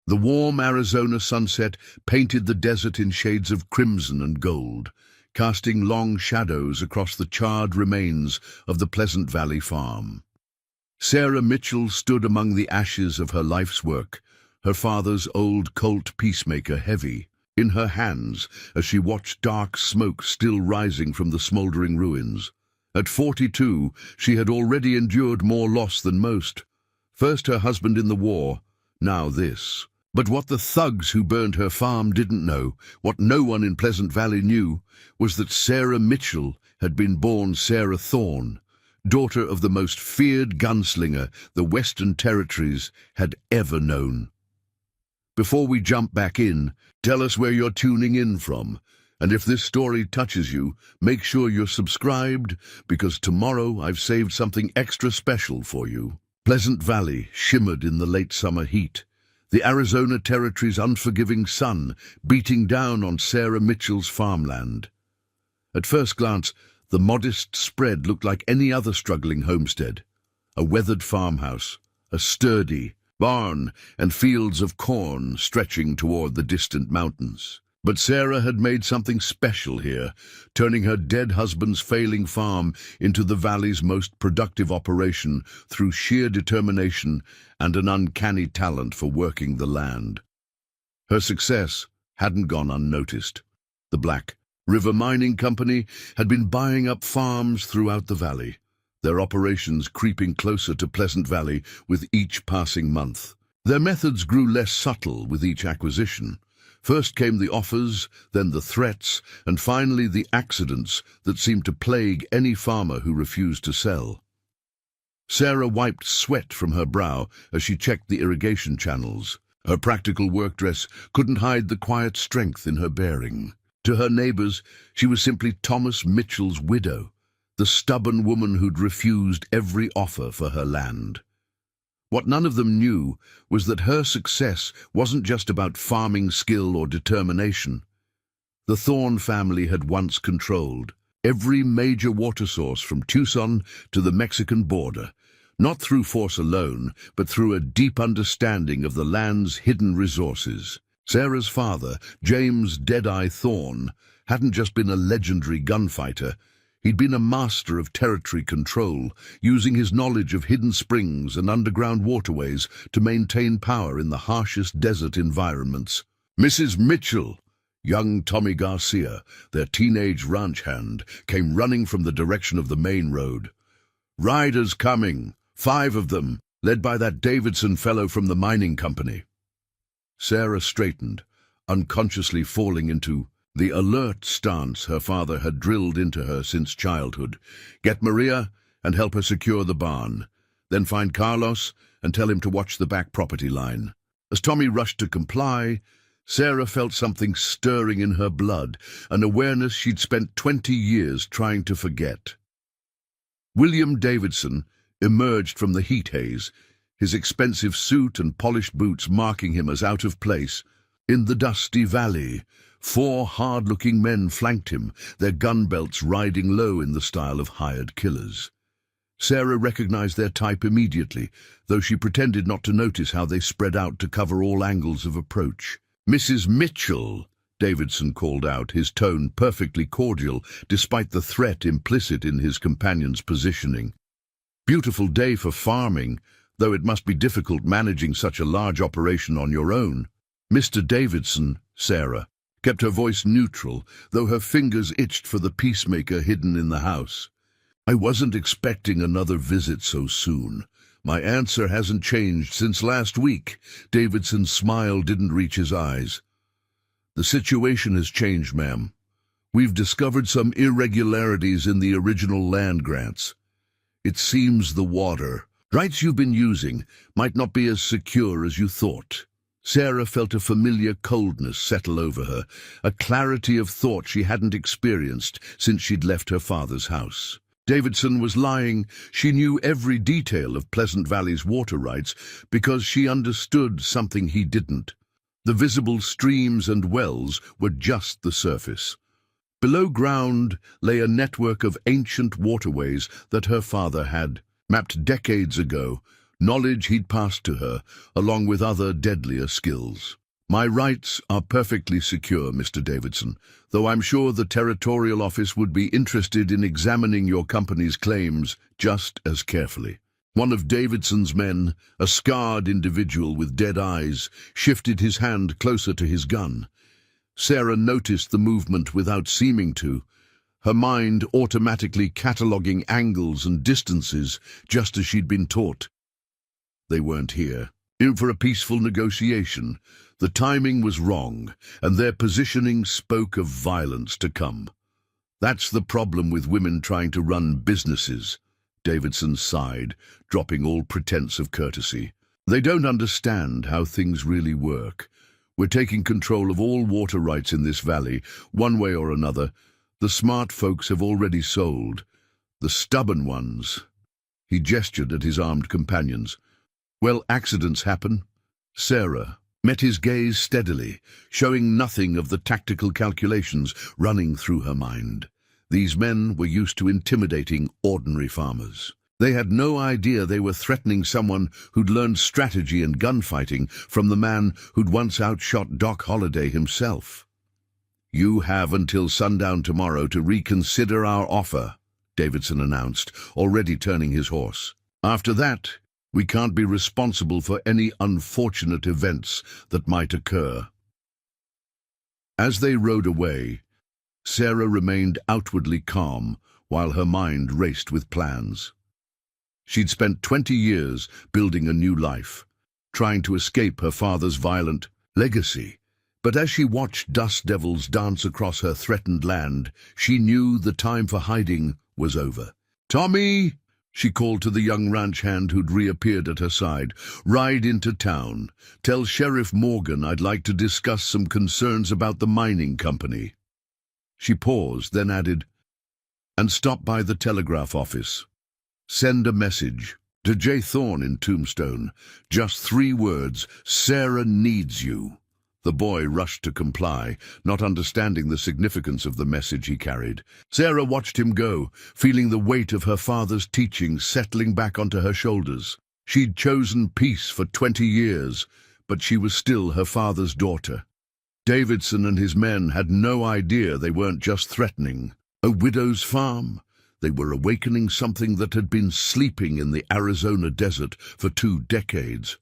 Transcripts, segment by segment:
The warm Arizona sunset painted the desert in shades of crimson and gold, casting long shadows across the charred remains of the Pleasant Valley farm. Sarah Mitchell stood among the ashes of her life's work, her father's old Colt Peacemaker heavy in her hands as she watched dark smoke still rising from the smoldering ruins. At 42, she had already endured more loss than most. First her husband in the war, now this. But what the thugs who burned her farm didn't know, what no one in Pleasant Valley knew, was that Sarah Mitchell had been born Sarah Thorne, daughter of the most feared gunslinger the Western Territories had ever known. Before we jump back in, tell us where you're tuning in from. And if this story touches you, make sure you're subscribed, because tomorrow I've saved something extra special for you. Pleasant Valley shimmered in the late summer heat, the Arizona Territory's unforgiving sun beating down on Sarah Mitchell's farmland. At first glance, the modest spread looked like any other struggling homestead. A weathered farmhouse, a sturdy barn, and fields of corn stretching toward the distant mountains. But Sarah had made something special here, turning her dead husband's failing farm into the valley's most productive operation through sheer determination and an uncanny talent for working the land. Her success hadn't gone unnoticed. The Black River Mining Company had been buying up farms throughout the valley, their operations creeping closer to Pleasant Valley with each passing month. Their methods grew less subtle with each acquisition. First came the offers, then the threats, and finally the accidents that seemed to plague any farmer who refused to sell. Sarah wiped sweat from her brow as she checked the irrigation channels. Her practical work dress couldn't hide the quiet strength in her bearing. To her neighbors, she was simply Thomas Mitchell's widow, the stubborn woman who'd refused every offer for her land. What none of them knew was that her success wasn't just about farming skill or determination. The Thorne family had once controlled every major water source from Tucson to the Mexican border, not through force alone, but through a deep understanding of the land's hidden resources. Sarah's father, James Deadeye Thorne, hadn't just been a legendary gunfighter. He'd been a master of territory control, using his knowledge of hidden springs and underground waterways to maintain power in the harshest desert environments. Mrs. Mitchell, young Tommy Garcia, their teenage ranch hand, came running from the direction of the main road. "Riders coming, 5 of them, led by that Davidson fellow from the mining company." Sarah straightened, unconsciously falling into the alert stance her father had drilled into her since childhood. Get Maria and help her secure the barn. Then find Carlos and tell him to watch the back property line. As Tommy rushed to comply, Sarah felt something stirring in her blood, an awareness she'd spent 20 years trying to forget. William Davidson emerged from the heat haze, his expensive suit and polished boots marking him as out of place. In the dusty valley, 4 hard-looking men flanked him, their gun belts riding low in the style of hired killers. Sarah recognized their type immediately, though she pretended not to notice how they spread out to cover all angles of approach. "Mrs. Mitchell," Davidson called out, his tone perfectly cordial, despite the threat implicit in his companion's positioning. "Beautiful day for farming, though it must be difficult managing such a large operation on your own." "Mr. Davidson," Sarah kept her voice neutral, though her fingers itched for the peacemaker hidden in the house. "I wasn't expecting another visit so soon. My answer hasn't changed since last week." Davidson's smile didn't reach his eyes. "The situation has changed, ma'am. We've discovered some irregularities in the original land grants. It seems the water rights you've been using might not be as secure as you thought." Sarah felt a familiar coldness settle over her, a clarity of thought she hadn't experienced since she'd left her father's house. Davidson was lying. She knew every detail of Pleasant Valley's water rights because she understood something he didn't. The visible streams and wells were just the surface. Below ground lay a network of ancient waterways that her father had mapped decades ago, knowledge he'd passed to her, along with other deadlier skills. "My rights are perfectly secure, Mr. Davidson, though I'm sure the Territorial Office would be interested in examining your company's claims just as carefully." One of Davidson's men, a scarred individual with dead eyes, shifted his hand closer to his gun. Sarah noticed the movement without seeming to, her mind automatically cataloguing angles and distances just as she'd been taught. They weren't here in for a peaceful negotiation. The timing was wrong, and their positioning spoke of violence to come. "That's the problem with women trying to run businesses," Davidson sighed, dropping all pretense of courtesy. "They don't understand how things really work. We're taking control of all water rights in this valley, one way or another. The smart folks have already sold. The stubborn ones—" He gestured at his armed companions. "Well, accidents happen." Sarah met his gaze steadily, showing nothing of the tactical calculations running through her mind. These men were used to intimidating ordinary farmers. They had no idea they were threatening someone who'd learned strategy and gunfighting from the man who'd once outshot Doc Holliday himself. "You have until sundown tomorrow to reconsider our offer," Davidson announced, already turning his horse. "After that, we can't be responsible for any unfortunate events that might occur." As they rode away, Sarah remained outwardly calm while her mind raced with plans. She'd spent 20 years building a new life, trying to escape her father's violent legacy. But as she watched dust devils dance across her threatened land, she knew the time for hiding was over. "Tommy!" she called to the young ranch hand who'd reappeared at her side. "Ride into town. Tell Sheriff Morgan I'd like to discuss some concerns about the mining company." She paused, then added, "And stop by the telegraph office. Send a message to J. Thorne in Tombstone. Just 3 words, Sarah needs you." The boy rushed to comply, not understanding the significance of the message he carried. Sarah watched him go, feeling the weight of her father's teachings settling back onto her shoulders. She'd chosen peace for 20 years, but she was still her father's daughter. Davidson and his men had no idea they weren't just threatening a widow's farm. They were awakening something that had been sleeping in the Arizona desert for 2 decades.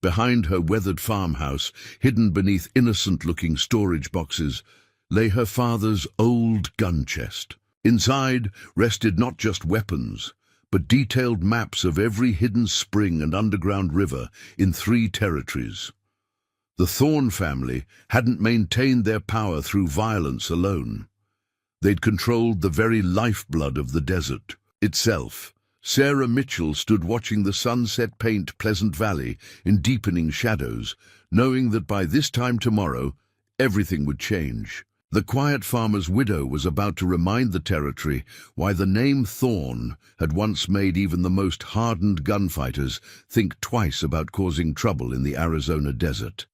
Behind her weathered farmhouse, hidden beneath innocent-looking storage boxes, lay her father's old gun chest. Inside rested not just weapons, but detailed maps of every hidden spring and underground river in 3 territories. The Thorne family hadn't maintained their power through violence alone. They'd controlled the very lifeblood of the desert itself. Sarah Mitchell stood watching the sunset paint Pleasant Valley in deepening shadows, knowing that by this time tomorrow, everything would change. The quiet farmer's widow was about to remind the territory why the name Thorne had once made even the most hardened gunfighters think twice about causing trouble in the Arizona desert.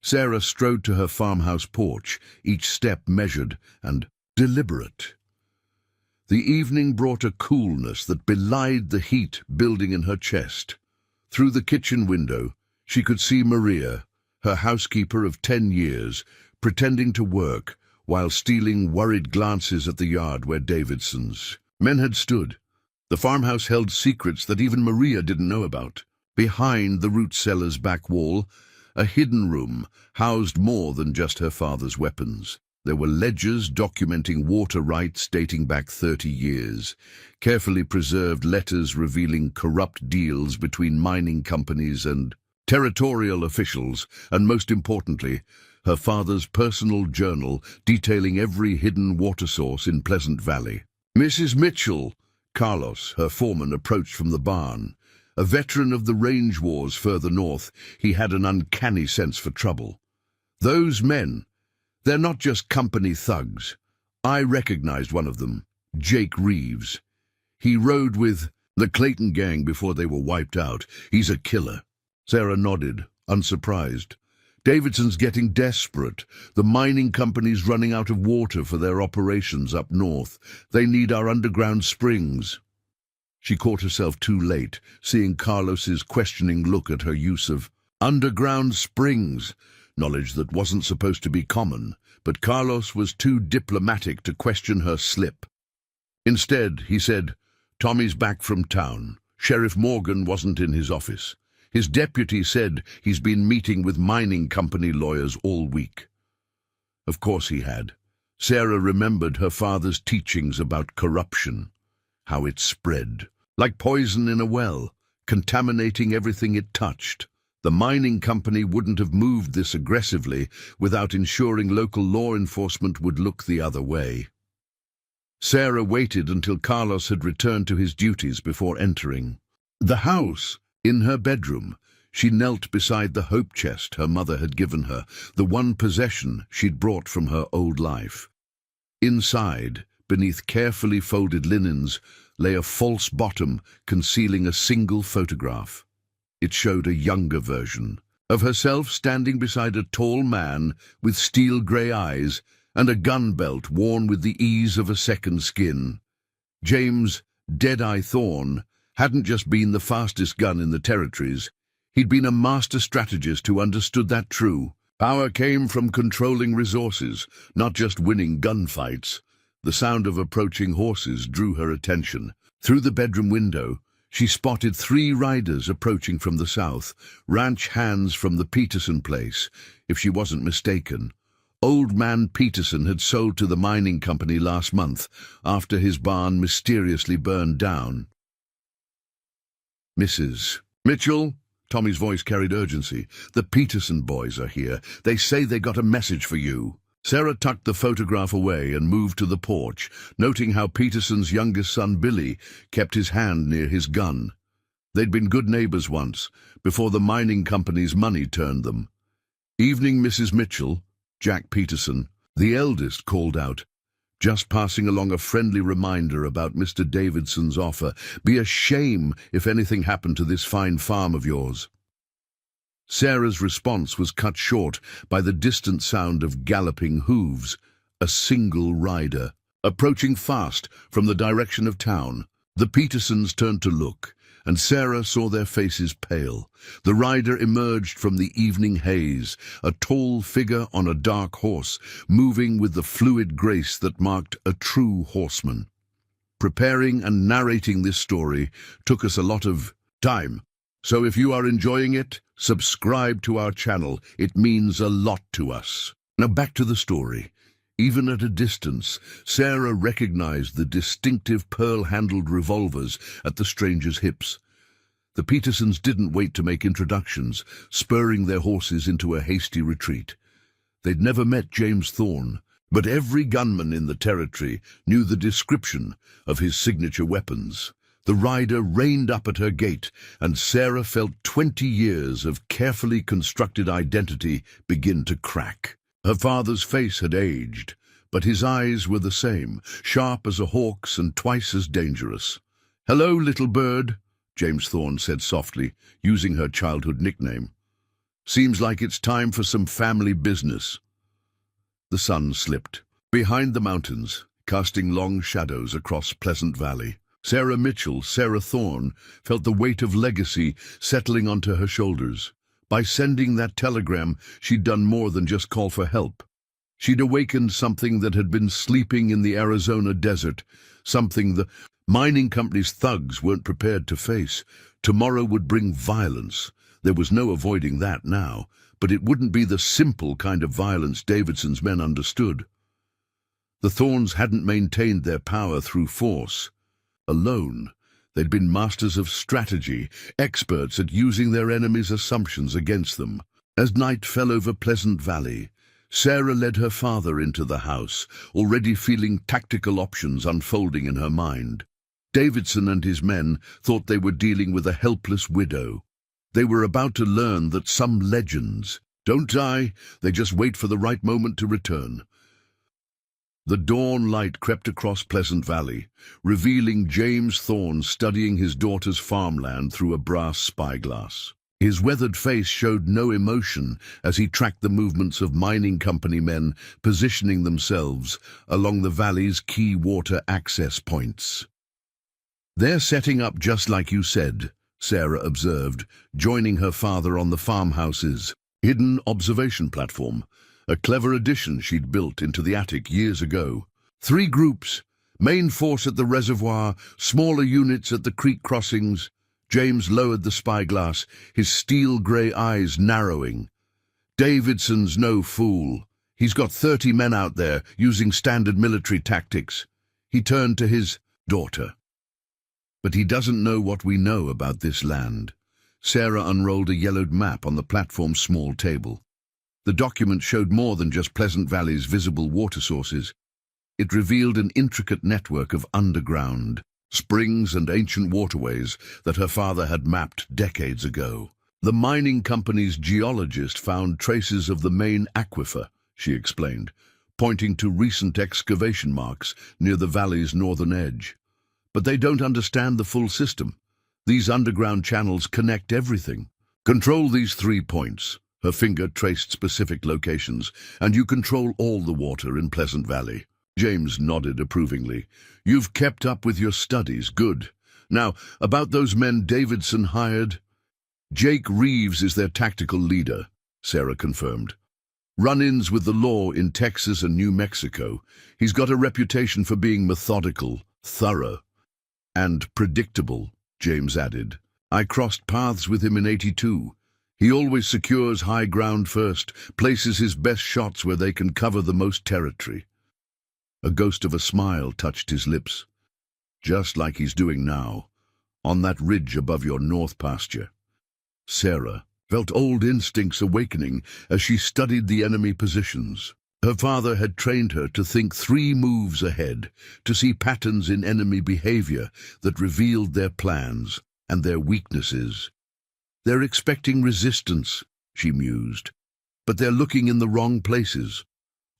Sarah strode to her farmhouse porch, each step measured and deliberate. The evening brought a coolness that belied the heat building in her chest. Through the kitchen window, she could see Maria, her housekeeper of 10 years, pretending to work while stealing worried glances at the yard where Davidson's men had stood. The farmhouse held secrets that even Maria didn't know about. Behind the root cellar's back wall, a hidden room housed more than just her father's weapons. There were ledgers documenting water rights dating back 30 years, carefully preserved letters revealing corrupt deals between mining companies and territorial officials, and most importantly, her father's personal journal detailing every hidden water source in Pleasant Valley. "Mrs. Mitchell," Carlos, her foreman, approached from the barn. A veteran of the range wars further north, he had an uncanny sense for trouble. "Those men, they're not just company thugs. I recognized one of them, Jake Reeves. He rode with the Clayton gang before they were wiped out. He's a killer." Sarah nodded, unsurprised. "Davidson's getting desperate. The mining company's running out of water for their operations up north. They need our underground springs." She caught herself too late, seeing Carlos's questioning look at her use of underground springs, knowledge that wasn't supposed to be common, but Carlos was too diplomatic to question her slip. Instead, he said, "Tommy's back from town. Sheriff Morgan wasn't in his office. His deputy said he's been meeting with mining company lawyers all week." Of course he had. Sarah remembered her father's teachings about corruption, how it spread, like poison in a well, contaminating everything it touched. The mining company wouldn't have moved this aggressively without ensuring local law enforcement would look the other way. Sarah waited until Carlos had returned to his duties before entering the house. In her bedroom, she knelt beside the hope chest her mother had given her, the one possession she'd brought from her old life. Inside, beneath carefully folded linens, lay a false bottom concealing a single photograph. It showed a younger version of herself standing beside a tall man with steel-grey eyes and a gun belt worn with the ease of a second skin. James "Deadeye" Thorne hadn't just been the fastest gun in the territories. He'd been a master strategist who understood that true power came from controlling resources, not just winning gunfights. The sound of approaching horses drew her attention. Through the bedroom window, she spotted 3 riders approaching from the south, ranch hands from the Peterson place, if she wasn't mistaken. Old man Peterson had sold to the mining company last month, after his barn mysteriously burned down. "Mrs. Mitchell?" Tommy's voice carried urgency. "The Peterson boys are here. They say they got a message for you." Sarah tucked the photograph away and moved to the porch, noting how Peterson's youngest son, Billy, kept his hand near his gun. They'd been good neighbors once, before the mining company's money turned them. "Evening, Mrs. Mitchell," Jack Peterson, the eldest, called out, just passing along a friendly reminder about Mr. Davidson's offer. "Be a shame if anything happened to this fine farm of yours." Sarah's response was cut short by the distant sound of galloping hooves, a single rider, approaching fast from the direction of town. The Petersons turned to look, and Sarah saw their faces pale. The rider emerged from the evening haze, a tall figure on a dark horse, moving with the fluid grace that marked a true horseman. Preparing and narrating this story took us a lot of time, so if you are enjoying it, subscribe to our channel. It means a lot to us. Now back to the story. Even at a distance, Sarah recognized the distinctive pearl-handled revolvers at the stranger's hips. The Petersons didn't wait to make introductions, spurring their horses into a hasty retreat. They'd never met James Thorne, but every gunman in the territory knew the description of his signature weapons. The rider reined up at her gate, and Sarah felt 20 years of carefully constructed identity begin to crack. Her father's face had aged, but his eyes were the same, sharp as a hawk's and twice as dangerous. "Hello, little bird," James Thorne said softly, using her childhood nickname. "Seems like it's time for some family business." The sun slipped behind the mountains, casting long shadows across Pleasant Valley. Sarah Mitchell, Sarah Thorne, felt the weight of legacy settling onto her shoulders. By sending that telegram, she'd done more than just call for help. She'd awakened something that had been sleeping in the Arizona desert, something the mining company's thugs weren't prepared to face. Tomorrow would bring violence. There was no avoiding that now, but it wouldn't be the simple kind of violence Davidson's men understood. The Thornes hadn't maintained their power through force. Alone, they'd been masters of strategy, experts at using their enemies' assumptions against them. As night fell over Pleasant Valley, Sarah led her father into the house, already feeling tactical options unfolding in her mind. Davidson and his men thought they were dealing with a helpless widow. They were about to learn that some legends don't die, they just wait for the right moment to return. The dawn light crept across Pleasant Valley, revealing James Thorne studying his daughter's farmland through a brass spyglass. His weathered face showed no emotion as he tracked the movements of mining company men positioning themselves along the valley's key water access points. They're setting up just like you said, Sarah observed, joining her father on the farmhouse's hidden observation platform, a clever addition she'd built into the attic years ago. 3 groups, main force at the reservoir, smaller units at the creek crossings. James lowered the spyglass, his steel-grey eyes narrowing. Davidson's no fool. He's got 30 men out there using standard military tactics. He turned to his daughter. But he doesn't know what we know about this land. Sarah unrolled a yellowed map on the platform's small table. The document showed more than just Pleasant Valley's visible water sources. It revealed an intricate network of underground springs and ancient waterways that her father had mapped decades ago. The mining company's geologist found traces of the main aquifer, she explained, pointing to recent excavation marks near the valley's northern edge. But they don't understand the full system. These underground channels connect everything. Control these 3 points. Her finger traced specific locations, and you control all the water in Pleasant Valley. James nodded approvingly. You've kept up with your studies, good. Now, about those men Davidson hired. Jake Reeves is their tactical leader, Sarah confirmed. Run-ins with the law in Texas and New Mexico. He's got a reputation for being methodical, thorough, and predictable, James added. I crossed paths with him in '82. He always secures high ground first, places his best shots where they can cover the most territory. A ghost of a smile touched his lips, just like he's doing now, on that ridge above your north pasture. Sarah felt old instincts awakening as she studied the enemy positions. Her father had trained her to think 3 moves ahead, to see patterns in enemy behavior that revealed their plans and their weaknesses. They're expecting resistance, she mused, but they're looking in the wrong places.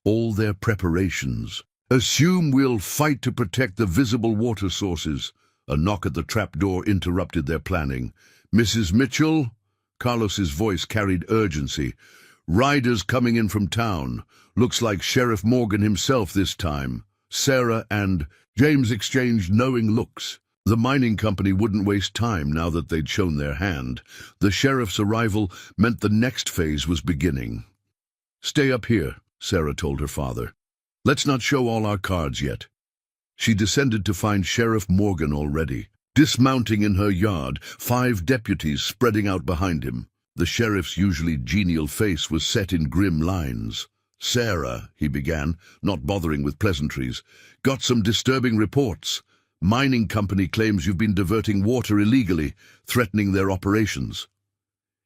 All their preparations. Assume we'll fight to protect the visible water sources. A knock at the trapdoor interrupted their planning. Mrs. Mitchell? Carlos's voice carried urgency. Riders coming in from town. Looks like Sheriff Morgan himself this time. Sarah and James exchanged knowing looks. The mining company wouldn't waste time now that they'd shown their hand. The sheriff's arrival meant the next phase was beginning. Stay up here, Sarah told her father. Let's not show all our cards yet. She descended to find Sheriff Morgan already, dismounting in her yard, 5 deputies spreading out behind him. The sheriff's usually genial face was set in grim lines. Sarah, he began, not bothering with pleasantries, got some disturbing reports. Mining company claims you've been diverting water illegally, threatening their operations.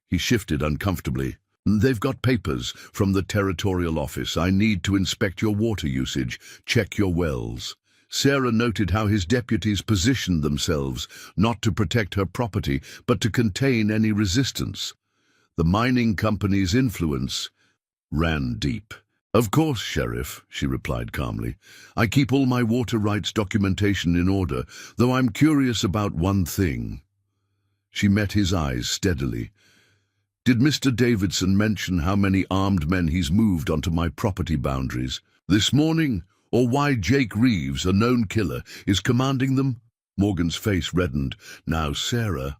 He shifted uncomfortably. They've got papers from the territorial office. I need to inspect your water usage, check your wells. Sarah noted how his deputies positioned themselves, not to protect her property, but to contain any resistance. The mining company's influence ran deep. Of course, Sheriff, she replied calmly. I keep all my water rights documentation in order, though I'm curious about one thing. She met his eyes steadily. Did Mr. Davidson mention how many armed men he's moved onto my property boundaries this morning, or why Jake Reeves, a known killer, is commanding them? Morgan's face reddened. Now, Sarah,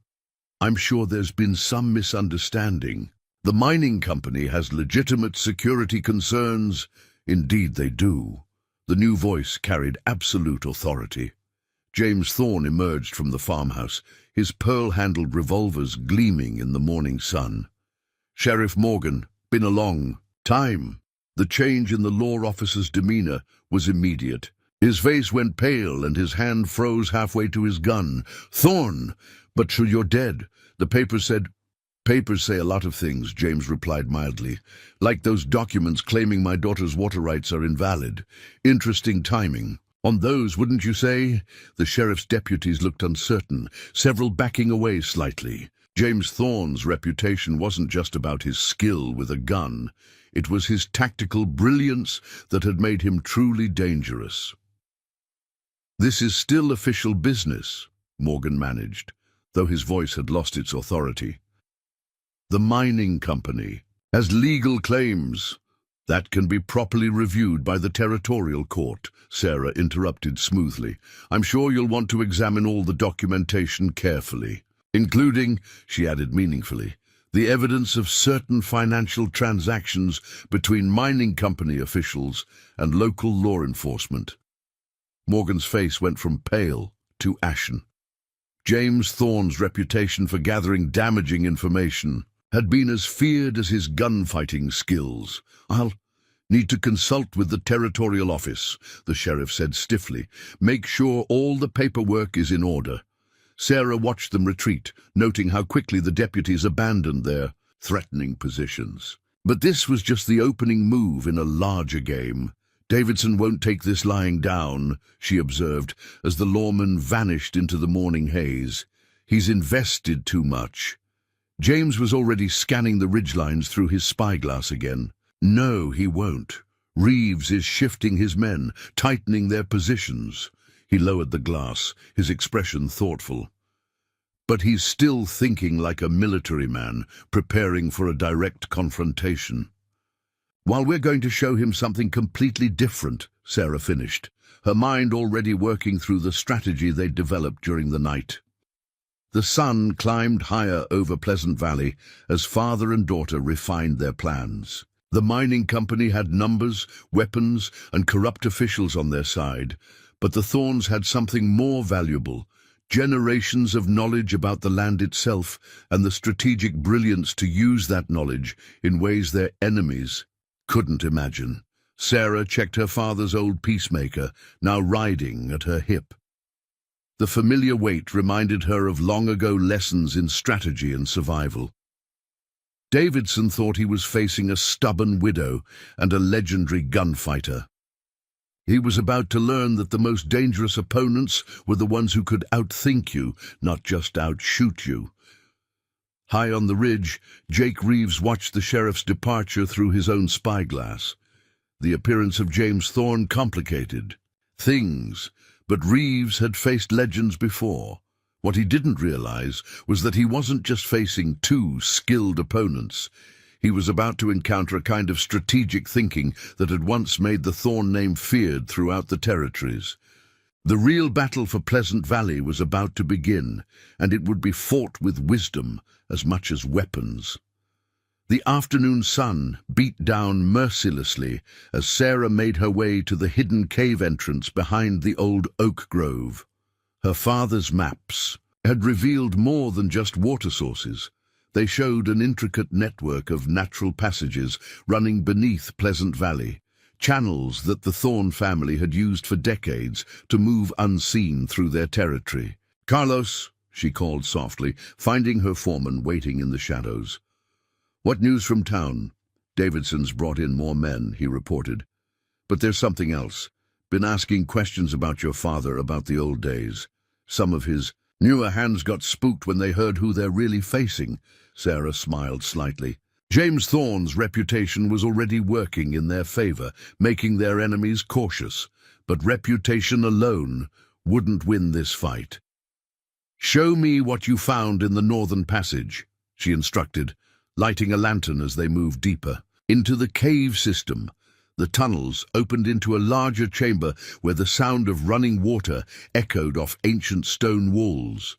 I'm sure there's been some misunderstanding. The mining company has legitimate security concerns. Indeed they do. The new voice carried absolute authority. James Thorne emerged from the farmhouse, his pearl-handled revolvers gleaming in the morning sun. Sheriff Morgan, been a long time. The change in the law officer's demeanor was immediate. His face went pale and his hand froze halfway to his gun. Thorne, but sure you're dead. The papers said... Papers say a lot of things, James replied mildly. Like those documents claiming my daughter's water rights are invalid. Interesting timing. On those, wouldn't you say? The sheriff's deputies looked uncertain, several backing away slightly. James Thorne's reputation wasn't just about his skill with a gun. It was his tactical brilliance that had made him truly dangerous. This is still official business, Morgan managed, though his voice had lost its authority. The mining company has legal claims. That can be properly reviewed by the territorial court, Sarah interrupted smoothly. I'm sure you'll want to examine all the documentation carefully, including, she added meaningfully, the evidence of certain financial transactions between mining company officials and local law enforcement. Morgan's face went from pale to ashen. James Thorne's reputation for gathering damaging information had been as feared as his gunfighting skills. I'll need to consult with the territorial office, the sheriff said stiffly. Make sure all the paperwork is in order. Sarah watched them retreat, noting how quickly the deputies abandoned their threatening positions. But this was just the opening move in a larger game. Davidson won't take this lying down, she observed, as the lawman vanished into the morning haze. He's invested too much. James was already scanning the ridgelines through his spyglass again. No, he won't. Reeves is shifting his men, tightening their positions. He lowered the glass, his expression thoughtful. But he's still thinking like a military man, preparing for a direct confrontation. While we're going to show him something completely different, Sarah finished, her mind already working through the strategy they'd developed during the night. The sun climbed higher over Pleasant Valley as father and daughter refined their plans. The mining company had numbers, weapons, and corrupt officials on their side, but the Thornes had something more valuable, generations of knowledge about the land itself and the strategic brilliance to use that knowledge in ways their enemies couldn't imagine. Sarah checked her father's old peacemaker, now riding at her hip. The familiar weight reminded her of long-ago lessons in strategy and survival. Davidson thought he was facing a stubborn widow and a legendary gunfighter. He was about to learn that the most dangerous opponents were the ones who could outthink you, not just outshoot you. High on the ridge, Jake Reeves watched the sheriff's departure through his own spyglass. The appearance of James Thorne complicated things, but Reeves had faced legends before. What he didn't realize was that he wasn't just facing two skilled opponents. He was about to encounter a kind of strategic thinking that had once made the Thorne name feared throughout the territories. The real battle for Pleasant Valley was about to begin, and it would be fought with wisdom as much as weapons. The afternoon sun beat down mercilessly as Sarah made her way to the hidden cave entrance behind the old oak grove. Her father's maps had revealed more than just water sources. They showed an intricate network of natural passages running beneath Pleasant Valley, channels that the Thorne family had used for decades to move unseen through their territory. "Carlos," she called softly, finding her foreman waiting in the shadows. "What news from town?" "Davidson's brought in more men," he reported. "But there's something else. Been asking questions about your father, about the old days. Some of his newer hands got spooked when they heard who they're really facing." Sarah smiled slightly. James Thorne's reputation was already working in their favor, making their enemies cautious. But reputation alone wouldn't win this fight. "Show me what you found in the northern passage," she instructed, lighting a lantern as they moved deeper into the cave system. The tunnels opened into a larger chamber where the sound of running water echoed off ancient stone walls.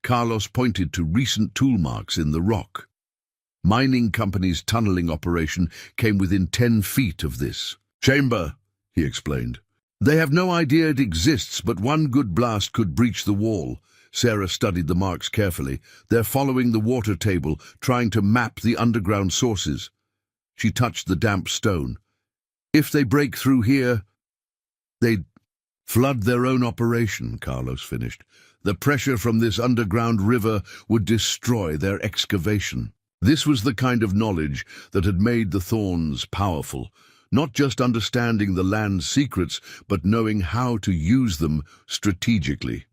Carlos pointed to recent tool marks in the rock. Mining company's tunneling operation came within 10 feet of this chamber, he explained. "They have no idea it exists, but one good blast could breach the wall." Sarah studied the marks carefully. "They're following the water table, trying to map the underground sources." She touched the damp stone. "If they break through here, they'd flood their own operation," Carlos finished. "The pressure from this underground river would destroy their excavation." This was the kind of knowledge that had made the Thornes powerful, not just understanding the land's secrets, but knowing how to use them strategically.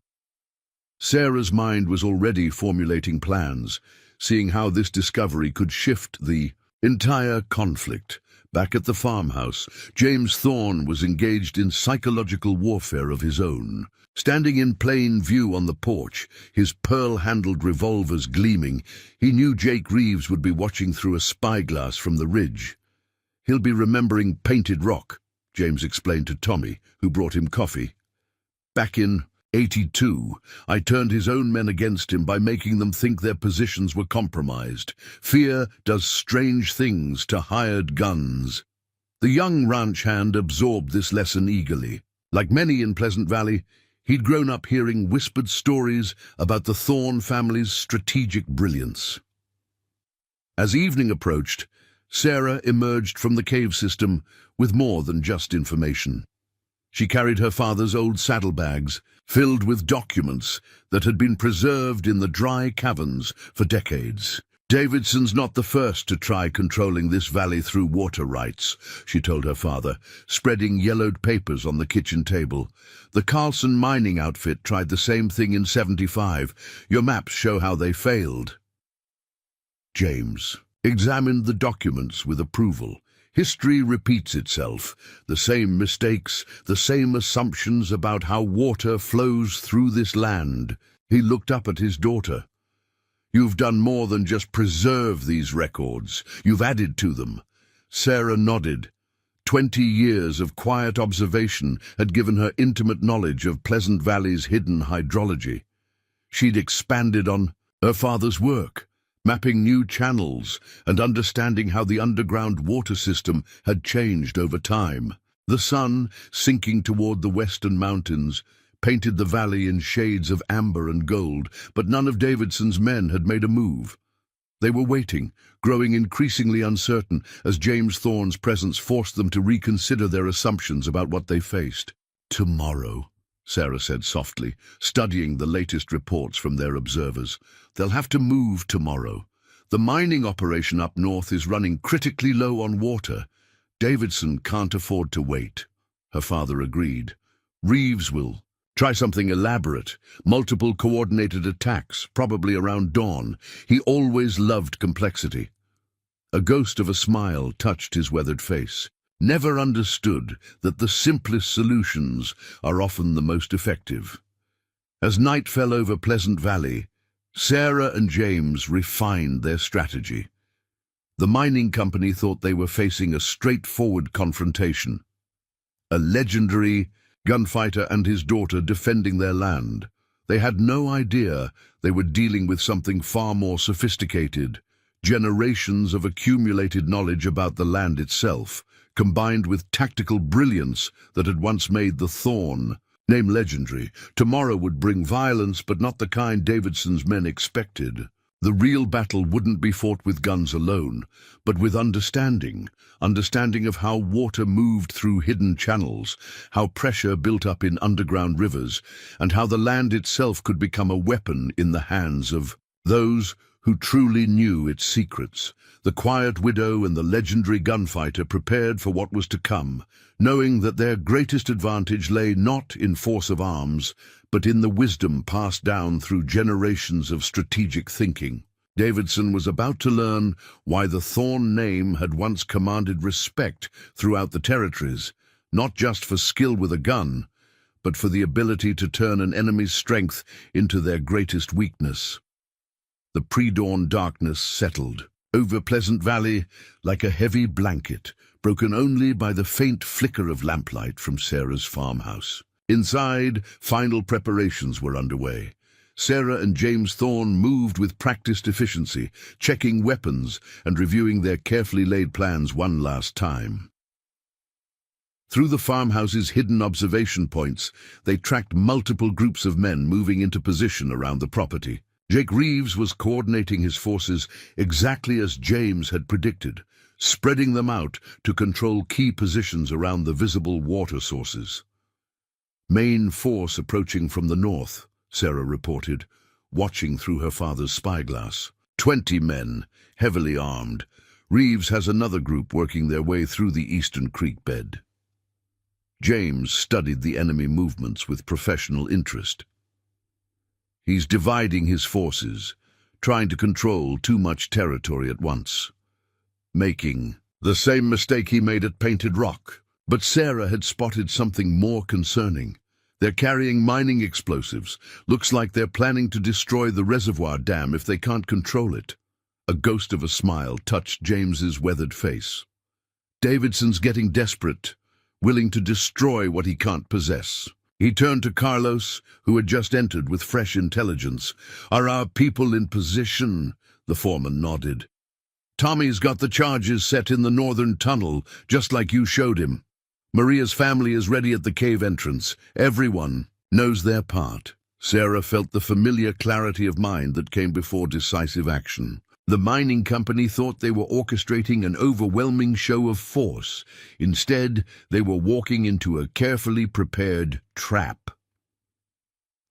Sarah's mind was already formulating plans, seeing how this discovery could shift the entire conflict. Back at the farmhouse, James Thorne was engaged in psychological warfare of his own. Standing in plain view on the porch, his pearl-handled revolvers gleaming, he knew Jake Reeves would be watching through a spyglass from the ridge. He'll be remembering Painted Rock, James explained to Tommy, who brought him coffee. Back in '82, I turned his own men against him by making them think their positions were compromised. Fear does strange things to hired guns. The young ranch hand absorbed this lesson eagerly. Like many in Pleasant Valley, he'd grown up hearing whispered stories about the Thorne family's strategic brilliance. As evening approached, Sarah emerged from the cave system with more than just information. She carried her father's old saddlebags, filled with documents that had been preserved in the dry caverns for decades. Davidson's not the first to try controlling this valley through water rights, she told her father, spreading yellowed papers on the kitchen table. The Carlson mining outfit tried the same thing in '75. Your maps show how they failed. James examined the documents with approval. History repeats itself. The same mistakes, the same assumptions about how water flows through this land. He looked up at his daughter. You've done more than just preserve these records. You've added to them. Sarah nodded. 20 years of quiet observation had given her intimate knowledge of Pleasant Valley's hidden hydrology. She'd expanded on her father's work, mapping new channels and understanding how the underground water system had changed over time. The sun, sinking toward the western mountains, painted the valley in shades of amber and gold, but none of Davidson's men had made a move. They were waiting, growing increasingly uncertain as James Thorne's presence forced them to reconsider their assumptions about what they faced. Tomorrow, Sarah said softly, studying the latest reports from their observers. They'll have to move tomorrow. The mining operation up north is running critically low on water. Davidson can't afford to wait. Her father agreed. Reeves will try something elaborate, multiple coordinated attacks, probably around dawn. He always loved complexity. A ghost of a smile touched his weathered face. Never understood that the simplest solutions are often the most effective. As night fell over Pleasant Valley, Sarah and James refined their strategy. The mining company thought they were facing a straightforward confrontation. A legendary gunfighter and his daughter defending their land. They had no idea they were dealing with something far more sophisticated. Generations of accumulated knowledge about the land itself, combined with tactical brilliance that had once made the Thorne name legendary. Tomorrow would bring violence, but not the kind Davidson's men expected. The real battle wouldn't be fought with guns alone, but with understanding of how water moved through hidden channels, how pressure built up in underground rivers, and how the land itself could become a weapon in the hands of those who truly knew its secrets. The quiet widow and the legendary gunfighter prepared for what was to come, knowing that their greatest advantage lay not in force of arms, but in the wisdom passed down through generations of strategic thinking. Davidson was about to learn why the Thorne name had once commanded respect throughout the territories, not just for skill with a gun, but for the ability to turn an enemy's strength into their greatest weakness. The pre-dawn darkness settled over Pleasant Valley like a heavy blanket, broken only by the faint flicker of lamplight from Sarah's farmhouse. Inside, final preparations were underway. Sarah and James Thorne moved with practiced efficiency, checking weapons and reviewing their carefully laid plans one last time. Through the farmhouse's hidden observation points, they tracked multiple groups of men moving into position around the property. Jake Reeves was coordinating his forces exactly as James had predicted, spreading them out to control key positions around the visible water sources. Main force approaching from the north, Sarah reported, watching through her father's spyglass. 20 men, heavily armed. Reeves has another group working their way through the eastern creek bed. James studied the enemy movements with professional interest. He's dividing his forces, trying to control too much territory at once. Making the same mistake he made at Painted Rock. But Sarah had spotted something more concerning. They're carrying mining explosives. Looks like they're planning to destroy the reservoir dam if they can't control it. A ghost of a smile touched James's weathered face. Davidson's getting desperate, willing to destroy what he can't possess. He turned to Carlos, who had just entered with fresh intelligence. "Are our people in position?" The foreman nodded. "Tommy's got the charges set in the northern tunnel, just like you showed him. Maria's family is ready at the cave entrance. Everyone knows their part." Sarah felt the familiar clarity of mind that came before decisive action. The mining company thought they were orchestrating an overwhelming show of force. Instead, they were walking into a carefully prepared trap.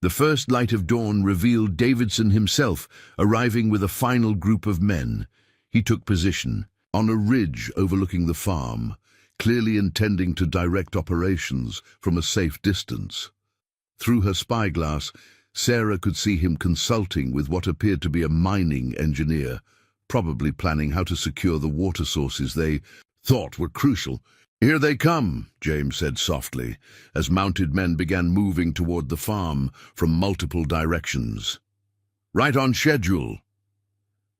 The first light of dawn revealed Davidson himself, arriving with a final group of men. He took position on a ridge overlooking the farm, clearly intending to direct operations from a safe distance. Through her spyglass, Sarah could see him consulting with what appeared to be a mining engineer, probably planning how to secure the water sources they thought were crucial. "Here they come," James said softly, as mounted men began moving toward the farm from multiple directions. "Right on schedule."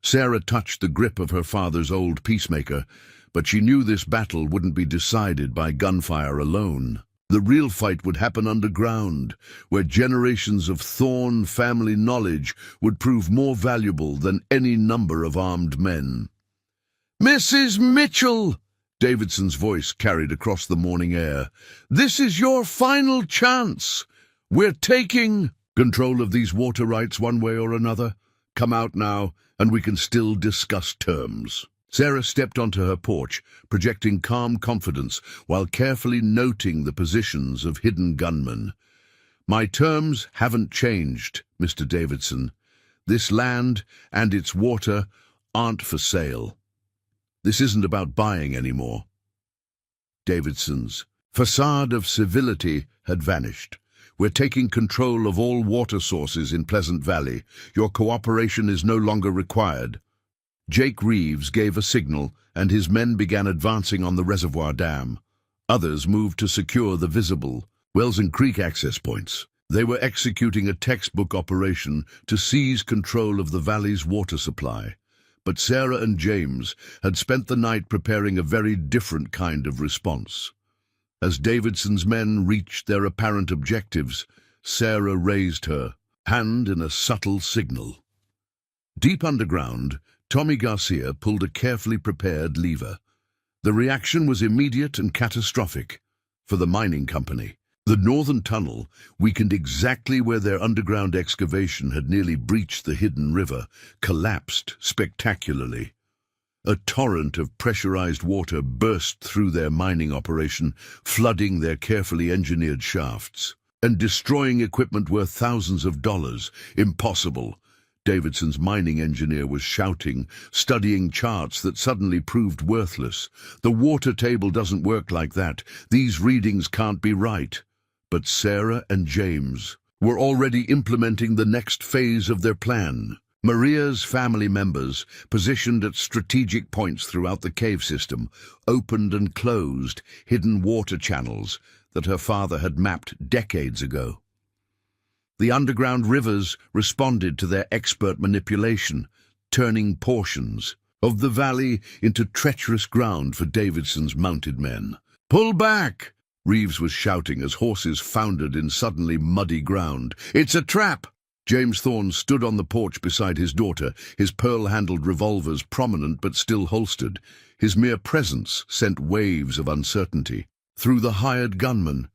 Sarah touched the grip of her father's old peacemaker, but she knew this battle wouldn't be decided by gunfire alone. The real fight would happen underground, where generations of Thorne family knowledge would prove more valuable than any number of armed men. "Mrs. Mitchell!" Davidson's voice carried across the morning air. "This is your final chance. We're taking control of these water rights one way or another. Come out now, and we can still discuss terms." Sarah stepped onto her porch, projecting calm confidence while carefully noting the positions of hidden gunmen. "My terms haven't changed, Mr. Davidson. This land and its water aren't for sale. This isn't about buying anymore." Davidson's facade of civility had vanished. "We're taking control of all water sources in Pleasant Valley. Your cooperation is no longer required." Jake Reeves gave a signal, and his men began advancing on the reservoir dam. Others moved to secure the visible Wells and Creek access points. They were executing a textbook operation to seize control of the valley's water supply. But Sarah and James had spent the night preparing a very different kind of response. As Davidson's men reached their apparent objectives, Sarah raised her hand in a subtle signal. Deep underground, Tommy Garcia pulled a carefully prepared lever. The reaction was immediate and catastrophic for the mining company. The northern tunnel, weakened exactly where their underground excavation had nearly breached the hidden river, collapsed spectacularly. A torrent of pressurized water burst through their mining operation, flooding their carefully engineered shafts and destroying equipment worth thousands of dollars. "Impossible!" Davidson's mining engineer was shouting, studying charts that suddenly proved worthless. "The water table doesn't work like that. These readings can't be right." But Sarah and James were already implementing the next phase of their plan. Maria's family members, positioned at strategic points throughout the cave system, opened and closed hidden water channels that her father had mapped decades ago. The underground rivers responded to their expert manipulation, turning portions of the valley into treacherous ground for Davidson's mounted men. "Pull back!" Reeves was shouting as horses foundered in suddenly muddy ground. "It's a trap!" James Thorne stood on the porch beside his daughter, his pearl-handled revolvers prominent but still holstered. His mere presence sent waves of uncertainty through the hired gunmen,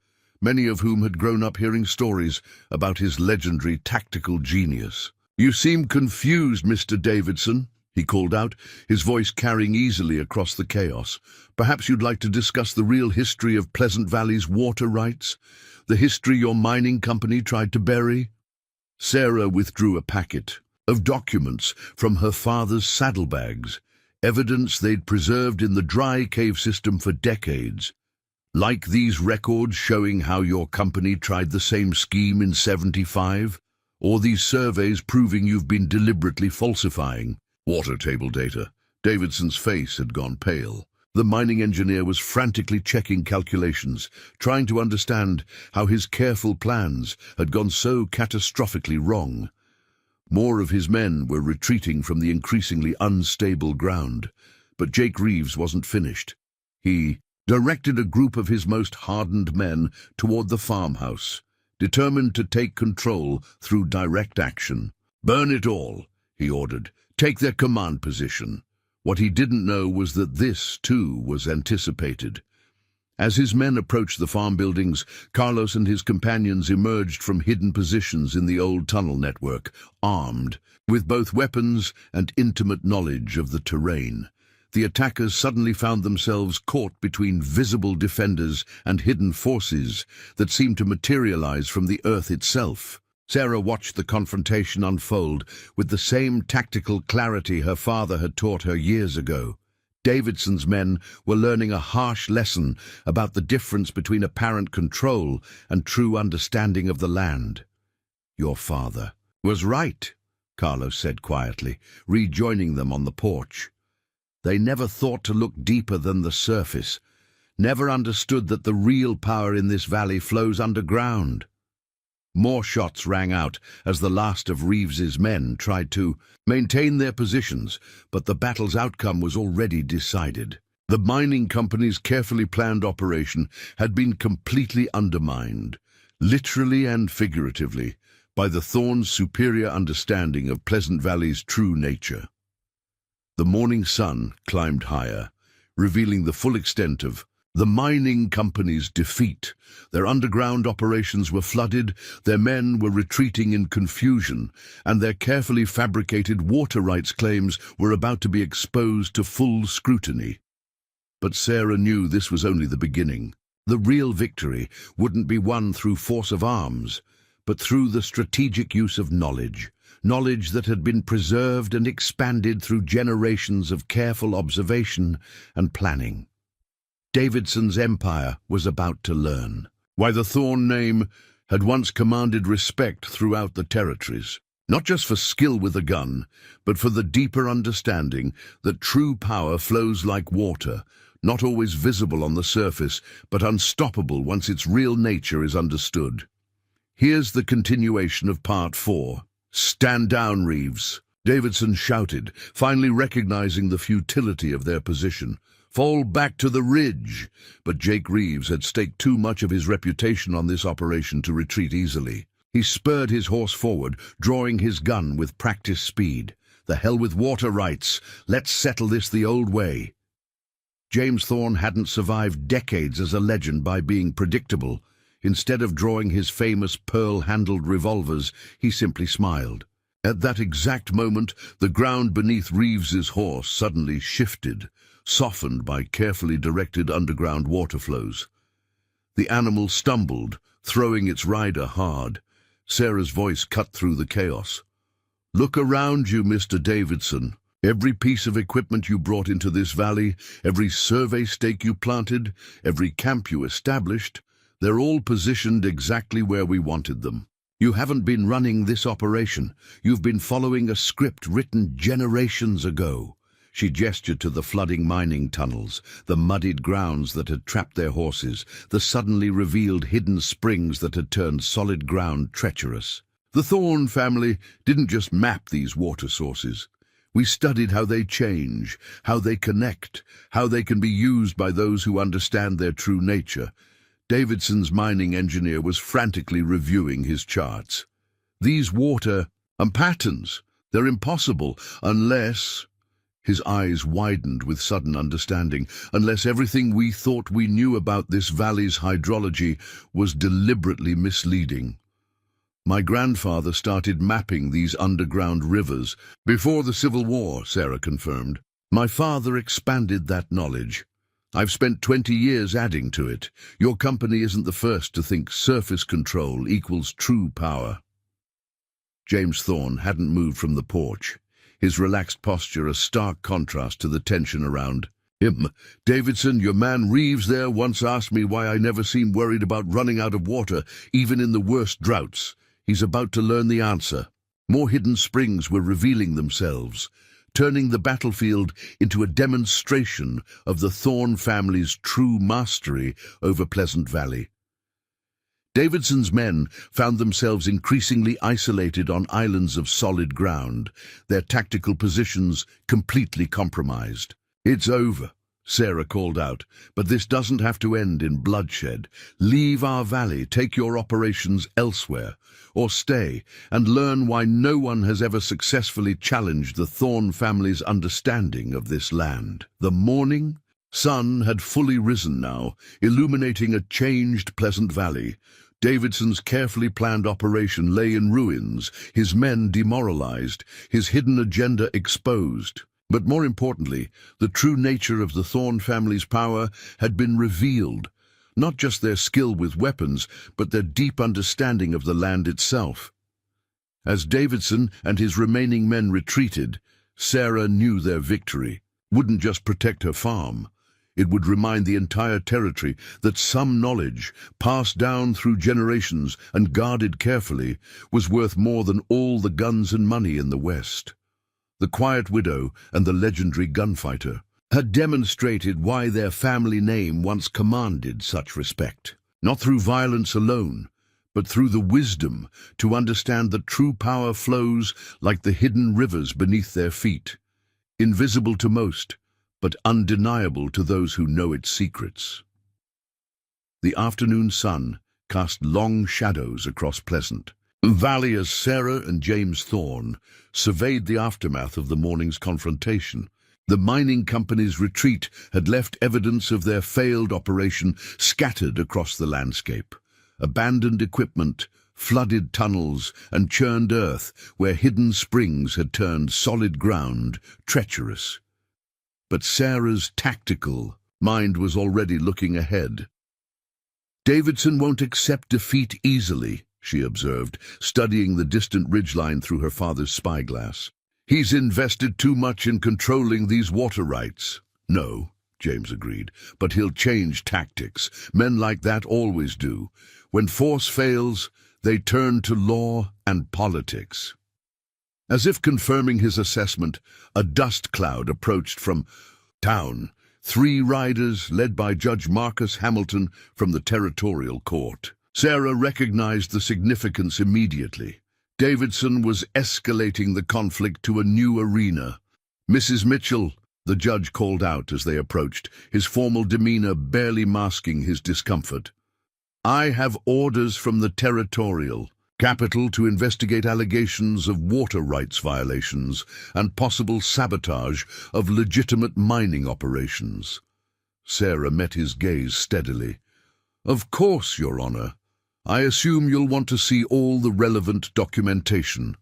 many of whom had grown up hearing stories about his legendary tactical genius. "You seem confused, Mr. Davidson," he called out, his voice carrying easily across the chaos. "Perhaps you'd like to discuss the real history of Pleasant Valley's water rights, the history your mining company tried to bury?" Sarah withdrew a packet of documents from her father's saddlebags, evidence they'd preserved in the dry cave system for decades. "Like these records showing how your company tried the same scheme in '75? Or these surveys proving you've been deliberately falsifying water table data?" Davidson's face had gone pale. The mining engineer was frantically checking calculations, trying to understand how his careful plans had gone so catastrophically wrong. More of his men were retreating from the increasingly unstable ground, but Jake Reeves wasn't finished. He directed a group of his most hardened men toward the farmhouse, determined to take control through direct action. "Burn it all," he ordered. "Take their command position." What he didn't know was that this, too, was anticipated. As his men approached the farm buildings, Carlos and his companions emerged from hidden positions in the old tunnel network, armed, with both weapons and intimate knowledge of the terrain. The attackers suddenly found themselves caught between visible defenders and hidden forces that seemed to materialize from the earth itself. Sarah watched the confrontation unfold with the same tactical clarity her father had taught her years ago. Davidson's men were learning a harsh lesson about the difference between apparent control and true understanding of the land. "Your father was right," Carlos said quietly, rejoining them on the porch. They never thought to look deeper than the surface, never understood that the real power in this valley flows underground. More shots rang out as the last of Reeves's men tried to maintain their positions, but the battle's outcome was already decided. The mining company's carefully planned operation had been completely undermined, literally and figuratively, by the Thorns' superior understanding of Pleasant Valley's true nature. The morning sun climbed higher, revealing the full extent of the mining company's defeat. Their underground operations were flooded, their men were retreating in confusion, and their carefully fabricated water rights claims were about to be exposed to full scrutiny. But Sarah knew this was only the beginning. The real victory wouldn't be won through force of arms, but through the strategic use of knowledge that had been preserved and expanded through generations of careful observation and planning. Davidson's empire was about to learn why the Thorn name had once commanded respect throughout the territories, not just for skill with a gun, but for the deeper understanding that true power flows like water, not always visible on the surface, but unstoppable once its real nature is understood. Here's the continuation of Part 4. "Stand down, Reeves," Davidson shouted, finally recognizing the futility of their position. "Fall back to the ridge." But Jake Reeves had staked too much of his reputation on this operation to retreat easily. He spurred his horse forward, drawing his gun with practiced speed. "The hell with water rights. Let's settle this the old way." James Thorn hadn't survived decades as a legend by being predictable. Instead of drawing his famous pearl-handled revolvers, he simply smiled. At that exact moment, the ground beneath Reeves's horse suddenly shifted, softened by carefully directed underground water flows. The animal stumbled, throwing its rider hard. Sarah's voice cut through the chaos. "Look around you, Mr. Davidson. Every piece of equipment you brought into this valley, every survey stake you planted, every camp you established, they're all positioned exactly where we wanted them. You haven't been running this operation. You've been following a script written generations ago." She gestured to the flooding mining tunnels, the muddied grounds that had trapped their horses, the suddenly revealed hidden springs that had turned solid ground treacherous. "The Thorn family didn't just map these water sources. We studied how they change, how they connect, how they can be used by those who understand their true nature." Davidson's mining engineer was frantically reviewing his charts. "These water patterns, they're impossible unless—" His eyes widened with sudden understanding. "Unless everything we thought we knew about this valley's hydrology was deliberately misleading. My grandfather started mapping these underground rivers before the Civil War," Sarah confirmed. "My father expanded that knowledge. I've spent 20 years adding to it. Your company isn't the first to think surface control equals true power." James Thorn hadn't moved from the porch, his relaxed posture a stark contrast to the tension around him. "Davidson, your man Reeves there once asked me why I never seemed worried about running out of water, even in the worst droughts. He's about to learn the answer." More hidden springs were revealing themselves, turning the battlefield into a demonstration of the Thorn family's true mastery over Pleasant Valley. Davidson's men found themselves increasingly isolated on islands of solid ground, their tactical positions completely compromised. "It's over," Sarah called out, "but this doesn't have to end in bloodshed. Leave our valley, take your operations elsewhere, or stay and learn why no one has ever successfully challenged the Thorn family's understanding of this land." The morning sun had fully risen now, illuminating a changed Pleasant Valley. Davidson's carefully planned operation lay in ruins, his men demoralized, his hidden agenda exposed. But more importantly, the true nature of the Thorn family's power had been revealed. Not just their skill with weapons, but their deep understanding of the land itself. As Davidson and his remaining men retreated, Sarah knew their victory wouldn't just protect her farm. It would remind the entire territory that some knowledge, passed down through generations and guarded carefully, was worth more than all the guns and money in the West. The quiet widow and the legendary gunfighter had demonstrated why their family name once commanded such respect. Not through violence alone, but through the wisdom to understand that true power flows like the hidden rivers beneath their feet, invisible to most, but undeniable to those who know its secrets. The afternoon sun cast long shadows across Pleasant Valley as Sarah and James Thorn surveyed the aftermath of the morning's confrontation. The mining company's retreat had left evidence of their failed operation scattered across the landscape. Abandoned equipment, flooded tunnels, and churned earth where hidden springs had turned solid ground treacherous. But Sarah's tactical mind was already looking ahead. "Davidson won't accept defeat easily," she observed, studying the distant ridgeline through her father's spyglass. "He's invested too much in controlling these water rights." "No," James agreed, "but he'll change tactics. Men like that always do. When force fails, they turn to law and politics." As if confirming his assessment, a dust cloud approached from town. 3 riders, led by Judge Marcus Hamilton from the territorial court. Sarah recognized the significance immediately. Davidson was escalating the conflict to a new arena. "Mrs. Mitchell," the judge called out as they approached, his formal demeanor barely masking his discomfort. "I have orders from the territorial capital to investigate allegations of water rights violations and possible sabotage of legitimate mining operations." Sarah met his gaze steadily. "Of course, Your Honor. I assume you'll want to see all the relevant documentation."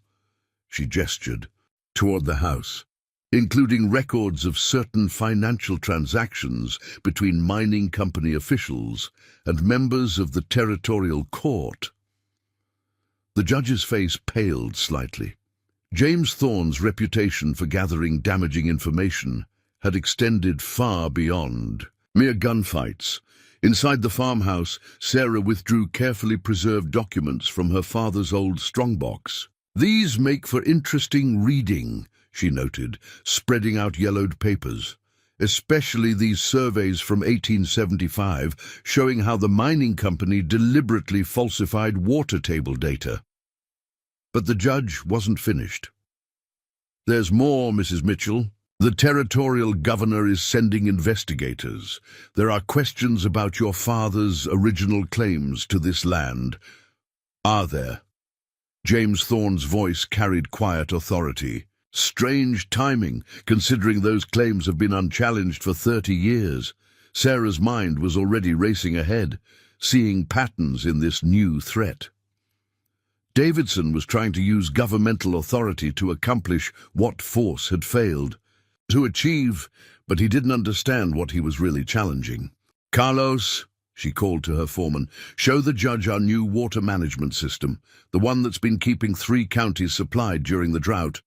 She gestured toward the house, including records of certain financial transactions between mining company officials and members of the territorial court. The judge's face paled slightly. James Thorn's reputation for gathering damaging information had extended far beyond mere gunfights. Inside the farmhouse, Sarah withdrew carefully preserved documents from her father's old strongbox. "These make for interesting reading," she noted, spreading out yellowed papers. "Especially these surveys from 1875 showing how the mining company deliberately falsified water table data." But the judge wasn't finished. "There's more, Mrs. Mitchell. The territorial governor is sending investigators. There are questions about your father's original claims to this land." "Are there?" James Thorn's voice carried quiet authority. "Strange timing, considering those claims have been unchallenged for 30 years. Sarah's mind was already racing ahead, seeing patterns in this new threat. Davidson was trying to use governmental authority to accomplish what force had failed to achieve, but he didn't understand what he was really challenging. "Carlos," she called to her foreman, "show the judge our new water management system, the one that's been keeping 3 counties supplied during the drought."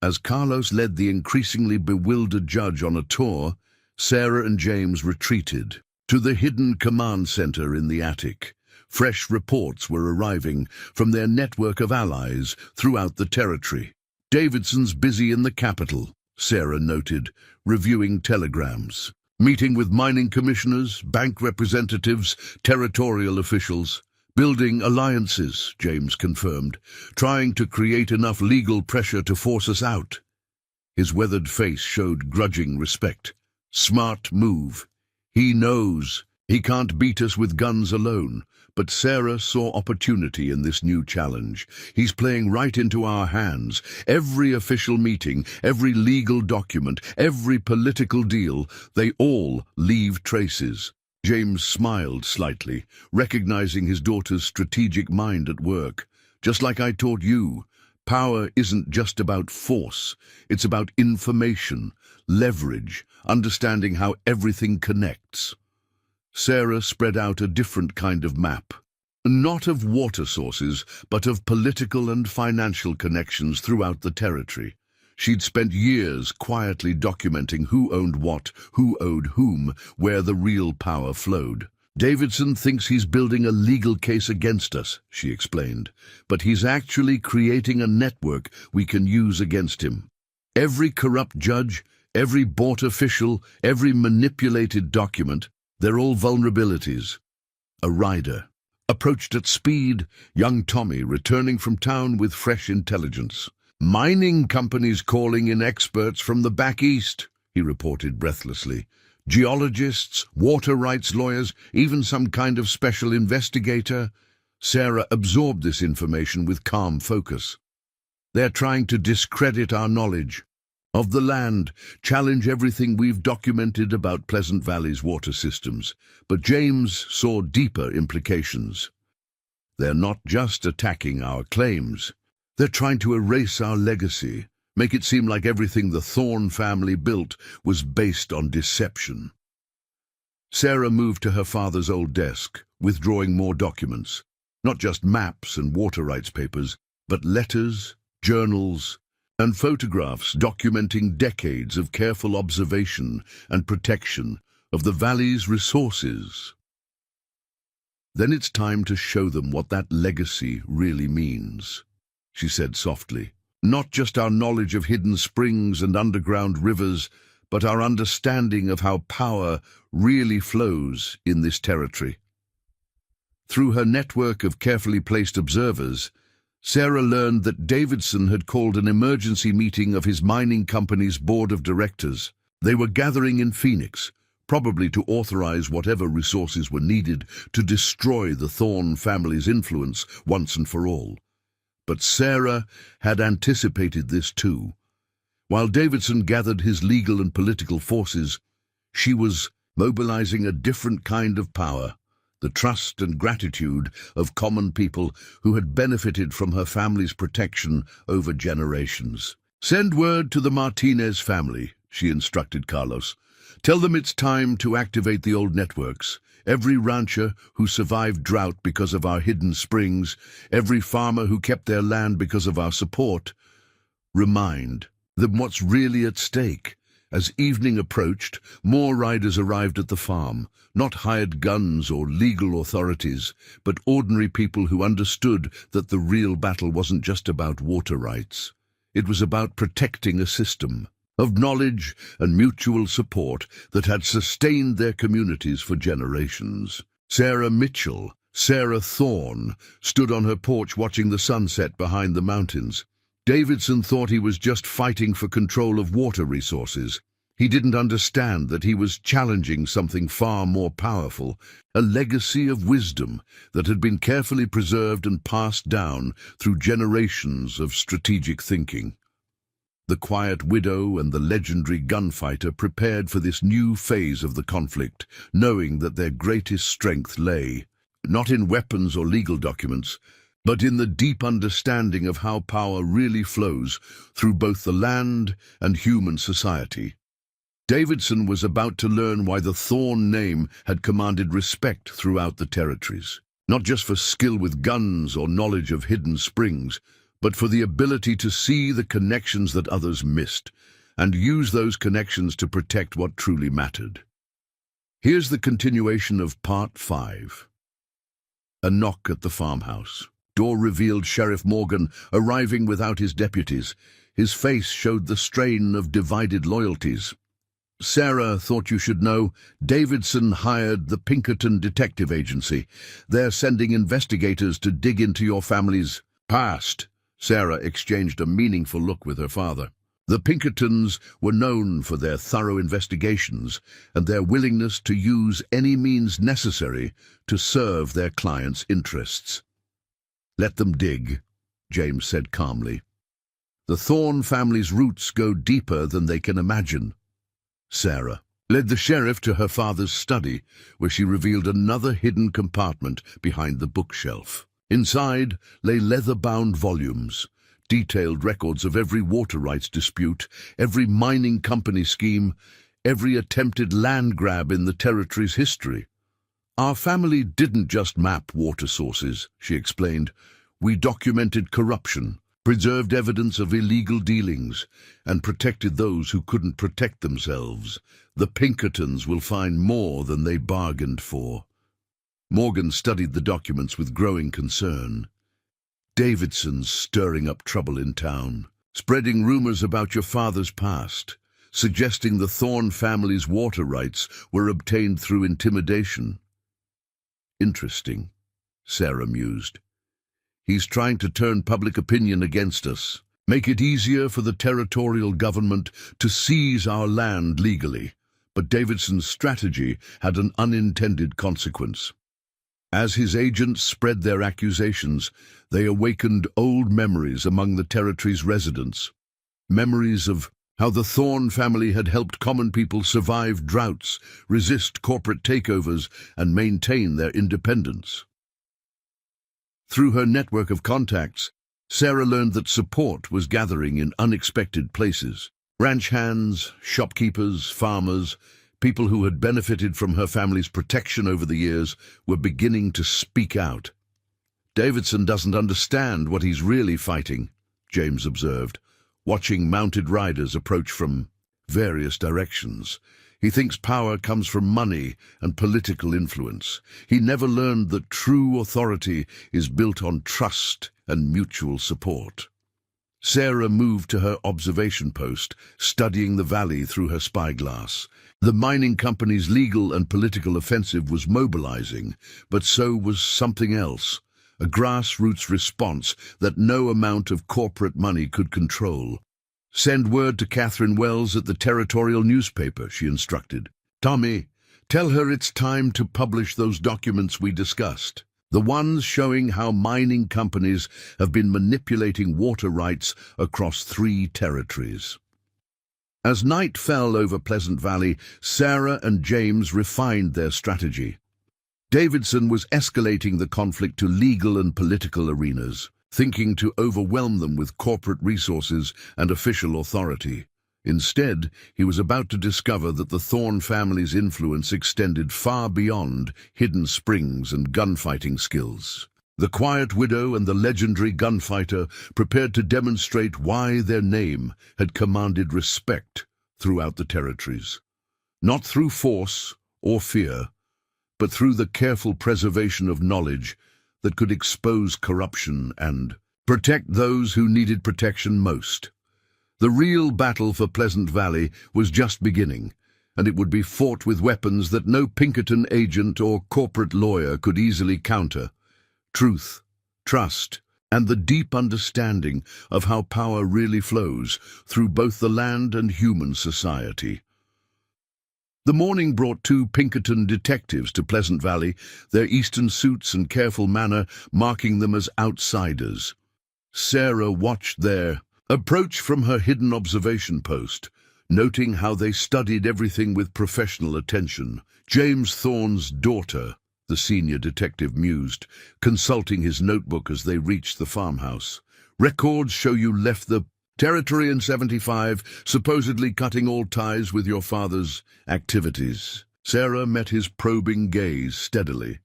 As Carlos led the increasingly bewildered judge on a tour, Sarah and James retreated to the hidden command center in the attic. Fresh reports were arriving from their network of allies throughout the territory. "Davidson's busy in the capital," Sarah noted, reviewing telegrams. "Meeting with mining commissioners, bank representatives, territorial officials. Building alliances," James confirmed, "trying to create enough legal pressure to force us out." His weathered face showed grudging respect. Smart move. He knows he can't beat us with guns alone, but Sarah saw opportunity in this new challenge. He's playing right into our hands. Every official meeting, every legal document, every political deal, they all leave traces. James smiled slightly, recognizing his daughter's strategic mind at work. Just like I taught you, power isn't just about force. It's about information, leverage, understanding how everything connects. Sarah spread out a different kind of map. Not of water sources, but of political and financial connections throughout the territory. She'd spent years quietly documenting who owned what, who owed whom, where the real power flowed. Davidson thinks he's building a legal case against us, she explained, but he's actually creating a network we can use against him. Every corrupt judge, every bought official, every manipulated document, they're all vulnerabilities. A rider approached at speed, young Tommy returning from town with fresh intelligence. Mining companies calling in experts from the back east, he reported breathlessly. Geologists, water rights lawyers, even some kind of special investigator. Sarah absorbed this information with calm focus. They're trying to discredit our knowledge of the land, challenge everything we've documented about Pleasant Valley's water systems. But James saw deeper implications. They're not just attacking our claims. They're trying to erase our legacy, make it seem like everything the Thorne family built was based on deception. Sarah moved to her father's old desk, withdrawing more documents. Not just maps and water rights papers, but letters, journals, and photographs documenting decades of careful observation and protection of the valley's resources. Then it's time to show them what that legacy really means, she said softly. Not just our knowledge of hidden springs and underground rivers, but our understanding of how power really flows in this territory. Through her network of carefully placed observers, Sarah learned that Davidson had called an emergency meeting of his mining company's board of directors. They were gathering in Phoenix, probably to authorize whatever resources were needed to destroy the Thorne family's influence once and for all. But Sarah had anticipated this too. While Davidson gathered his legal and political forces, she was mobilizing a different kind of power, the trust and gratitude of common people who had benefited from her family's protection over generations. "Send word to the Martinez family," she instructed Carlos. "Tell them it's time to activate the old networks. Every rancher who survived drought because of our hidden springs, every farmer who kept their land because of our support. Remind them what's really at stake." As evening approached, more riders arrived at the farm, not hired guns or legal authorities, but ordinary people who understood that the real battle wasn't just about water rights. It was about protecting a system of knowledge and mutual support that had sustained their communities for generations. Sarah Mitchell, Sarah Thorne, stood on her porch watching the sunset behind the mountains. Davidson thought he was just fighting for control of water resources. He didn't understand that he was challenging something far more powerful, a legacy of wisdom that had been carefully preserved and passed down through generations of strategic thinking. The quiet widow and the legendary gunfighter prepared for this new phase of the conflict, knowing that their greatest strength lay not in weapons or legal documents, but in the deep understanding of how power really flows through both the land and human society. Davidson was about to learn why the Thorne name had commanded respect throughout the territories, not just for skill with guns or knowledge of hidden springs, but for the ability to see the connections that others missed, and use those connections to protect what truly mattered. Here's the continuation of Part 5. A knock at the farmhouse. Door revealed Sheriff Morgan arriving without his deputies. His face showed the strain of divided loyalties. "Sarah thought you should know, Davidson hired the Pinkerton Detective Agency. They're sending investigators to dig into your family's past." Sarah exchanged a meaningful look with her father. The Pinkertons were known for their thorough investigations and their willingness to use any means necessary to serve their clients' interests. "Let them dig," James said calmly. "The Thorne family's roots go deeper than they can imagine." Sarah led the sheriff to her father's study, where she revealed another hidden compartment behind the bookshelf. Inside lay leather-bound volumes, detailed records of every water rights dispute, every mining company scheme, every attempted land grab in the territory's history. "Our family didn't just map water sources," she explained. "We documented corruption, preserved evidence of illegal dealings, and protected those who couldn't protect themselves. The Pinkertons will find more than they bargained for." Morgan studied the documents with growing concern. "Davidson's stirring up trouble in town, spreading rumors about your father's past, suggesting the Thorne family's water rights were obtained through intimidation." "Interesting," Sarah mused. "He's trying to turn public opinion against us, make it easier for the territorial government to seize our land legally." But Davidson's strategy had an unintended consequence. As his agents spread their accusations, they awakened old memories among the territory's residents. Memories of how the Thorne family had helped common people survive droughts, resist corporate takeovers, and maintain their independence. Through her network of contacts, Sarah learned that support was gathering in unexpected places. Ranch hands, shopkeepers, farmers, people who had benefited from her family's protection over the years were beginning to speak out. "Davidson doesn't understand what he's really fighting," James observed, watching mounted riders approach from various directions. "He thinks power comes from money and political influence. He never learned that true authority is built on trust and mutual support." Sarah moved to her observation post, studying the valley through her spyglass. The mining company's legal and political offensive was mobilizing, but so was something else, a grassroots response that no amount of corporate money could control. "Send word to Catherine Wells at the territorial newspaper," she instructed. "Tommy, tell her it's time to publish those documents we discussed. The ones showing how mining companies have been manipulating water rights across 3 territories." As night fell over Pleasant Valley, Sarah and James refined their strategy. Davidson was escalating the conflict to legal and political arenas, thinking to overwhelm them with corporate resources and official authority. Instead, he was about to discover that the Thorne family's influence extended far beyond hidden springs and gunfighting skills. The quiet widow and the legendary gunfighter prepared to demonstrate why their name had commanded respect throughout the territories. Not through force or fear, but through the careful preservation of knowledge that could expose corruption and protect those who needed protection most. The real battle for Pleasant Valley was just beginning, and it would be fought with weapons that no Pinkerton agent or corporate lawyer could easily counter: truth, trust, and the deep understanding of how power really flows through both the land and human society. The morning brought 2 Pinkerton detectives to Pleasant Valley, their eastern suits and careful manner marking them as outsiders. Sarah watched their approach from her hidden observation post, noting how they studied everything with professional attention. "James Thorne's daughter," the senior detective mused, consulting his notebook as they reached the farmhouse. "Records show you left the territory in 75, supposedly cutting all ties with your father's activities." Sarah met his probing gaze steadily.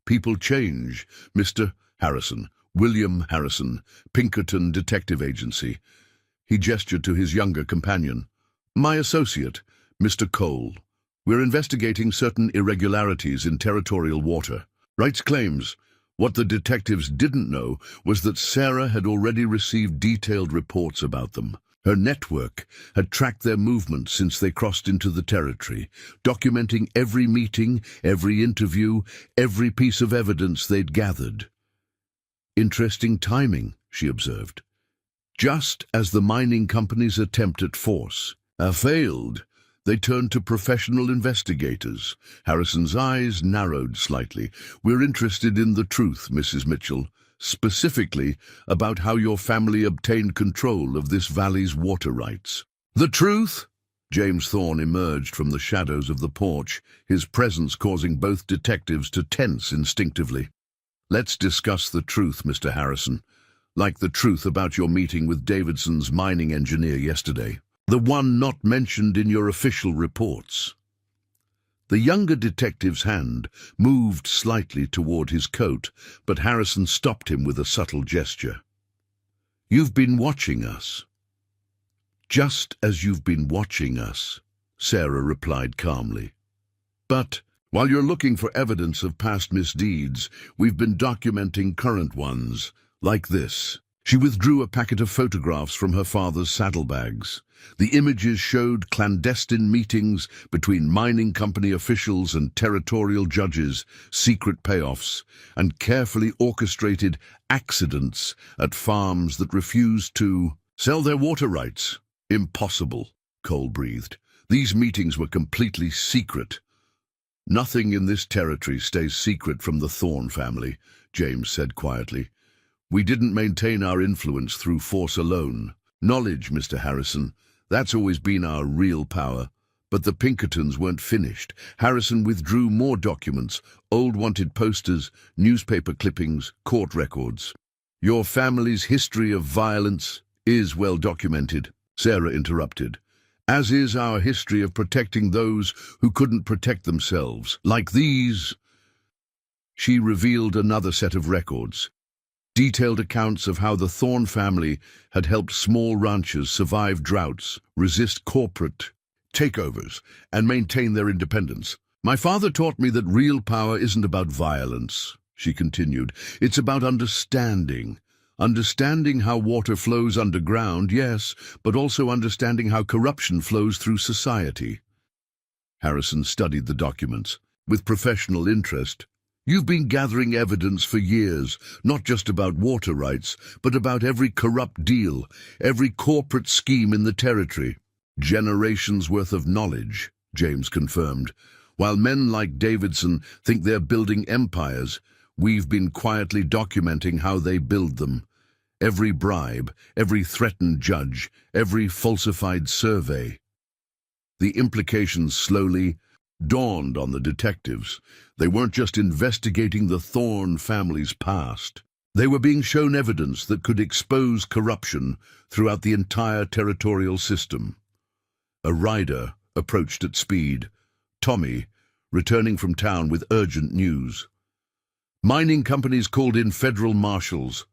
"People change, Mr. Harrison. William Harrison, Pinkerton Detective Agency." He gestured to his younger companion. "My associate, Mr. Cole. We're investigating certain irregularities in territorial water rights claims." What the detectives didn't know was that Sarah had already received detailed reports about them. Her network had tracked their movements since they crossed into the territory, documenting every meeting, every interview, every piece of evidence they'd gathered. "Interesting timing," she observed. Just as the mining company's attempt at force failed, they turned to professional investigators. Harrison's eyes narrowed slightly. "We're interested in the truth, Mrs. Mitchell, specifically about how your family obtained control of this valley's water rights." "The truth?" James Thorne emerged from the shadows of the porch, his presence causing both detectives to tense instinctively. "Let's discuss the truth, Mr. Harrison. Like the truth about your meeting with Davidson's mining engineer yesterday. The one not mentioned in your official reports." The younger detective's hand moved slightly toward his coat, but Harrison stopped him with a subtle gesture. "You've been watching us." "Just as you've been watching us," Sarah replied calmly. "But while you're looking for evidence of past misdeeds, we've been documenting current ones, like this." She withdrew a packet of photographs from her father's saddlebags. The images showed clandestine meetings between mining company officials and territorial judges, secret payoffs, and carefully orchestrated accidents at farms that refused to sell their water rights. "Impossible," Cole breathed. "These meetings were completely secret." "Nothing in this territory stays secret from the Thorne family," James said quietly. "We didn't maintain our influence through force alone. Knowledge, Mr. Harrison, that's always been our real power." But the Pinkertons weren't finished. Harrison withdrew more documents, old wanted posters, newspaper clippings, court records. "Your family's history of violence is well documented," Sarah interrupted, "as is our history of protecting those who couldn't protect themselves. Like these." She revealed another set of records. Detailed accounts of how the Thorne family had helped small ranchers survive droughts, resist corporate takeovers, and maintain their independence. "My father taught me that real power isn't about violence," she continued. "It's about understanding. Understanding how water flows underground, yes, but also understanding how corruption flows through society." Harrison studied the documents with professional interest. "You've been gathering evidence for years, not just about water rights, but about every corrupt deal, every corporate scheme in the territory." "Generations worth of knowledge," James confirmed. "While men like Davidson think they're building empires, we've been quietly documenting how they build them. Every bribe, every threatened judge, every falsified survey." The implications slowly dawned on the detectives. They weren't just investigating the Thorne family's past. They were being shown evidence that could expose corruption throughout the entire territorial system. A rider approached at speed, Tommy, returning from town with urgent news. "Mining companies called in federal marshals.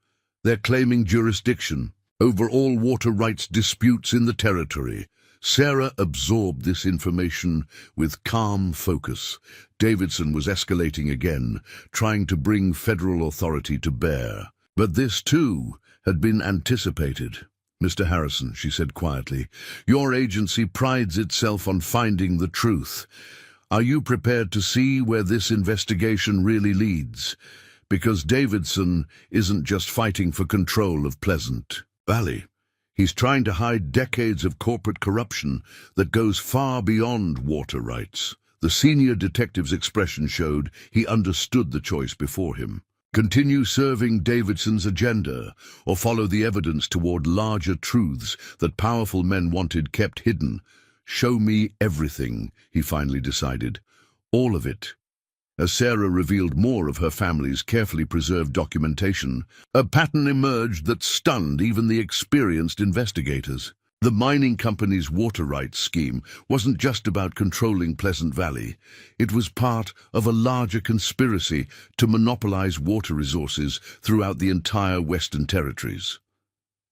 They're claiming jurisdiction over all water rights disputes in the territory." Sarah absorbed this information with calm focus. Davidson was escalating again, trying to bring federal authority to bear. But this, too, had been anticipated. "Mr. Harrison," she said quietly, "your agency prides itself on finding the truth. Are you prepared to see where this investigation really leads? Because Davidson isn't just fighting for control of Pleasant Valley. He's trying to hide decades of corporate corruption that goes far beyond water rights." The senior detective's expression showed he understood the choice before him. Continue serving Davidson's agenda, or follow the evidence toward larger truths that powerful men wanted kept hidden. "Show me everything," he finally decided. "All of it." As Sarah revealed more of her family's carefully preserved documentation, a pattern emerged that stunned even the experienced investigators. The mining company's water rights scheme wasn't just about controlling Pleasant Valley. It was part of a larger conspiracy to monopolize water resources throughout the entire Western Territories.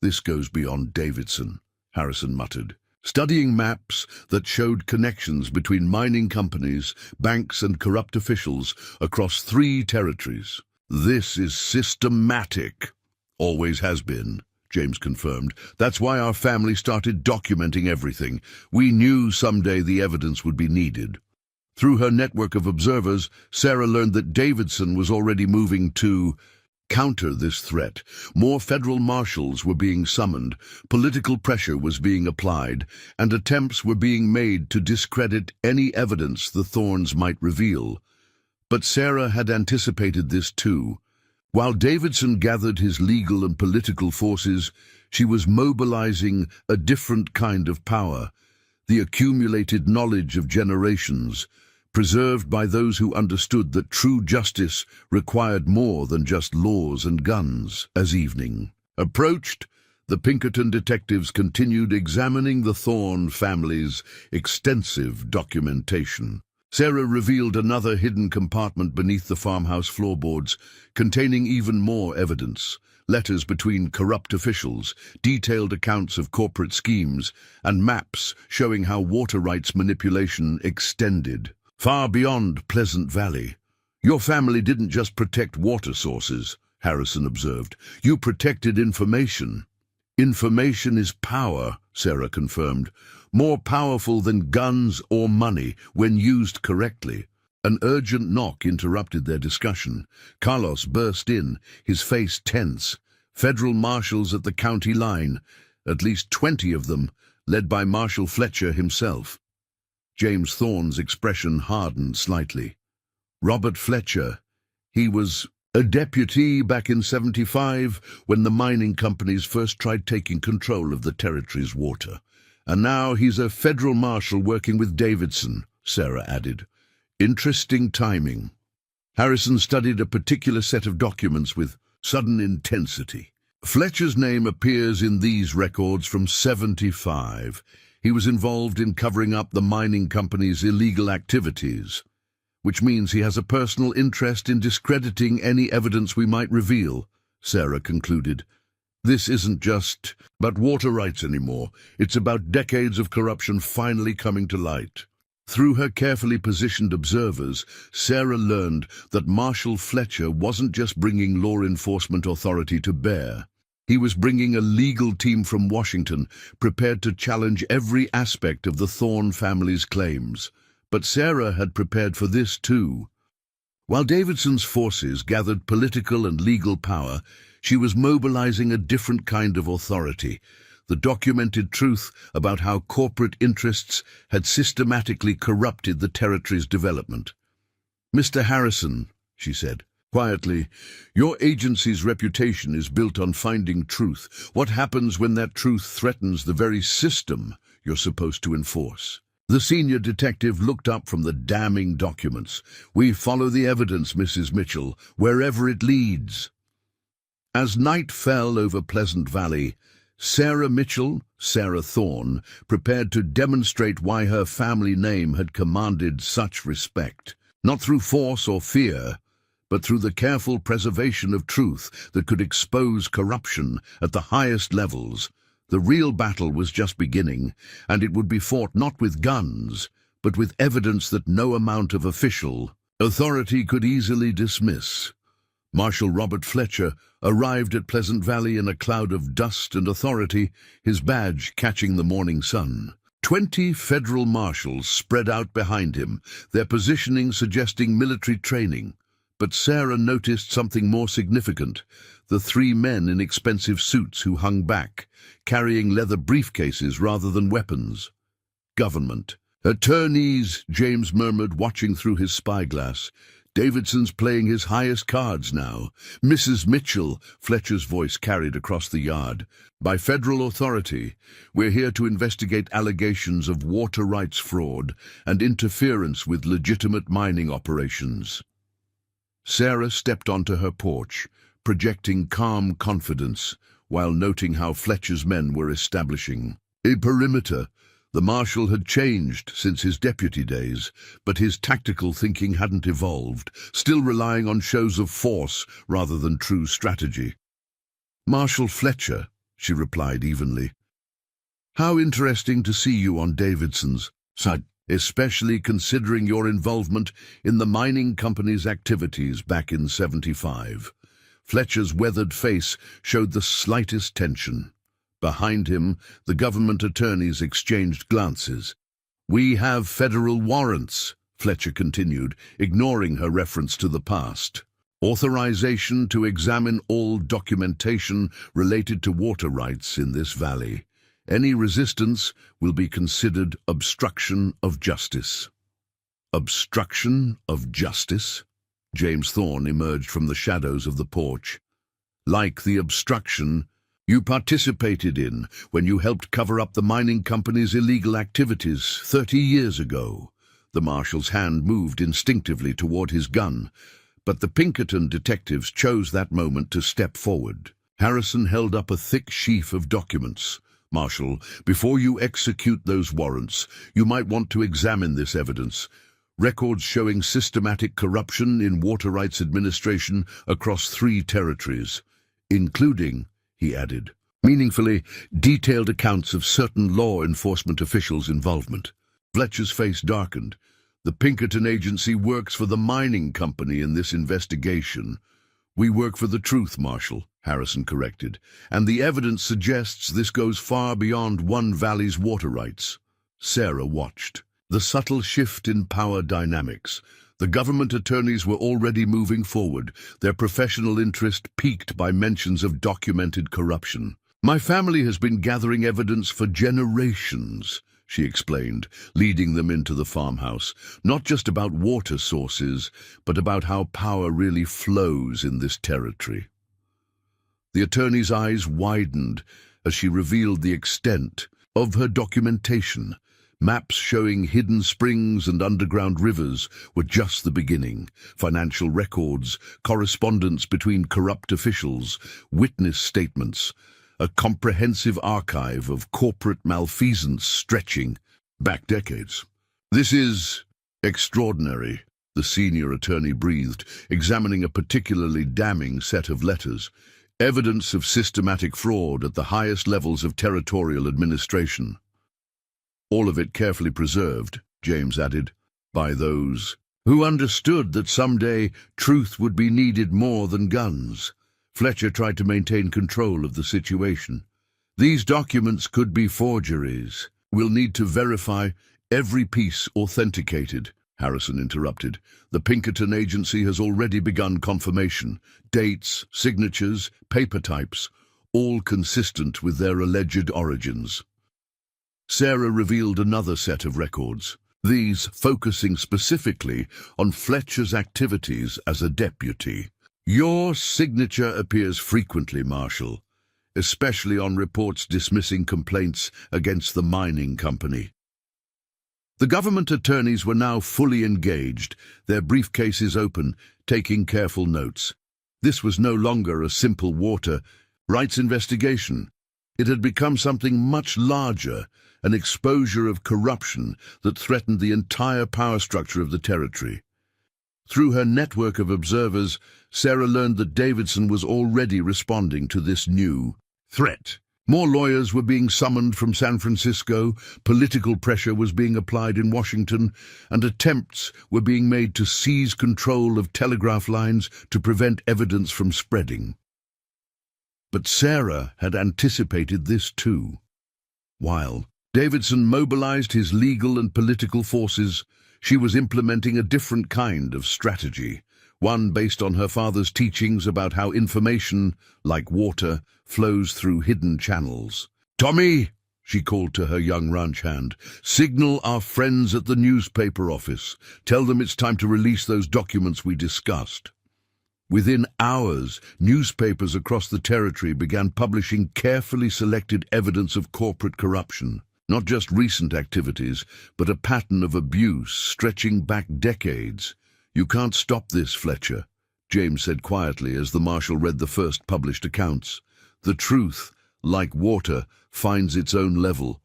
"This goes beyond Davidson," Harrison muttered. Studying maps that showed connections between mining companies, banks, and corrupt officials across 3 territories. "This is systematic." "Always has been," James confirmed. "That's why our family started documenting everything. We knew someday the evidence would be needed." Through her network of observers, Sarah learned that Davidson was already moving to counter this threat. More federal marshals were being summoned, political pressure was being applied, and attempts were being made to discredit any evidence the Thorns might reveal. But Sarah had anticipated this too. While Davidson gathered his legal and political forces, she was mobilizing a different kind of power, the accumulated knowledge of generations, preserved by those who understood that true justice required more than just laws and guns. As evening approached, the Pinkerton detectives continued examining the Thorn family's extensive documentation. Sarah revealed another hidden compartment beneath the farmhouse floorboards, containing even more evidence. Letters between corrupt officials, detailed accounts of corporate schemes, and maps showing how water rights manipulation extended far beyond Pleasant Valley. "Your family didn't just protect water sources," Harrison observed. "You protected information." "Information is power," Sarah confirmed. "More powerful than guns or money when used correctly." An urgent knock interrupted their discussion. Carlos burst in, his face tense. Federal marshals at the county line, at least 20 of them, led by Marshal Fletcher himself. James Thorne's expression hardened slightly. Robert Fletcher. He was a deputy back in '75 when the mining companies first tried taking control of the territory's water. And now he's a federal marshal working with Davidson, Sarah added. Interesting timing. Harrison studied a particular set of documents with sudden intensity. Fletcher's name appears in these records from '75. He was involved in covering up the mining company's illegal activities, which means he has a personal interest in discrediting any evidence we might reveal, Sarah concluded. This isn't just about water rights anymore. It's about decades of corruption finally coming to light. Through her carefully positioned observers, Sarah learned that Marshal Fletcher wasn't just bringing law enforcement authority to bear. He was bringing a legal team from Washington, prepared to challenge every aspect of the Thorn family's claims. But Sarah had prepared for this too. While Davidson's forces gathered political and legal power, she was mobilizing a different kind of authority, the documented truth about how corporate interests had systematically corrupted the territory's development. "Mr. Harrison," she said quietly, "your agency's reputation is built on finding truth. What happens when that truth threatens the very system you're supposed to enforce?" The senior detective looked up from the damning documents. "We follow the evidence, Mrs. Mitchell, wherever it leads." As night fell over Pleasant Valley, Sarah Mitchell, Sarah Thorne, prepared to demonstrate why her family name had commanded such respect, not through force or fear, but through the careful preservation of truth that could expose corruption at the highest levels. The real battle was just beginning, and it would be fought not with guns, but with evidence that no amount of official authority could easily dismiss. Marshal Robert Fletcher arrived at Pleasant Valley in a cloud of dust and authority, his badge catching the morning sun. 20 federal marshals spread out behind him, their positioning suggesting military training. But Sarah noticed something more significant: the 3 men in expensive suits who hung back, carrying leather briefcases rather than weapons. Government. "Attorneys," James murmured, watching through his spyglass. "Davidson's playing his highest cards now." "Mrs. Mitchell," Fletcher's voice carried across the yard. "By federal authority, we're here to investigate allegations of water rights fraud and interference with legitimate mining operations." Sarah stepped onto her porch, projecting calm confidence, while noting how Fletcher's men were establishing a perimeter. The marshal had changed since his deputy days, but his tactical thinking hadn't evolved, still relying on shows of force rather than true strategy. "Marshal Fletcher," she replied evenly. "How interesting to see you on Davidson's side, especially considering your involvement in the mining company's activities back in '75. Fletcher's weathered face showed the slightest tension. Behind him, the government attorneys exchanged glances. "We have federal warrants," Fletcher continued, ignoring her reference to the past. Authorization to examine all documentation related to water rights in this valley. Any resistance will be considered obstruction of justice. Obstruction of justice? James Thorne emerged from the shadows of the porch. Like the obstruction you participated in when you helped cover up the mining company's illegal activities 30 years ago. The marshal's hand moved instinctively toward his gun, but the Pinkerton detectives chose that moment to step forward. Harrison held up a thick sheaf of documents. Marshal, before you execute those warrants, you might want to examine this evidence. Records showing systematic corruption in water rights administration across 3 territories, including, he added, meaningfully detailed accounts of certain law enforcement officials' involvement. Fletcher's face darkened. The Pinkerton agency works for the mining company in this investigation. We work for the truth, Marshal, Harrison corrected, and the evidence suggests this goes far beyond one valley's water rights. Sarah watched. The subtle shift in power dynamics. The government attorneys were already moving forward, their professional interest piqued by mentions of documented corruption. My family has been gathering evidence for generations, she explained, leading them into the farmhouse, not just about water sources, but about how power really flows in this territory. The attorney's eyes widened as she revealed the extent of her documentation. Maps showing hidden springs and underground rivers were just the beginning. Financial records, correspondence between corrupt officials, witness statements, a comprehensive archive of corporate malfeasance stretching back decades. This is extraordinary, the senior attorney breathed, examining a particularly damning set of letters. Evidence of systematic fraud at the highest levels of territorial administration. All of it carefully preserved, James added, by those who understood that someday truth would be needed more than guns. Fletcher tried to maintain control of the situation. These documents could be forgeries. We'll need to verify every piece authenticated, Harrison interrupted. The Pinkerton agency has already begun confirmation. Dates, signatures, paper types, all consistent with their alleged origins. Sarah revealed another set of records, these focusing specifically on Fletcher's activities as a deputy. Your signature appears frequently, Marshal, especially on reports dismissing complaints against the mining company. The government attorneys were now fully engaged, their briefcases open, taking careful notes. This was no longer a simple water rights investigation. It had become something much larger, an exposure of corruption that threatened the entire power structure of the territory. Through her network of observers, Sarah learned that Davidson was already responding to this new threat. More lawyers were being summoned from San Francisco, political pressure was being applied in Washington, and attempts were being made to seize control of telegraph lines to prevent evidence from spreading. But Sarah had anticipated this too. While Davidson mobilized his legal and political forces, she was implementing a different kind of strategy, one based on her father's teachings about how information, like water, flows through hidden channels. "Tommy," she called to her young ranch hand, "signal our friends at the newspaper office. Tell them it's time to release those documents we discussed." Within hours, newspapers across the territory began publishing carefully selected evidence of corporate corruption. Not just recent activities, but a pattern of abuse stretching back decades. "You can't stop this, Fletcher," James said quietly as the marshal read the first published accounts. "The truth, like water, finds its own level.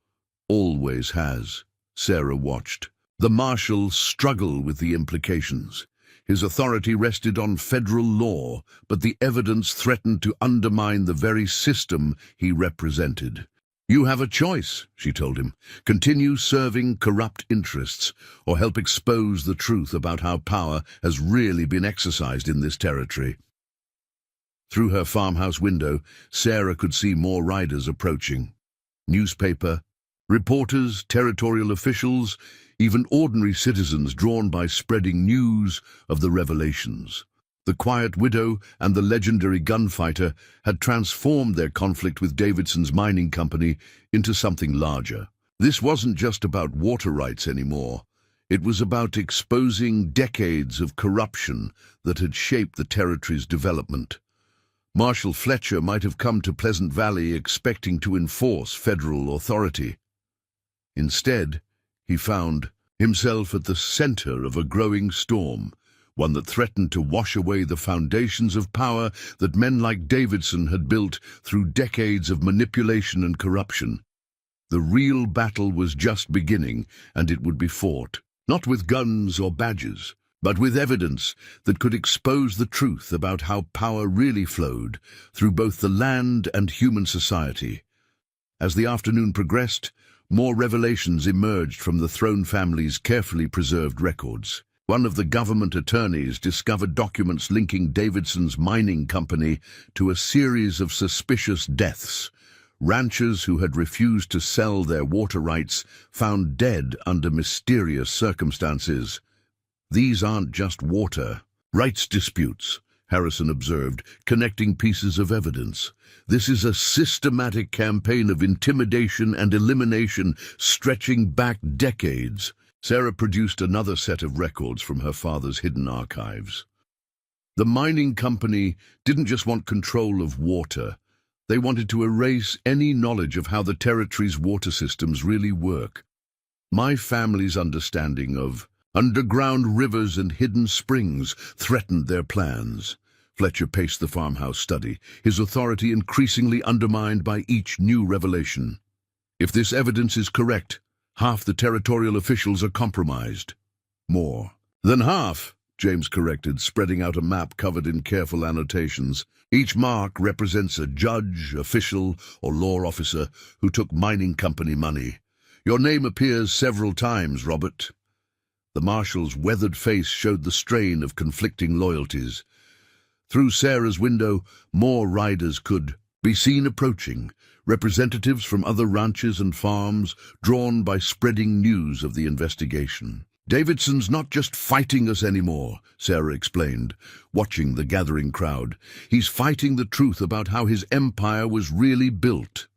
Always has." Sarah watched. The marshal struggled with the implications. His authority rested on federal law, but the evidence threatened to undermine the very system he represented. "You have a choice," she told him. "Continue serving corrupt interests, or help expose the truth about how power has really been exercised in this territory." Through her farmhouse window, Sarah could see more riders approaching. Newspaper, reporters, territorial officials, even ordinary citizens drawn by spreading news of the revelations. The Quiet Widow and the legendary gunfighter had transformed their conflict with Davidson's mining company into something larger. This wasn't just about water rights anymore. It was about exposing decades of corruption that had shaped the territory's development. Marshal Fletcher might have come to Pleasant Valley expecting to enforce federal authority. Instead, he found himself at the center of a growing storm, one that threatened to wash away the foundations of power that men like Davidson had built through decades of manipulation and corruption. The real battle was just beginning, and it would be fought, not with guns or badges, but with evidence that could expose the truth about how power really flowed through both the land and human society. As the afternoon progressed, more revelations emerged from the throne family's carefully preserved records. One of the government attorneys discovered documents linking Davidson's mining company to a series of suspicious deaths. Ranchers who had refused to sell their water rights found dead under mysterious circumstances. These aren't just water rights disputes, Harrison observed, connecting pieces of evidence. This is a systematic campaign of intimidation and elimination stretching back decades. Sarah produced another set of records from her father's hidden archives. The mining company didn't just want control of water. They wanted to erase any knowledge of how the territory's water systems really work. My family's understanding of underground rivers and hidden springs threatened their plans. Fletcher paced the farmhouse study, his authority increasingly undermined by each new revelation. If this evidence is correct, half the territorial officials are compromised. More than half, James corrected, spreading out a map covered in careful annotations. Each mark represents a judge, official, or law officer who took mining company money. Your name appears several times, Robert. The marshal's weathered face showed the strain of conflicting loyalties. Through Sarah's window, more riders could be seen approaching, representatives from other ranches and farms drawn by spreading news of the investigation. Davidson's not just fighting us anymore, Sarah explained, watching the gathering crowd. He's fighting the truth about how his empire was really built.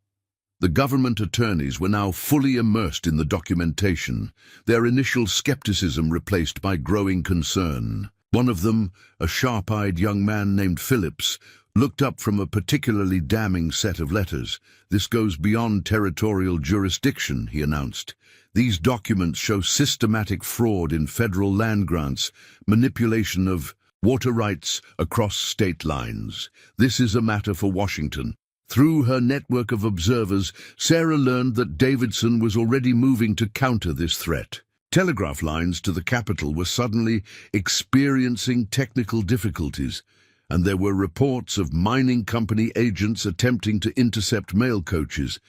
The government attorneys were now fully immersed in the documentation, their initial skepticism replaced by growing concern. One of them, a sharp-eyed young man named Phillips, looked up from a particularly damning set of letters. This goes beyond territorial jurisdiction, he announced. These documents show systematic fraud in federal land grants, manipulation of water rights across state lines. This is a matter for Washington. Through her network of observers, Sarah learned that Davidson was already moving to counter this threat. Telegraph lines to the capital were suddenly experiencing technical difficulties, and there were reports of mining company agents attempting to intercept mail coaches.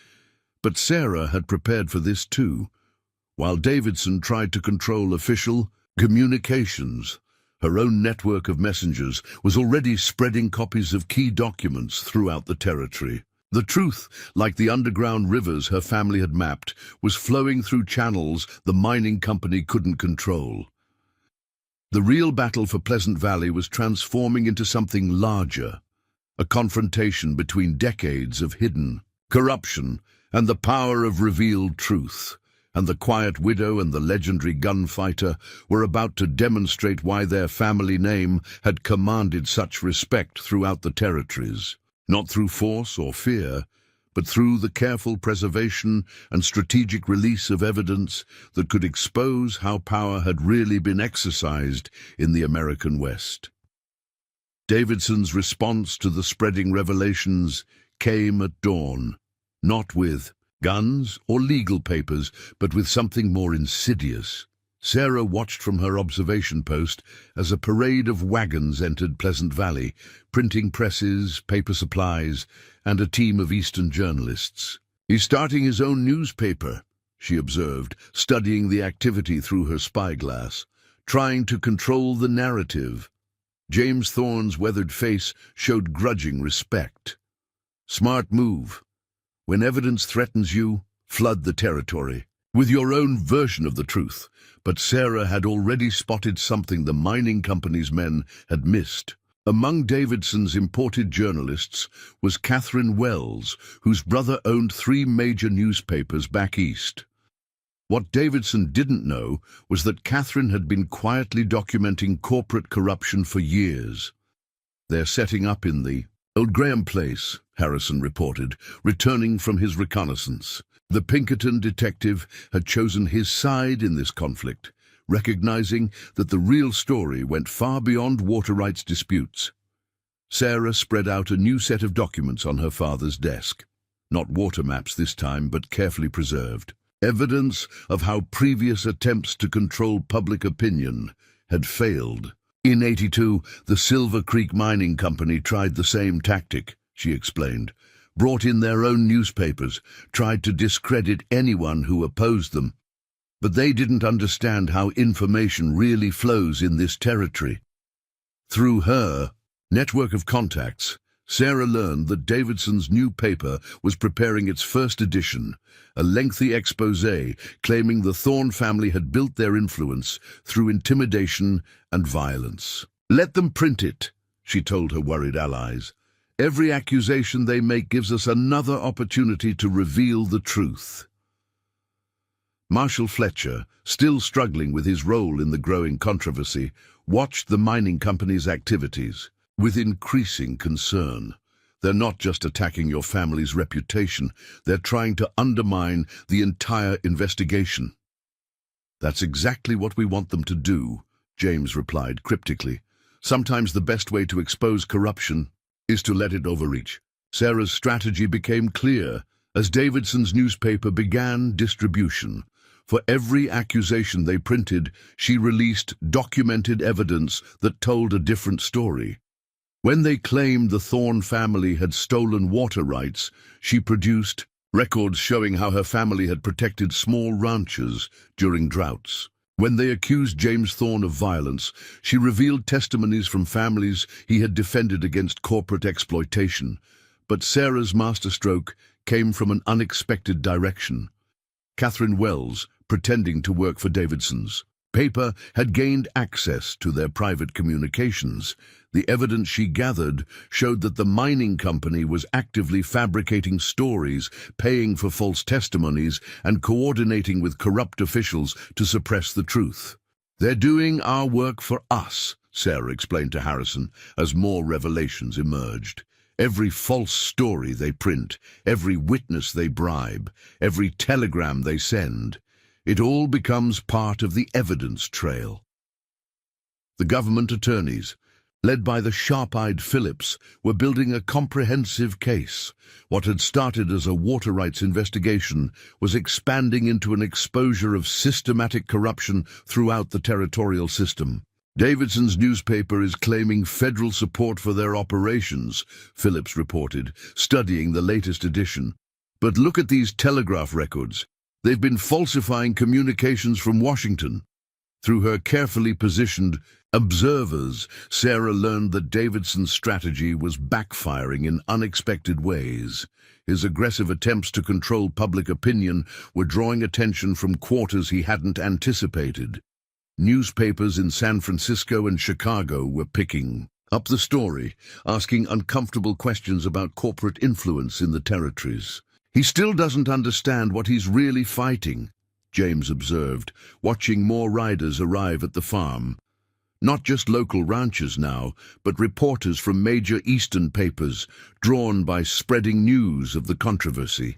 But Sarah had prepared for this too. While Davidson tried to control official communications, her own network of messengers was already spreading copies of key documents throughout the territory. The truth, like the underground rivers her family had mapped, was flowing through channels the mining company couldn't control. The real battle for Pleasant Valley was transforming into something larger, a confrontation between decades of hidden corruption and the power of revealed truth. And the Quiet Widow and the legendary gunfighter were about to demonstrate why their family name had commanded such respect throughout the territories. Not through force or fear, but through the careful preservation and strategic release of evidence that could expose how power had really been exercised in the American West. Davidson's response to the spreading revelations came at dawn, not with guns or legal papers, but with something more insidious. Sarah watched from her observation post as a parade of wagons entered Pleasant Valley, printing presses, paper supplies, and a team of Eastern journalists. "He's starting his own newspaper," she observed, studying the activity through her spyglass, "trying to control the narrative." James Thorne's weathered face showed grudging respect. "Smart move. When evidence threatens you, flood the territory with your own version of the truth." But Sarah had already spotted something the mining company's men had missed. Among Davidson's imported journalists was Catherine Wells, whose brother owned 3 major newspapers back east. What Davidson didn't know was that Catherine had been quietly documenting corporate corruption for years. "They're setting up in the Old Graham Place," Harrison reported, returning from his reconnaissance. The Pinkerton detective had chosen his side in this conflict, recognizing that the real story went far beyond water rights disputes. Sarah spread out a new set of documents on her father's desk. Not water maps this time, but carefully preserved. Evidence of how previous attempts to control public opinion had failed. In '82, the Silver Creek Mining Company tried the same tactic, she explained. Brought in their own newspapers, tried to discredit anyone who opposed them. But they didn't understand how information really flows in this territory. Through her network of contacts, Sarah learned that Davidson's new paper was preparing its first edition, a lengthy exposé claiming the Thorne family had built their influence through intimidation and violence. "Let them print it," she told her worried allies. "Every accusation they make gives us another opportunity to reveal the truth." Marshall Fletcher, still struggling with his role in the growing controversy, watched the mining company's activities with increasing concern. "They're not just attacking your family's reputation, they're trying to undermine the entire investigation." "That's exactly what we want them to do," James replied cryptically. "Sometimes the best way to expose corruption is to let it overreach." Sarah's strategy became clear as Davidson's newspaper began distribution. For every accusation they printed, she released documented evidence that told a different story. When they claimed the Thorne family had stolen water rights, she produced records showing how her family had protected small ranches during droughts. When they accused James Thorne of violence, she revealed testimonies from families he had defended against corporate exploitation. But Sarah's masterstroke came from an unexpected direction. Catherine Wells, pretending to work for Davidson's paper, had gained access to their private communications. The evidence she gathered showed that the mining company was actively fabricating stories, paying for false testimonies, and coordinating with corrupt officials to suppress the truth. "They're doing our work for us," Sarah explained to Harrison as more revelations emerged. "Every false story they print, every witness they bribe, every telegram they send, it all becomes part of the evidence trail." The government attorneys, led by the sharp-eyed Phillips, were building a comprehensive case. What had started as a water rights investigation was expanding into an exposure of systematic corruption throughout the territorial system. "Davidson's newspaper is claiming federal support for their operations," Phillips reported, studying the latest edition. "But look at these telegraph records. They've been falsifying communications from Washington." Through her carefully positioned observers, Sarah learned that Davidson's strategy was backfiring in unexpected ways. His aggressive attempts to control public opinion were drawing attention from quarters he hadn't anticipated. Newspapers in San Francisco and Chicago were picking up the story, asking uncomfortable questions about corporate influence in the territories. "He still doesn't understand what he's really fighting," James observed, watching more riders arrive at the farm. Not just local ranchers now, but reporters from major eastern papers, drawn by spreading news of the controversy.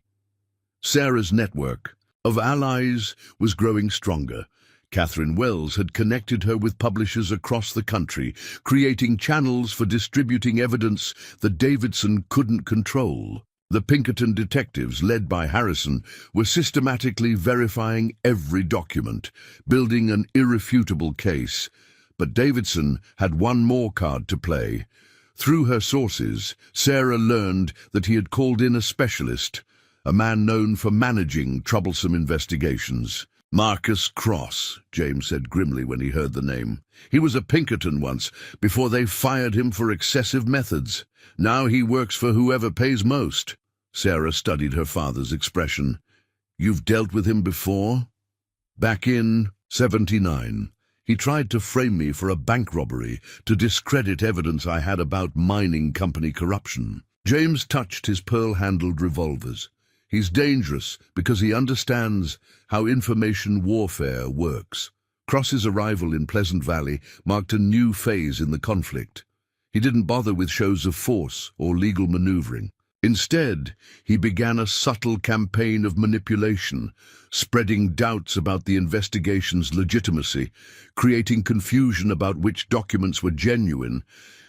Sarah's network of allies was growing stronger. Catherine Wells had connected her with publishers across the country, creating channels for distributing evidence that Davidson couldn't control. The Pinkerton detectives, led by Harrison, were systematically verifying every document, building an irrefutable case. But Davidson had one more card to play. Through her sources, Sarah learned that he had called in a specialist, a man known for managing troublesome investigations. "Marcus Cross," James said grimly when he heard the name. "He was a Pinkerton once, before they fired him for excessive methods. Now he works for whoever pays most." Sarah studied her father's expression. "You've dealt with him before?" "Back in '79. He tried to frame me for a bank robbery to discredit evidence I had about mining company corruption. James touched his pearl-handled revolvers. He's dangerous because he understands how information warfare works. Cross's arrival in Pleasant Valley marked a new phase in the conflict. He didn't bother with shows of force or legal maneuvering. Instead, he began a subtle campaign of manipulation, spreading doubts about the investigation's legitimacy, creating confusion about which documents were genuine,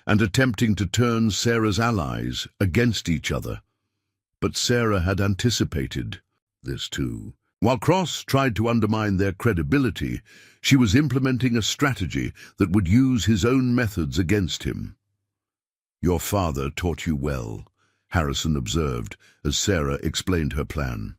and attempting to turn Sarah's allies against each other. But Sarah had anticipated this too. While Cross tried to undermine their credibility, she was implementing a strategy that would use his own methods against him. "Your father taught you well," Harrison observed as Sarah explained her plan.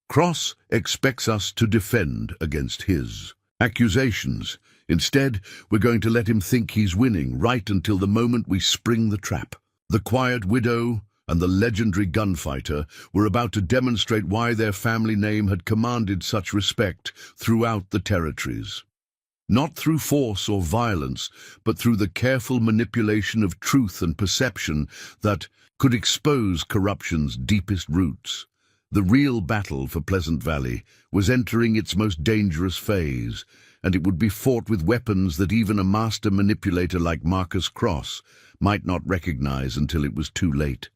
"Cross expects us to defend against his accusations. Instead, we're going to let him think he's winning right until the moment we spring the trap." The quiet widow and the legendary gunfighter were about to demonstrate why their family name had commanded such respect throughout the territories. Not through force or violence, but through the careful manipulation of truth and perception that could expose corruption's deepest roots. The real battle for Pleasant Valley was entering its most dangerous phase, and it would be fought with weapons that even a master manipulator like Marcus Cross might not recognize until it was too late.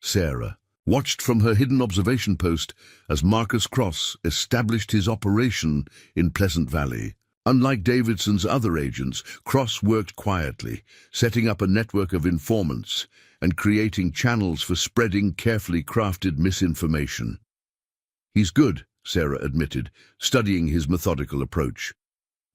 Sarah watched from her hidden observation post as Marcus Cross established his operation in Pleasant Valley. Unlike Davidson's other agents, Cross worked quietly, setting up a network of informants and creating channels for spreading carefully crafted misinformation. "He's good," Sarah admitted, studying his methodical approach.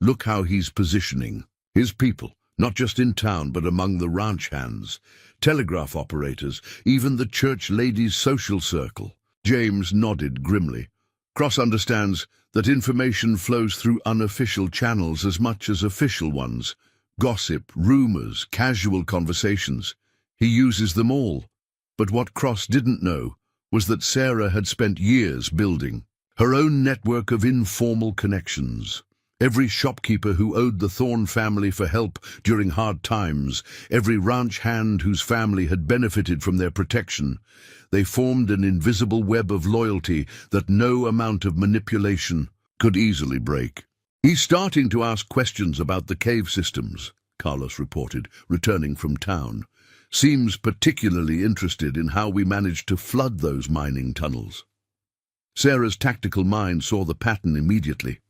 "Look how he's positioning his people, not just in town but among the ranch hands, telegraph operators, even the church ladies' social circle." James nodded grimly. "Cross understands that information flows through unofficial channels as much as official ones. Gossip, rumors, casual conversations. He uses them all. But what Cross didn't know was that Sarah had spent years building her own network of informal connections. Every shopkeeper who owed the Thorne family for help during hard times, every ranch hand whose family had benefited from their protection, they formed an invisible web of loyalty that no amount of manipulation could easily break. "He's starting to ask questions about the cave systems," Carlos reported, returning from town. "Seems particularly interested in how we managed to flood those mining tunnels." Sarah's tactical mind saw the pattern immediately.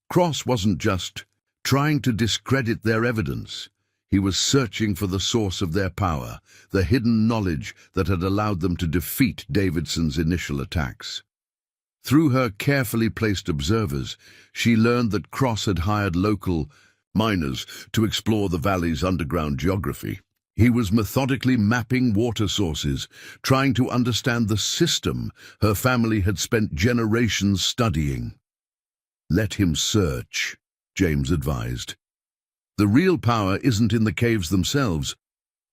Cross wasn't just trying to discredit their evidence. He was searching for the source of their power, the hidden knowledge that had allowed them to defeat Davidson's initial attacks. Through her carefully placed observers, she learned that Cross had hired local miners to explore the valley's underground geography. He was methodically mapping water sources, trying to understand the system her family had spent generations studying. "Let him search," James advised. "The real power isn't in the caves themselves,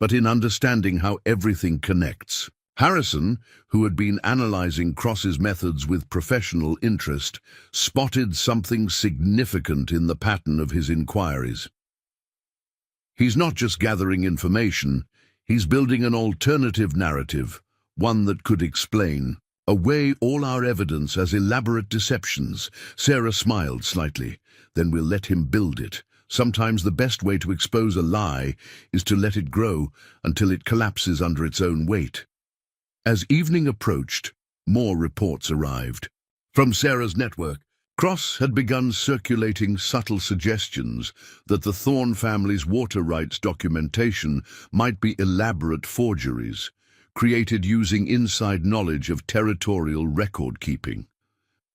but in understanding how everything connects." Harrison, who had been analyzing Cross's methods with professional interest, spotted something significant in the pattern of his inquiries. He's not just gathering information, he's building an alternative narrative, one that could explain away all our evidence as elaborate deceptions. Sarah smiled slightly. "Then we'll let him build it. Sometimes the best way to expose a lie is to let it grow until it collapses under its own weight." As evening approached, more reports arrived. From Sarah's network, Cross had begun circulating subtle suggestions that the Thorne family's water rights documentation might be elaborate forgeries, created using inside knowledge of territorial record-keeping.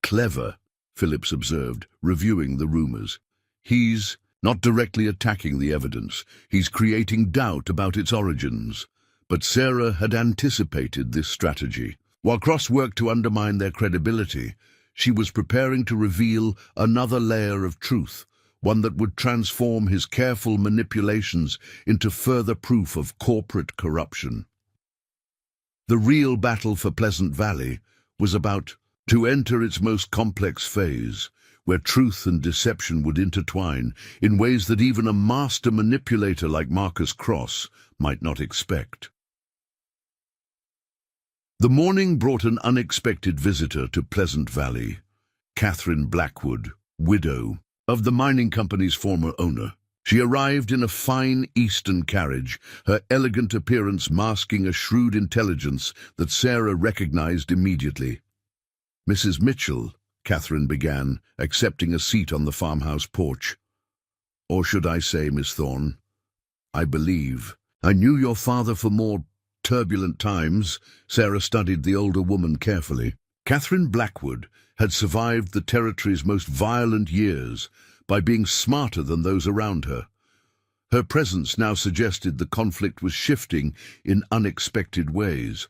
"Clever," Phillips observed, reviewing the rumors. "He's not directly attacking the evidence. He's creating doubt about its origins." But Sarah had anticipated this strategy. While Cross worked to undermine their credibility, she was preparing to reveal another layer of truth, one that would transform his careful manipulations into further proof of corporate corruption. The real battle for Pleasant Valley was about to enter its most complex phase, where truth and deception would intertwine in ways that even a master manipulator like Marcus Cross might not expect. The morning brought an unexpected visitor to Pleasant Valley, Catherine Blackwood, widow of the mining company's former owner. She arrived in a fine Eastern carriage, her elegant appearance masking a shrewd intelligence that Sarah recognized immediately. "Mrs. Mitchell," Catherine began, accepting a seat on the farmhouse porch. "Or should I say, Miss Thorne, I believe. I knew your father for more turbulent times." Sarah studied the older woman carefully. Catherine Blackwood had survived the territory's most violent years by being smarter than those around her. Her presence now suggested the conflict was shifting in unexpected ways.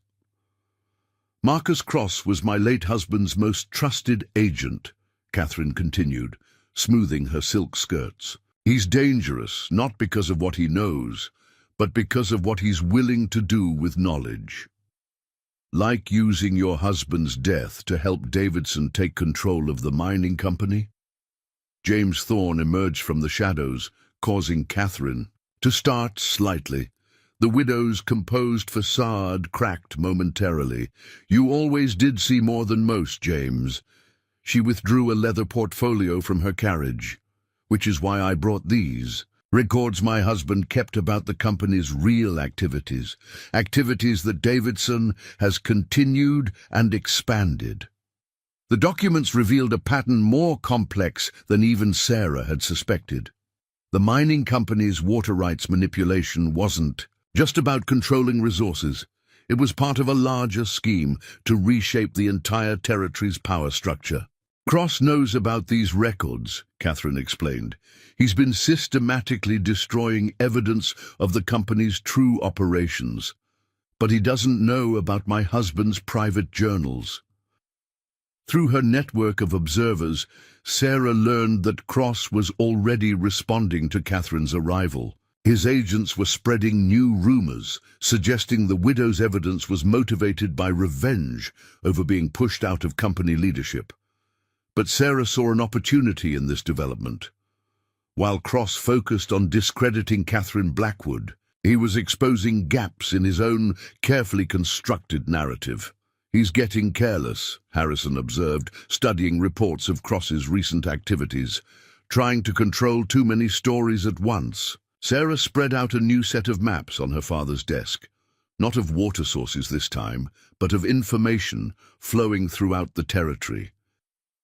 "Marcus Cross was my late husband's most trusted agent," Catherine continued, smoothing her silk skirts. "He's dangerous, not because of what he knows, but because of what he's willing to do with knowledge. Like using your husband's death to help Davidson take control of the mining company?" James Thorne emerged from the shadows, causing Catherine to start slightly. The widow's composed facade cracked momentarily. "You always did see more than most, James." She withdrew a leather portfolio from her carriage. "Which is why I brought these. Records my husband kept about the company's real activities. Activities that Davidson has continued and expanded." The documents revealed a pattern more complex than even Sarah had suspected. The mining company's water rights manipulation wasn't just about controlling resources. It was part of a larger scheme to reshape the entire territory's power structure. "Cross knows about these records," Catherine explained. "He's been systematically destroying evidence of the company's true operations. But he doesn't know about my husband's private journals." Through her network of observers, Sarah learned that Cross was already responding to Catherine's arrival. His agents were spreading new rumors, suggesting the widow's evidence was motivated by revenge over being pushed out of company leadership. But Sarah saw an opportunity in this development. While Cross focused on discrediting Catherine Blackwood, he was exposing gaps in his own carefully constructed narrative. "He's getting careless," Harrison observed, studying reports of Cross's recent activities, "trying to control too many stories at once." Sarah spread out a new set of maps on her father's desk, not of water sources this time, but of information flowing throughout the territory.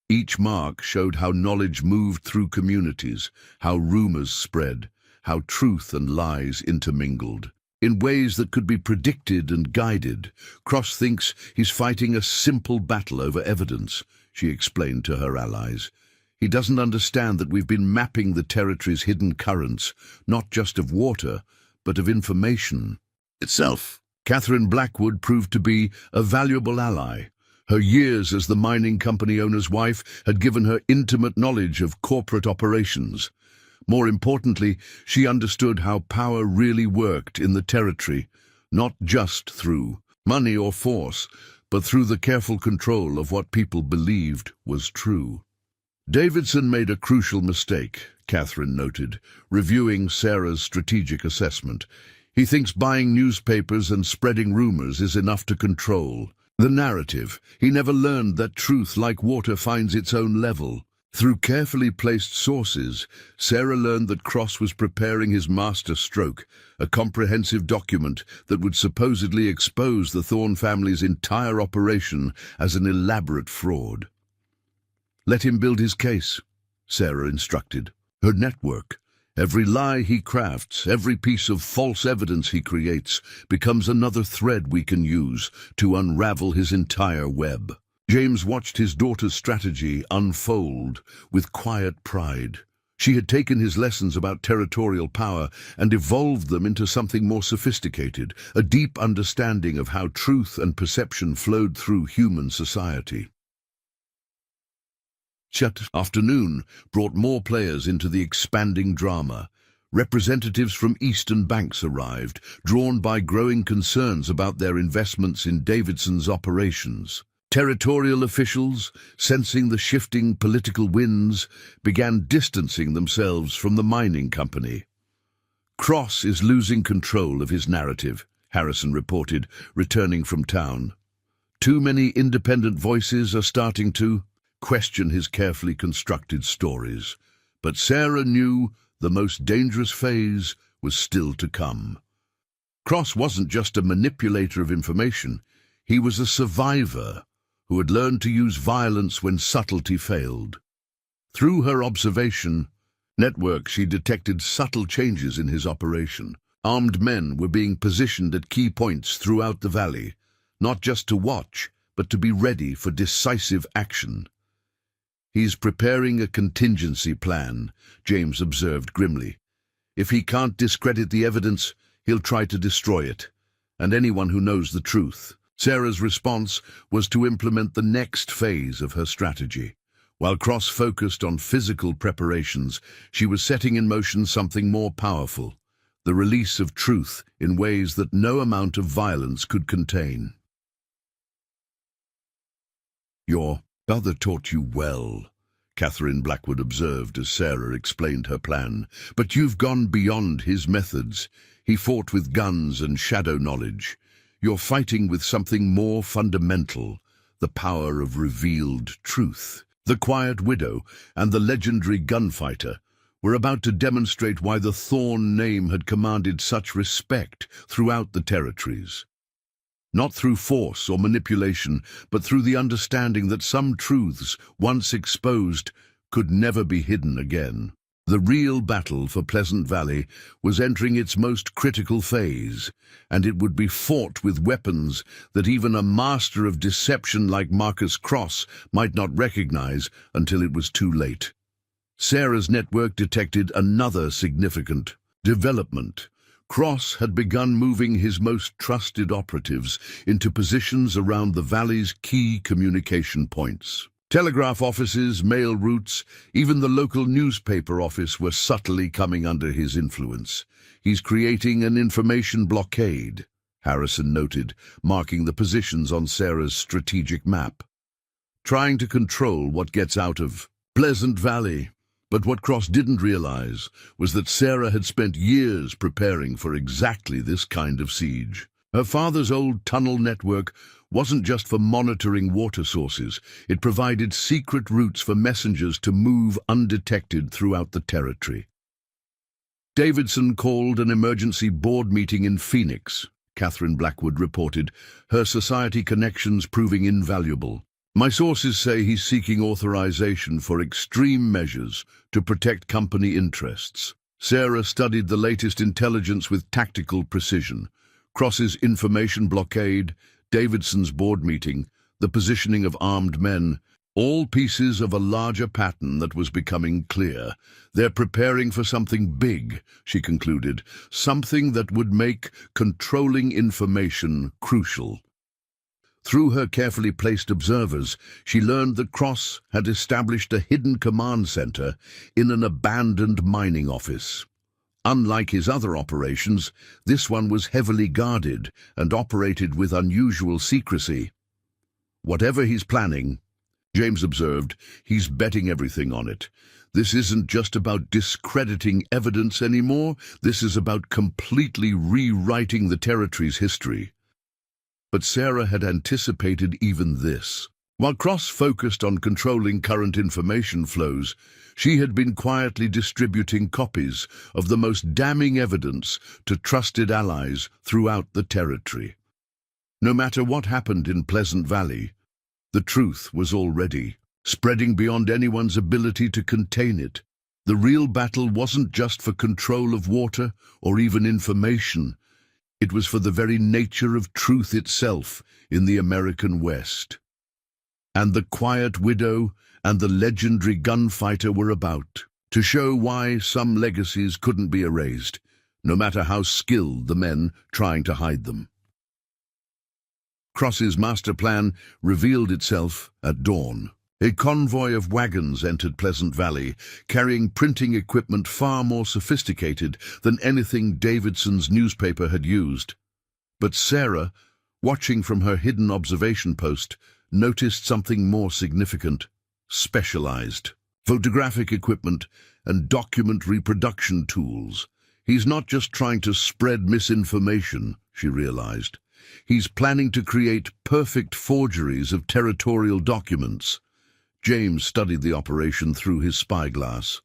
Each mark showed how knowledge moved through communities, how rumors spread, how truth and lies intermingled. In ways that could be predicted and guided. "Cross thinks he's fighting a simple battle over evidence," she explained to her allies. "He doesn't understand that we've been mapping the territory's hidden currents, not just of water, but of information itself." Catherine Blackwood proved to be a valuable ally. Her years as the mining company owner's wife had given her intimate knowledge of corporate operations. More importantly, she understood how power really worked in the territory, not just through money or force, but through the careful control of what people believed was true. "Davidson made a crucial mistake," Catherine noted, reviewing Sarah's strategic assessment. "He thinks buying newspapers and spreading rumors is enough to control the narrative. He never learned that truth, like water, finds its own level." Through carefully placed sources, Sarah learned that Cross was preparing his master stroke, a comprehensive document that would supposedly expose the Thorne family's entire operation as an elaborate fraud. "Let him build his case," Sarah instructed. "Her network, every lie he crafts, every piece of false evidence he creates, becomes another thread we can use to unravel his entire web." James watched his daughter's strategy unfold with quiet pride. She had taken his lessons about territorial power and evolved them into something more sophisticated, a deep understanding of how truth and perception flowed through human society. Afternoon brought more players into the expanding drama. Representatives from Eastern banks arrived, drawn by growing concerns about their investments in Davidson's operations. Territorial officials, sensing the shifting political winds, began distancing themselves from the mining company. "Cross is losing control of his narrative," Harrison reported, returning from town. "Too many independent voices are starting to question his carefully constructed stories." But Sarah knew the most dangerous phase was still to come. Cross wasn't just a manipulator of information, he was a survivor who had learned to use violence when subtlety failed. Through her observation network, she detected subtle changes in his operation. Armed men were being positioned at key points throughout the valley, not just to watch, but to be ready for decisive action. "He's preparing a contingency plan," James observed grimly. "If he can't discredit the evidence, he'll try to destroy it, and anyone who knows the truth." Sarah's response was to implement the next phase of her strategy. While Cross focused on physical preparations, she was setting in motion something more powerful, the release of truth in ways that no amount of violence could contain. "Your brother taught you well," Catherine Blackwood observed as Sarah explained her plan. "But you've gone beyond his methods. He fought with guns and shadow knowledge. You're fighting with something more fundamental, the power of revealed truth." The Quiet Widow and the legendary gunfighter were about to demonstrate why the Thorn name had commanded such respect throughout the territories. Not through force or manipulation, but through the understanding that some truths, once exposed, could never be hidden again. The real battle for Pleasant Valley was entering its most critical phase, and it would be fought with weapons that even a master of deception like Marcus Cross might not recognize until it was too late. Sarah's network detected another significant development. Cross had begun moving his most trusted operatives into positions around the valley's key communication points. Telegraph offices, mail routes, even the local newspaper office were subtly coming under his influence. "He's creating an information blockade," Harrison noted, marking the positions on Sarah's strategic map. "Trying to control what gets out of Pleasant Valley." But what Cross didn't realize was that Sarah had spent years preparing for exactly this kind of siege. Her father's old tunnel network wasn't just for monitoring water sources. It provided secret routes for messengers to move undetected throughout the territory. Davidson called an emergency board meeting in Phoenix, Catherine Blackwood reported, her society connections proving invaluable. "My sources say he's seeking authorization for extreme measures to protect company interests." Sarah studied the latest intelligence with tactical precision. Cross's information blockade, Davidson's board meeting, the positioning of armed men, all pieces of a larger pattern that was becoming clear. "They're preparing for something big," she concluded, "something that would make controlling information crucial." Through her carefully placed observers, she learned that Cross had established a hidden command center in an abandoned mining office. Unlike his other operations, this one was heavily guarded and operated with unusual secrecy. "Whatever he's planning," James observed, "he's betting everything on it. This isn't just about discrediting evidence anymore, this is about completely rewriting the territory's history." But Sarah had anticipated even this. While Cross focused on controlling current information flows, she had been quietly distributing copies of the most damning evidence to trusted allies throughout the territory. No matter what happened in Pleasant Valley, the truth was already spreading beyond anyone's ability to contain it. The real battle wasn't just for control of water or even information. It was for the very nature of truth itself in the American West. And the Quiet Widow and the legendary gunfighter were about to show why some legacies couldn't be erased, no matter how skilled the men trying to hide them. Cross's master plan revealed itself at dawn. A convoy of wagons entered Pleasant Valley, carrying printing equipment far more sophisticated than anything Davidson's newspaper had used. But Sarah, watching from her hidden observation post, noticed something more significant: specialized photographic equipment and document reproduction tools. He's not just trying to spread misinformation, she realized. He's planning to create perfect forgeries of territorial documents. James studied the operation through his spyglass.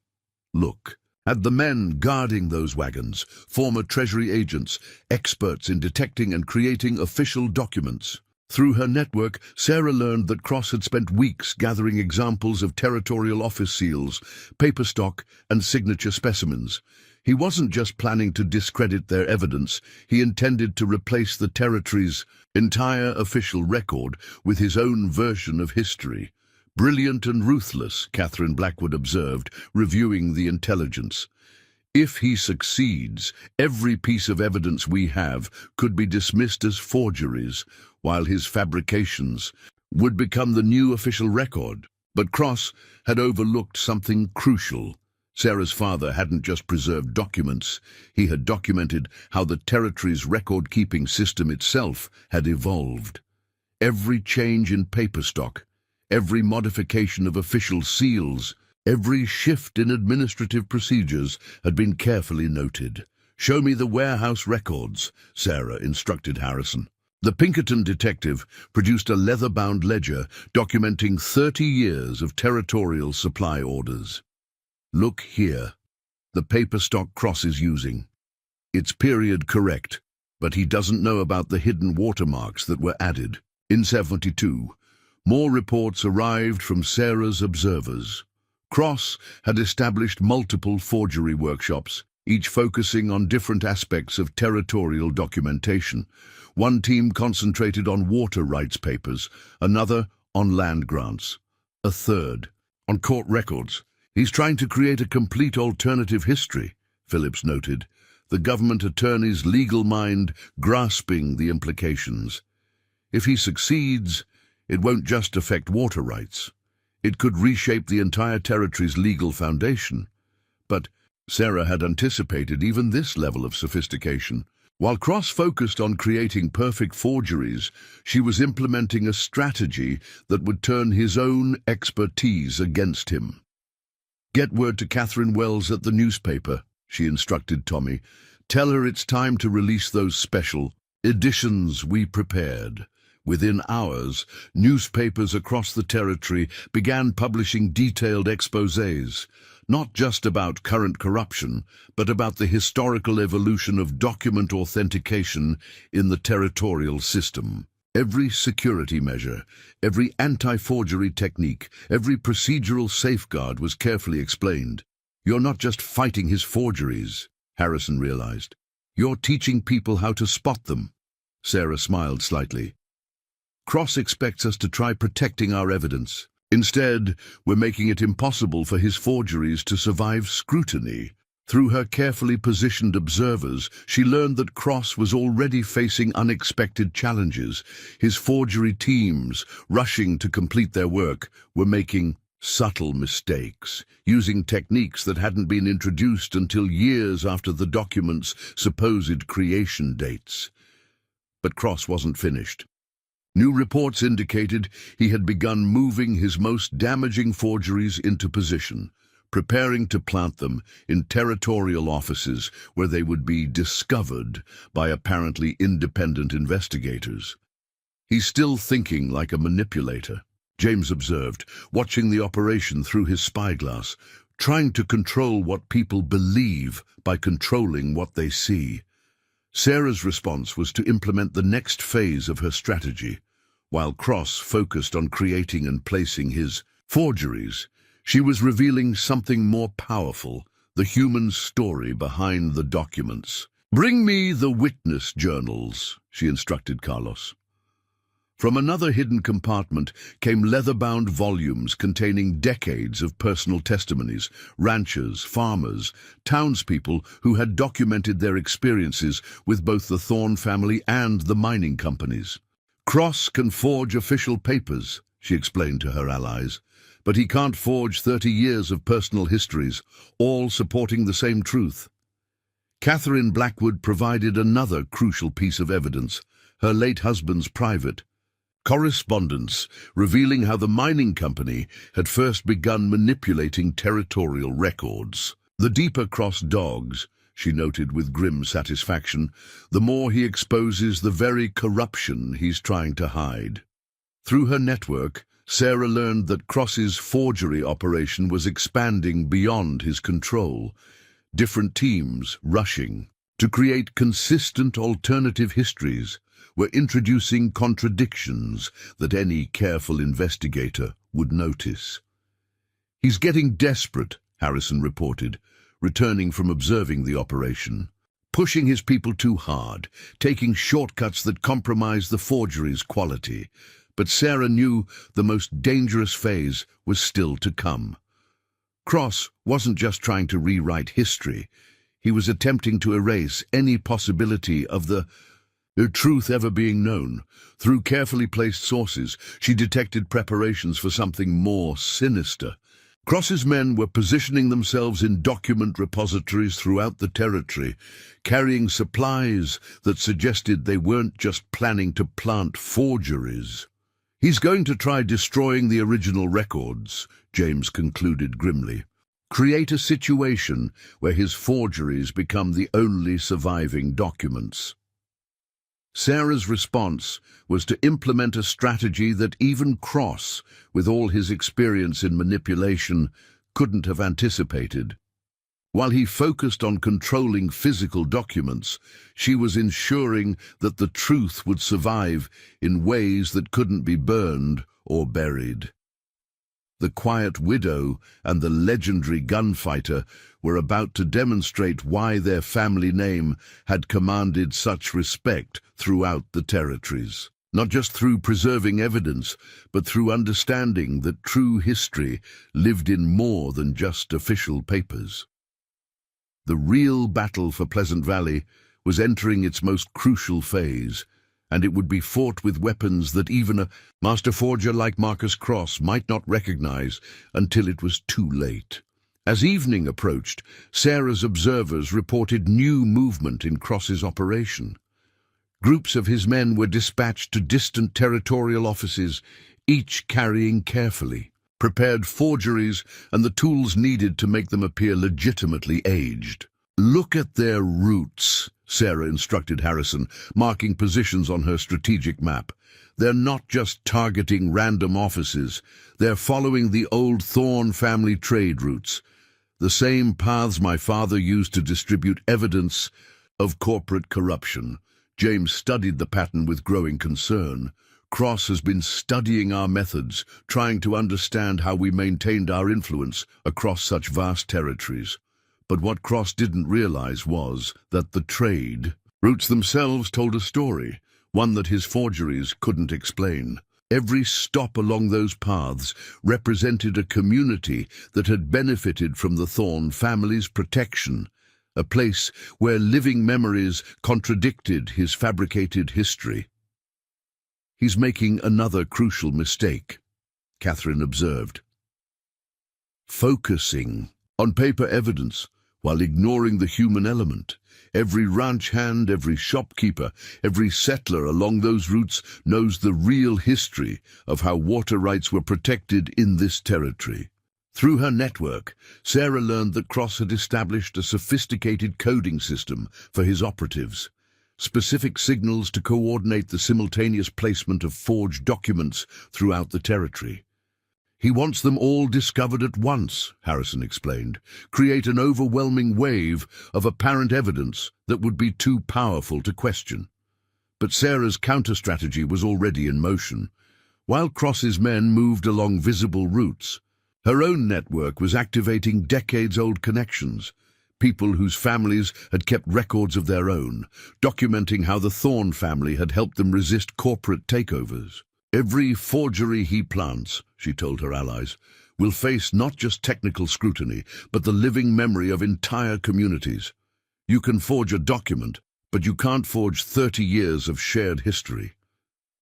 Look at the men guarding those wagons, former Treasury agents, experts in detecting and creating official documents. Through her network, Sarah learned that Cross had spent weeks gathering examples of territorial office seals, paper stock, and signature specimens. He wasn't just planning to discredit their evidence, he intended to replace the territory's entire official record with his own version of history. Brilliant and ruthless, Catherine Blackwood observed, reviewing the intelligence. If he succeeds, every piece of evidence we have could be dismissed as forgeries, while his fabrications would become the new official record. But Cross had overlooked something crucial. Sarah's father hadn't just preserved documents, he had documented how the territory's record-keeping system itself had evolved. Every change in paper stock, every modification of official seals, every shift in administrative procedures had been carefully noted. "Show me the warehouse records," Sarah instructed Harrison. The Pinkerton detective produced a leather-bound ledger documenting 30 years of territorial supply orders. "Look here, the paper stock Cross is using. It's period correct, but he doesn't know about the hidden watermarks that were added." In 72, more reports arrived from Sarah's observers. Cross had established multiple forgery workshops, each focusing on different aspects of territorial documentation. One team concentrated on water rights papers, another on land grants, a third on court records. "He's trying to create a complete alternative history," Phillips noted, the government attorney's legal mind grasping the implications. If he succeeds, it won't just affect water rights. It could reshape the entire territory's legal foundation. But Sarah had anticipated even this level of sophistication. While Cross focused on creating perfect forgeries, she was implementing a strategy that would turn his own expertise against him. "Get word to Catherine Wells at the newspaper," she instructed Tommy. "Tell her it's time to release those special editions we prepared." Within hours, newspapers across the territory began publishing detailed exposés, not just about current corruption, but about the historical evolution of document authentication in the territorial system. Every security measure, every anti-forgery technique, every procedural safeguard was carefully explained. "You're not just fighting his forgeries," Harrison realized. "You're teaching people how to spot them." Sarah smiled slightly. "Cross expects us to try protecting our evidence. Instead, we're making it impossible for his forgeries to survive scrutiny." Through her carefully positioned observers, she learned that Cross was already facing unexpected challenges. His forgery teams, rushing to complete their work, were making subtle mistakes, using techniques that hadn't been introduced until years after the document's supposed creation dates. But Cross wasn't finished. New reports indicated he had begun moving his most damaging forgeries into position, preparing to plant them in territorial offices where they would be discovered by apparently independent investigators. "He's still thinking like a manipulator," James observed, watching the operation through his spyglass, "trying to control what people believe by controlling what they see." Sarah's response was to implement the next phase of her strategy. While Cross focused on creating and placing his forgeries, she was revealing something more powerful, the human story behind the documents. "Bring me the witness journals," she instructed Carlos. From another hidden compartment came leather-bound volumes containing decades of personal testimonies, ranchers, farmers, townspeople who had documented their experiences with both the Thorne family and the mining companies. "Cross can forge official papers," she explained to her allies, "but he can't forge 30 years of personal histories, all supporting the same truth." Catherine Blackwood provided another crucial piece of evidence, her late husband's private Correspondence revealing how the mining company had first begun manipulating territorial records. The deeper Cross dogs, she noted with grim satisfaction, the more he exposes the very corruption he's trying to hide. Through her network, Sarah learned that Cross's forgery operation was expanding beyond his control, different teams rushing. To create consistent alternative histories, were introducing contradictions that any careful investigator would notice. "He's getting desperate," Harrison reported, returning from observing the operation. "Pushing his people too hard, taking shortcuts that compromise the forgery's quality." But Sarah knew the most dangerous phase was still to come. Cross wasn't just trying to rewrite history. He was attempting to erase any possibility of the truth ever being known. Through carefully placed sources, she detected preparations for something more sinister. Cross's men were positioning themselves in document repositories throughout the territory, carrying supplies that suggested they weren't just planning to plant forgeries. "He's going to try destroying the original records," James concluded grimly. "Create a situation where his forgeries become the only surviving documents." Sarah's response was to implement a strategy that even Cross, with all his experience in manipulation, couldn't have anticipated. While he focused on controlling physical documents, she was ensuring that the truth would survive in ways that couldn't be burned or buried. The quiet widow and the legendary gunfighter were about to demonstrate why their family name had commanded such respect throughout the territories. Not just through preserving evidence, but through understanding that true history lived in more than just official papers. The real battle for Pleasant Valley was entering its most crucial phase, and it would be fought with weapons that even a master forger like Marcus Cross might not recognize until it was too late. As evening approached, Sarah's observers reported new movement in Cross's operation. Groups of his men were dispatched to distant territorial offices, each carrying carefully prepared forgeries and the tools needed to make them appear legitimately aged. "Look at their roots," Sarah instructed Harrison, marking positions on her strategic map. "They're not just targeting random offices. They're following the old Thorne family trade routes, the same paths my father used to distribute evidence of corporate corruption." James studied the pattern with growing concern. "Cross has been studying our methods, trying to understand how we maintained our influence across such vast territories." But what Cross didn't realize was that the trade routes themselves told a story, one that his forgeries couldn't explain. Every stop along those paths represented a community that had benefited from the Thorne family's protection, a place where living memories contradicted his fabricated history. "He's making another crucial mistake," Catherine observed. "Focusing on paper evidence while ignoring the human element. Every ranch hand, every shopkeeper, every settler along those routes knows the real history of how water rights were protected in this territory." Through her network, Sarah learned that Cross had established a sophisticated coding system for his operatives, specific signals to coordinate the simultaneous placement of forged documents throughout the territory. "He wants them all discovered at once," Harrison explained, "create an overwhelming wave of apparent evidence that would be too powerful to question." But Sarah's counter-strategy was already in motion. While Cross's men moved along visible routes, her own network was activating decades-old connections, people whose families had kept records of their own, documenting how the Thorne family had helped them resist corporate takeovers. "Every forgery he plants," she told her allies, "will face not just technical scrutiny, but the living memory of entire communities. You can forge a document, but you can't forge 30 years of shared history."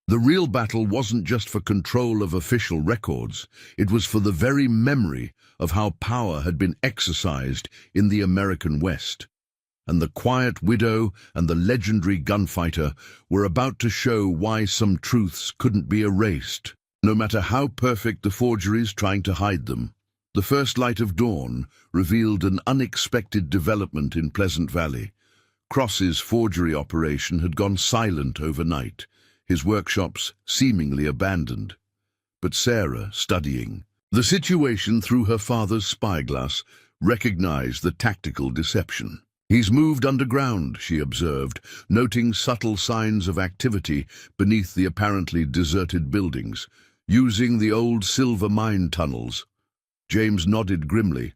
The real battle wasn't just for control of official records, it was for the very memory of how power had been exercised in the American West. and the quiet widow and the legendary gunfighter were about to show why some truths couldn't be erased, no matter how perfect the forgeries trying to hide them. The first light of dawn revealed an unexpected development in Pleasant Valley. Cross's forgery operation had gone silent overnight, his workshops seemingly abandoned. But Sarah, studying the situation through her father's spyglass, recognized the tactical deception. "He's moved underground," she observed, noting subtle signs of activity beneath the apparently deserted buildings, using the old silver mine tunnels. James nodded grimly.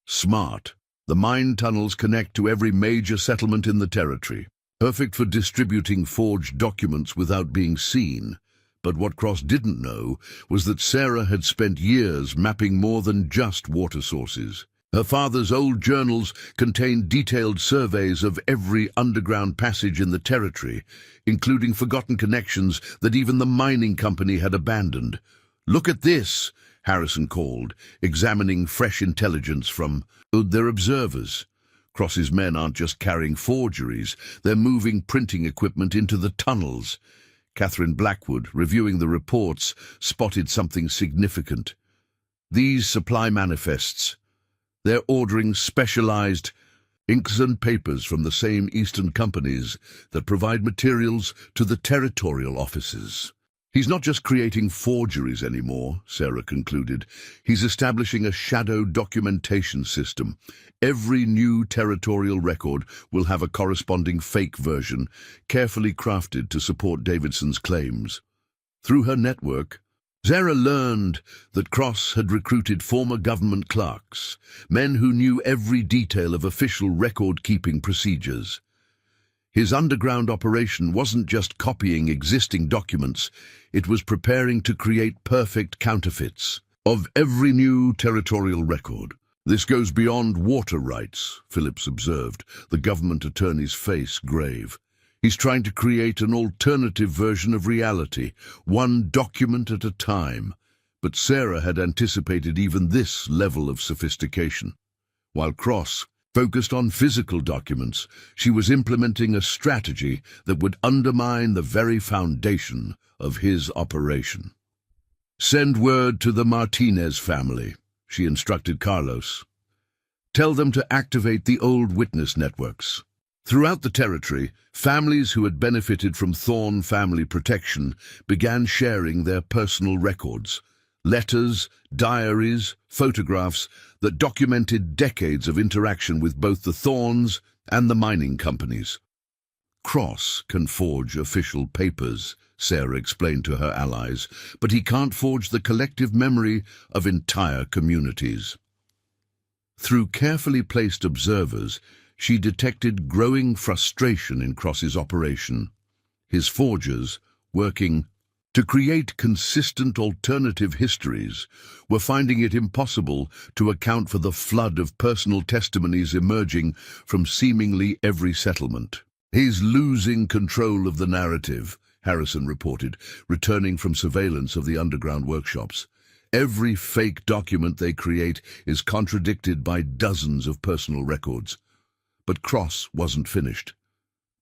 "Smart. The mine tunnels connect to every major settlement in the territory, perfect for distributing forged documents without being seen." But what Cross didn't know was that Sarah had spent years mapping more than just water sources. Her father's old journals contained detailed surveys of every underground passage in the territory, including forgotten connections that even the mining company had abandoned. "Look at this," Harrison called, examining fresh intelligence from their observers. Cross's men aren't just carrying forgeries, they're moving printing equipment into the tunnels. Catherine Blackwood, reviewing the reports, spotted something significant. These supply manifests. They're ordering specialized inks and papers from the same Eastern companies that provide materials to the territorial offices. "He's not just creating forgeries anymore," Sarah concluded. "He's establishing a shadow documentation system. Every new territorial record will have a corresponding fake version, carefully crafted to support Davidson's claims." Through her network, Sarah learned that Cross had recruited former government clerks, men who knew every detail of official record-keeping procedures. His underground operation wasn't just copying existing documents, it was preparing to create perfect counterfeits of every new territorial record. "This goes beyond water rights," Phillips observed, the government attorney's face grave. "He's trying to create an alternative version of reality, one document at a time." But Sarah had anticipated even this level of sophistication. While Cross focused on physical documents, she was implementing a strategy that would undermine the very foundation of his operation. "Send word to the Martinez family," she instructed Carlos. "Tell them to activate the old witness networks." Throughout the territory, families who had benefited from Thorne family protection began sharing their personal records, letters, diaries, photographs that documented decades of interaction with both the Thornes and the mining companies. "Cross can forge official papers," Sarah explained to her allies, "but he can't forge the collective memory of entire communities." Through carefully placed observers, she detected growing frustration in Cross's operation. His forgers, working to create consistent alternative histories, were finding it impossible to account for the flood of personal testimonies emerging from seemingly every settlement. "He's losing control of the narrative," Harrison reported, returning from surveillance of the underground workshops. "Every fake document they create is contradicted by dozens of personal records." But Cross wasn't finished.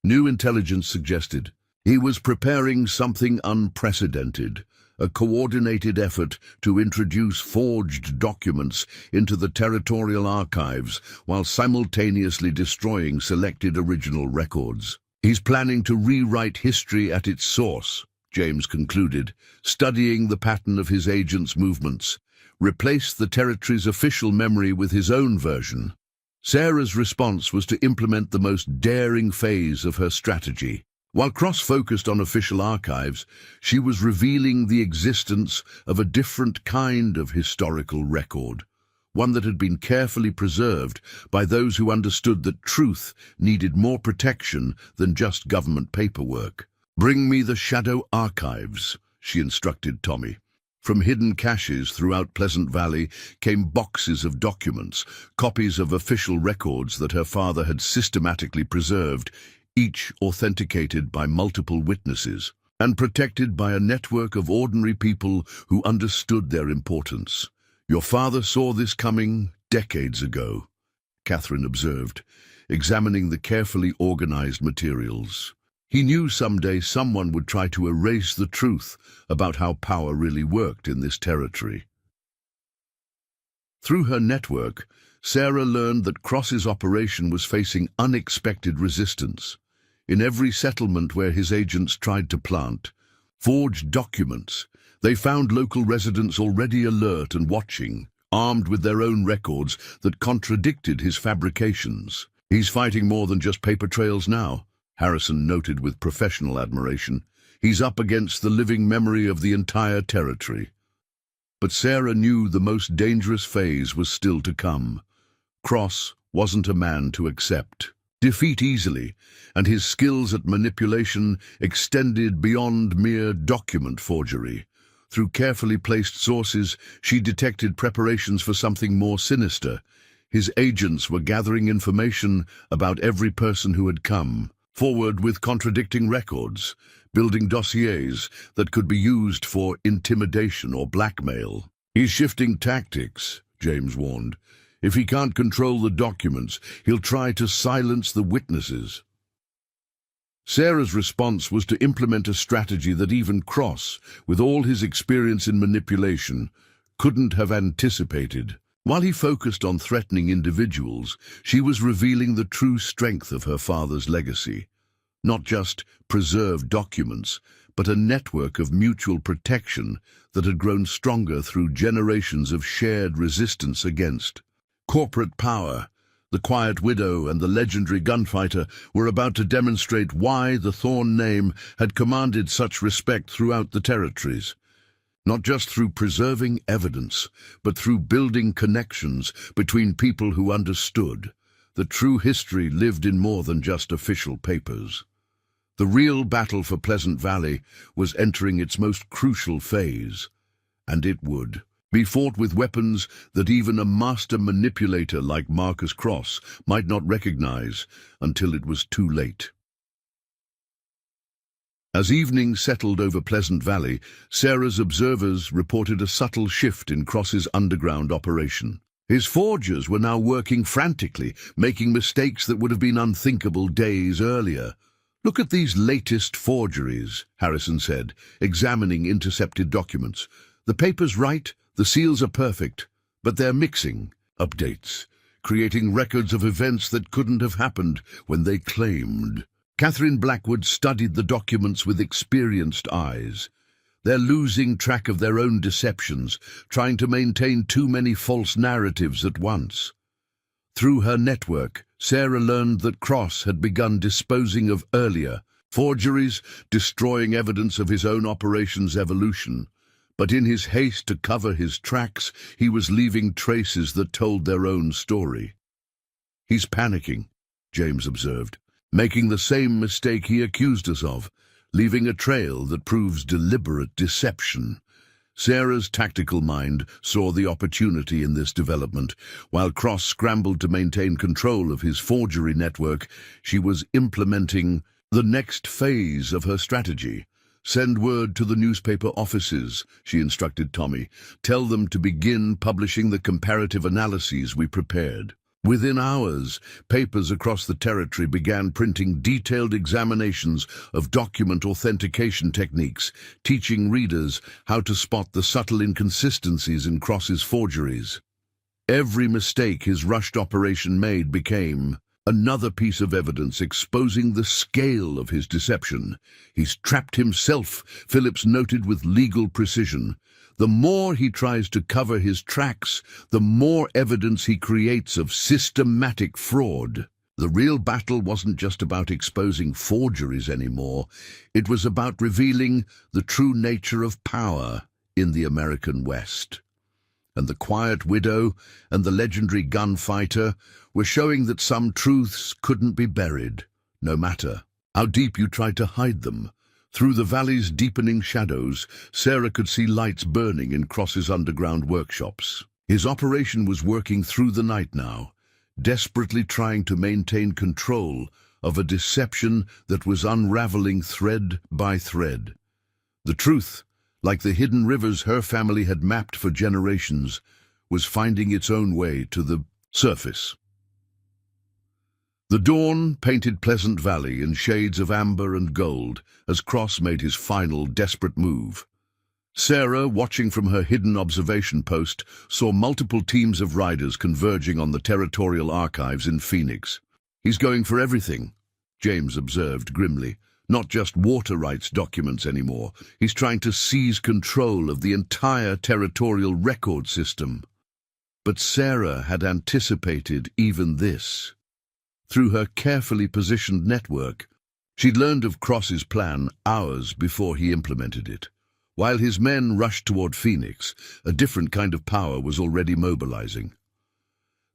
New intelligence suggested he was preparing something unprecedented, a coordinated effort to introduce forged documents into the territorial archives while simultaneously destroying selected original records. "He's planning to rewrite history at its source," James concluded, studying the pattern of his agents' movements, replace the territory's official memory with his own version. Sarah's response was to implement the most daring phase of her strategy. While Cross focused on official archives, she was revealing the existence of a different kind of historical record, one that had been carefully preserved by those who understood that truth needed more protection than just government paperwork. "Bring me the shadow archives," she instructed Tommy. From hidden caches throughout Pleasant Valley came boxes of documents, copies of official records that her father had systematically preserved, each authenticated by multiple witnesses, and protected by a network of ordinary people who understood their importance. "Your father saw this coming decades ago," Catherine observed, examining the carefully organized materials. He knew someday someone would try to erase the truth about how power really worked in this territory. Through her network, Sarah learned that Cross's operation was facing unexpected resistance. In every settlement where his agents tried to plant forged documents, they found local residents already alert and watching, armed with their own records that contradicted his fabrications. "He's fighting more than just paper trails now," Harrison noted with professional admiration. "He's up against the living memory of the entire territory." But Sarah knew the most dangerous phase was still to come. Cross wasn't a man to accept defeat easily, and his skills at manipulation extended beyond mere document forgery. Through carefully placed sources, she detected preparations for something more sinister. His agents were gathering information about every person who had come forward with contradicting records, building dossiers that could be used for intimidation or blackmail. "He's shifting tactics," James warned. "If he can't control the documents, he'll try to silence the witnesses." Sarah's response was to implement a strategy that even Cross, with all his experience in manipulation, couldn't have anticipated. While he focused on threatening individuals, she was revealing the true strength of her father's legacy. Not just preserved documents, but a network of mutual protection that had grown stronger through generations of shared resistance against corporate power. The Quiet Widow and the legendary gunfighter were about to demonstrate why the Thorn name had commanded such respect throughout the territories. Not just through preserving evidence, but through building connections between people who understood that true history lived in more than just official papers. The real battle for Pleasant Valley was entering its most crucial phase, and it would be fought with weapons that even a master manipulator like Marcus Cross might not recognize until it was too late. As evening settled over Pleasant Valley, Sarah's observers reported a subtle shift in Cross's underground operation. His forgers were now working frantically, making mistakes that would have been unthinkable days earlier. "Look at these latest forgeries," Harrison said, examining intercepted documents. "The paper's right, the seals are perfect, but they're mixing updates, creating records of events that couldn't have happened when they claimed." Catherine Blackwood studied the documents with experienced eyes. "They're losing track of their own deceptions, trying to maintain too many false narratives at once." Through her network, Sarah learned that Cross had begun disposing of earlier forgeries, destroying evidence of his own operation's evolution. But in his haste to cover his tracks, he was leaving traces that told their own story. "He's panicking," James observed, "making the same mistake he accused us of, leaving a trail that proves deliberate deception." Sarah's tactical mind saw the opportunity in this development. While Cross scrambled to maintain control of his forgery network, she was implementing the next phase of her strategy. "Send word to the newspaper offices," she instructed Tommy. "Tell them to begin publishing the comparative analyses we prepared." Within hours, papers across the territory began printing detailed examinations of document authentication techniques, teaching readers how to spot the subtle inconsistencies in Cross's forgeries. Every mistake his rushed operation made became another piece of evidence exposing the scale of his deception. "He's trapped himself," Phillips noted with legal precision. "The more he tries to cover his tracks, the more evidence he creates of systematic fraud." The real battle wasn't just about exposing forgeries anymore. It was about revealing the true nature of power in the American West. And the Quiet Widow and the legendary gunfighter were showing that some truths couldn't be buried, no matter how deep you tried to hide them. Through the valley's deepening shadows, Sarah could see lights burning in Cross's underground workshops. His operation was working through the night now, desperately trying to maintain control of a deception that was unraveling thread by thread. The truth, like the hidden rivers her family had mapped for generations, was finding its own way to the surface. The dawn painted Pleasant Valley in shades of amber and gold as Cross made his final desperate move. Sarah, watching from her hidden observation post, saw multiple teams of riders converging on the territorial archives in Phoenix. "He's going for everything," James observed grimly. "Not just water rights documents anymore. He's trying to seize control of the entire territorial record system." But Sarah had anticipated even this. Through her carefully positioned network, she'd learned of Cross's plan hours before he implemented it. While his men rushed toward Phoenix, a different kind of power was already mobilizing.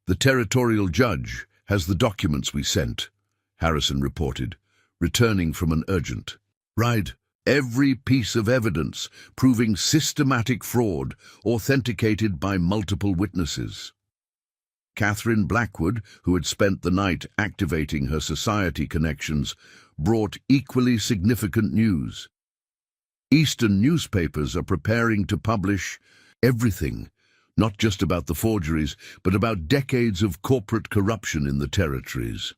"The territorial judge has the documents we sent," Harrison reported, returning from an urgent ride. "Every piece of evidence proving systematic fraud, authenticated by multiple witnesses." Catherine Blackwood, who had spent the night activating her society connections, brought equally significant news. Eastern newspapers are preparing to publish everything, not just about the forgeries, but about decades of corporate corruption in the territories.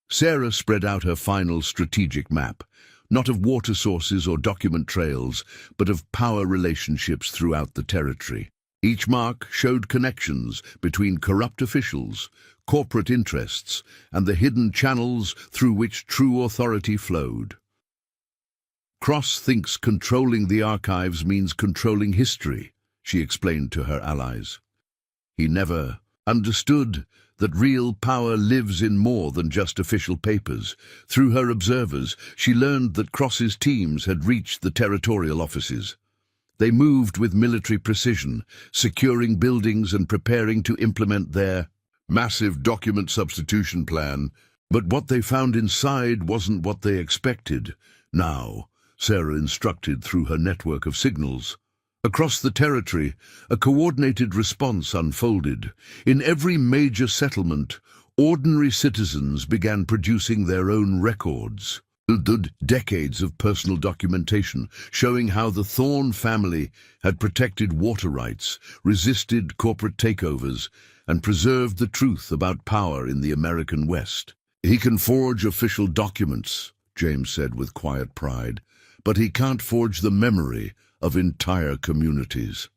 Sarah spread out her final strategic map, not of water sources or document trails, but of power relationships throughout the territory. Each mark showed connections between corrupt officials, corporate interests, and the hidden channels through which true authority flowed. "Cross thinks controlling the archives means controlling history," she explained to her allies. "He never understood that real power lives in more than just official papers." Through her observers, she learned that Cross's teams had reached the territorial offices. They moved with military precision, securing buildings and preparing to implement their massive document substitution plan. But what they found inside wasn't what they expected. Now, Sarah instructed through her network of signals. Across the territory, a coordinated response unfolded. In every major settlement, ordinary citizens began producing their own records. Decades of personal documentation showing how the Thorne family had protected water rights, resisted corporate takeovers, and preserved the truth about power in the American West. "He can forge official documents," James said with quiet pride, "but he can't forge the memory of entire communities."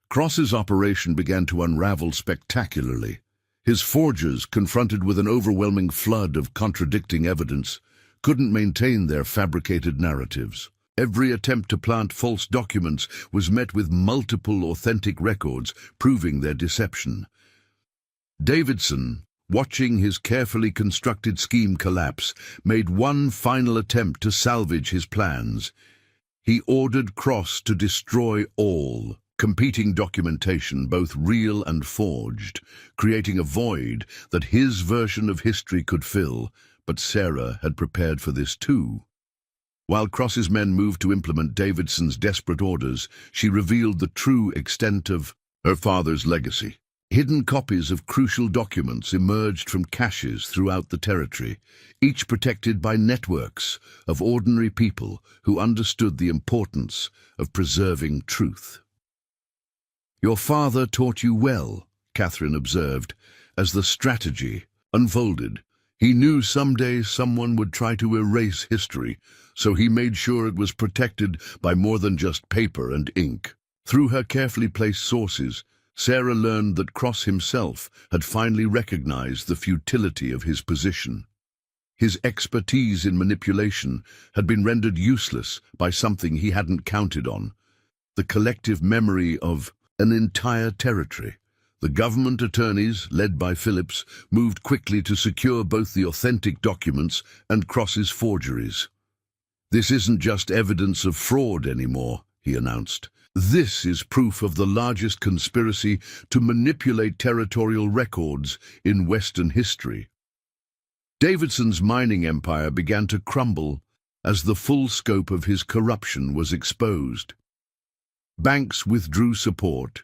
Cross's operation began to unravel spectacularly. His forgers, confronted with an overwhelming flood of contradicting evidence, couldn't maintain their fabricated narratives. Every attempt to plant false documents was met with multiple authentic records proving their deception. Davidson, watching his carefully constructed scheme collapse, made one final attempt to salvage his plans. He ordered Cross to destroy all competing documentation, both real and forged, creating a void that his version of history could fill. But Sarah had prepared for this too. While Cross's men moved to implement Davidson's desperate orders, she revealed the true extent of her father's legacy. Hidden copies of crucial documents emerged from caches throughout the territory, each protected by networks of ordinary people who understood the importance of preserving truth. "Your father taught you well," Catherine observed, as the strategy unfolded. "He knew someday someone would try to erase history, so he made sure it was protected by more than just paper and ink." Through her carefully placed sources, Sarah learned that Cross himself had finally recognized the futility of his position. His expertise in manipulation had been rendered useless by something he hadn't counted on: the collective memory of an entire territory. The government attorneys, led by Phillips, moved quickly to secure both the authentic documents and Cross's forgeries. "This isn't just evidence of fraud anymore," he announced. "This is proof of the largest conspiracy to manipulate territorial records in Western history." Davidson's mining empire began to crumble as the full scope of his corruption was exposed. Banks withdrew support,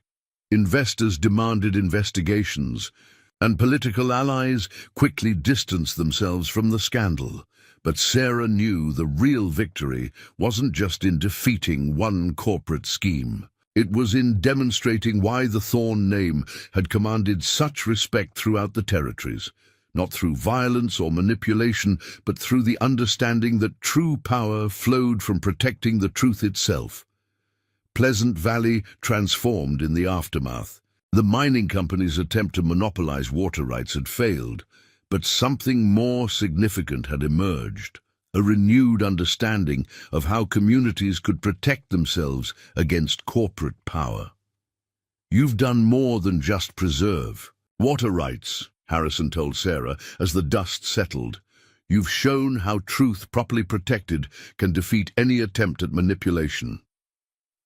investors demanded investigations, and political allies quickly distanced themselves from the scandal. But Sarah knew the real victory wasn't just in defeating one corporate scheme. It was in demonstrating why the Thorne name had commanded such respect throughout the territories. not through violence or manipulation, but through the understanding that true power flowed from protecting the truth itself. Pleasant Valley transformed in the aftermath. The mining company's attempt to monopolize water rights had failed, but something more significant had emerged. A renewed understanding of how communities could protect themselves against corporate power. "You've done more than just preserve water rights," Harrison told Sarah as the dust settled. "You've shown how truth properly protected can defeat any attempt at manipulation."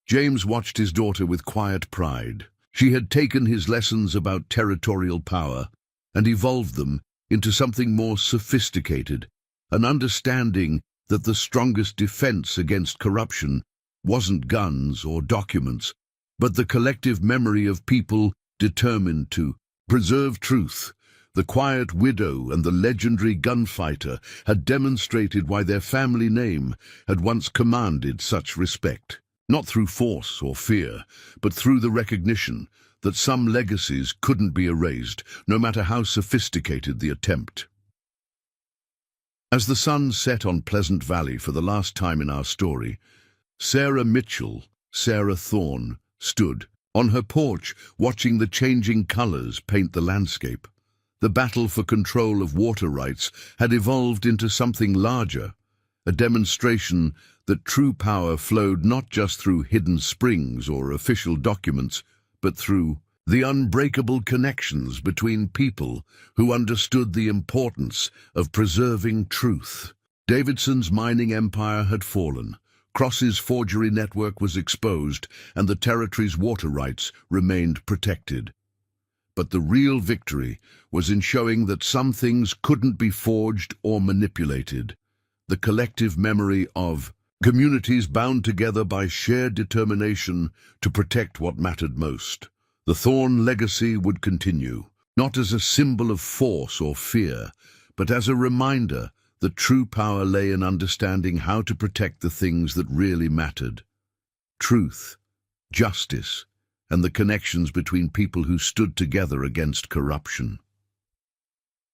James watched his daughter with quiet pride. She had taken his lessons about territorial power and evolved them into something more sophisticated, an understanding that the strongest defense against corruption wasn't guns or documents, but the collective memory of people determined to preserve truth. The quiet widow and the legendary gunfighter had demonstrated why their family name had once commanded such respect, not through force or fear, but through the recognition that some legacies couldn't be erased, no matter how sophisticated the attempt. As the sun set on Pleasant Valley for the last time in our story, Sarah Mitchell, Sarah Thorne, stood on her porch watching the changing colors paint the landscape. The battle for control of water rights had evolved into something larger, a demonstration that true power flowed not just through hidden springs or official documents, but through the unbreakable connections between people who understood the importance of preserving truth. Davidson's mining empire had fallen, Cross's forgery network was exposed, and the territory's water rights remained protected. But the real victory was in showing that some things couldn't be forged or manipulated. The collective memory of communities bound together by shared determination to protect what mattered most. The Thorne legacy would continue, not as a symbol of force or fear, but as a reminder that true power lay in understanding how to protect the things that really mattered. Truth, justice, and the connections between people who stood together against corruption.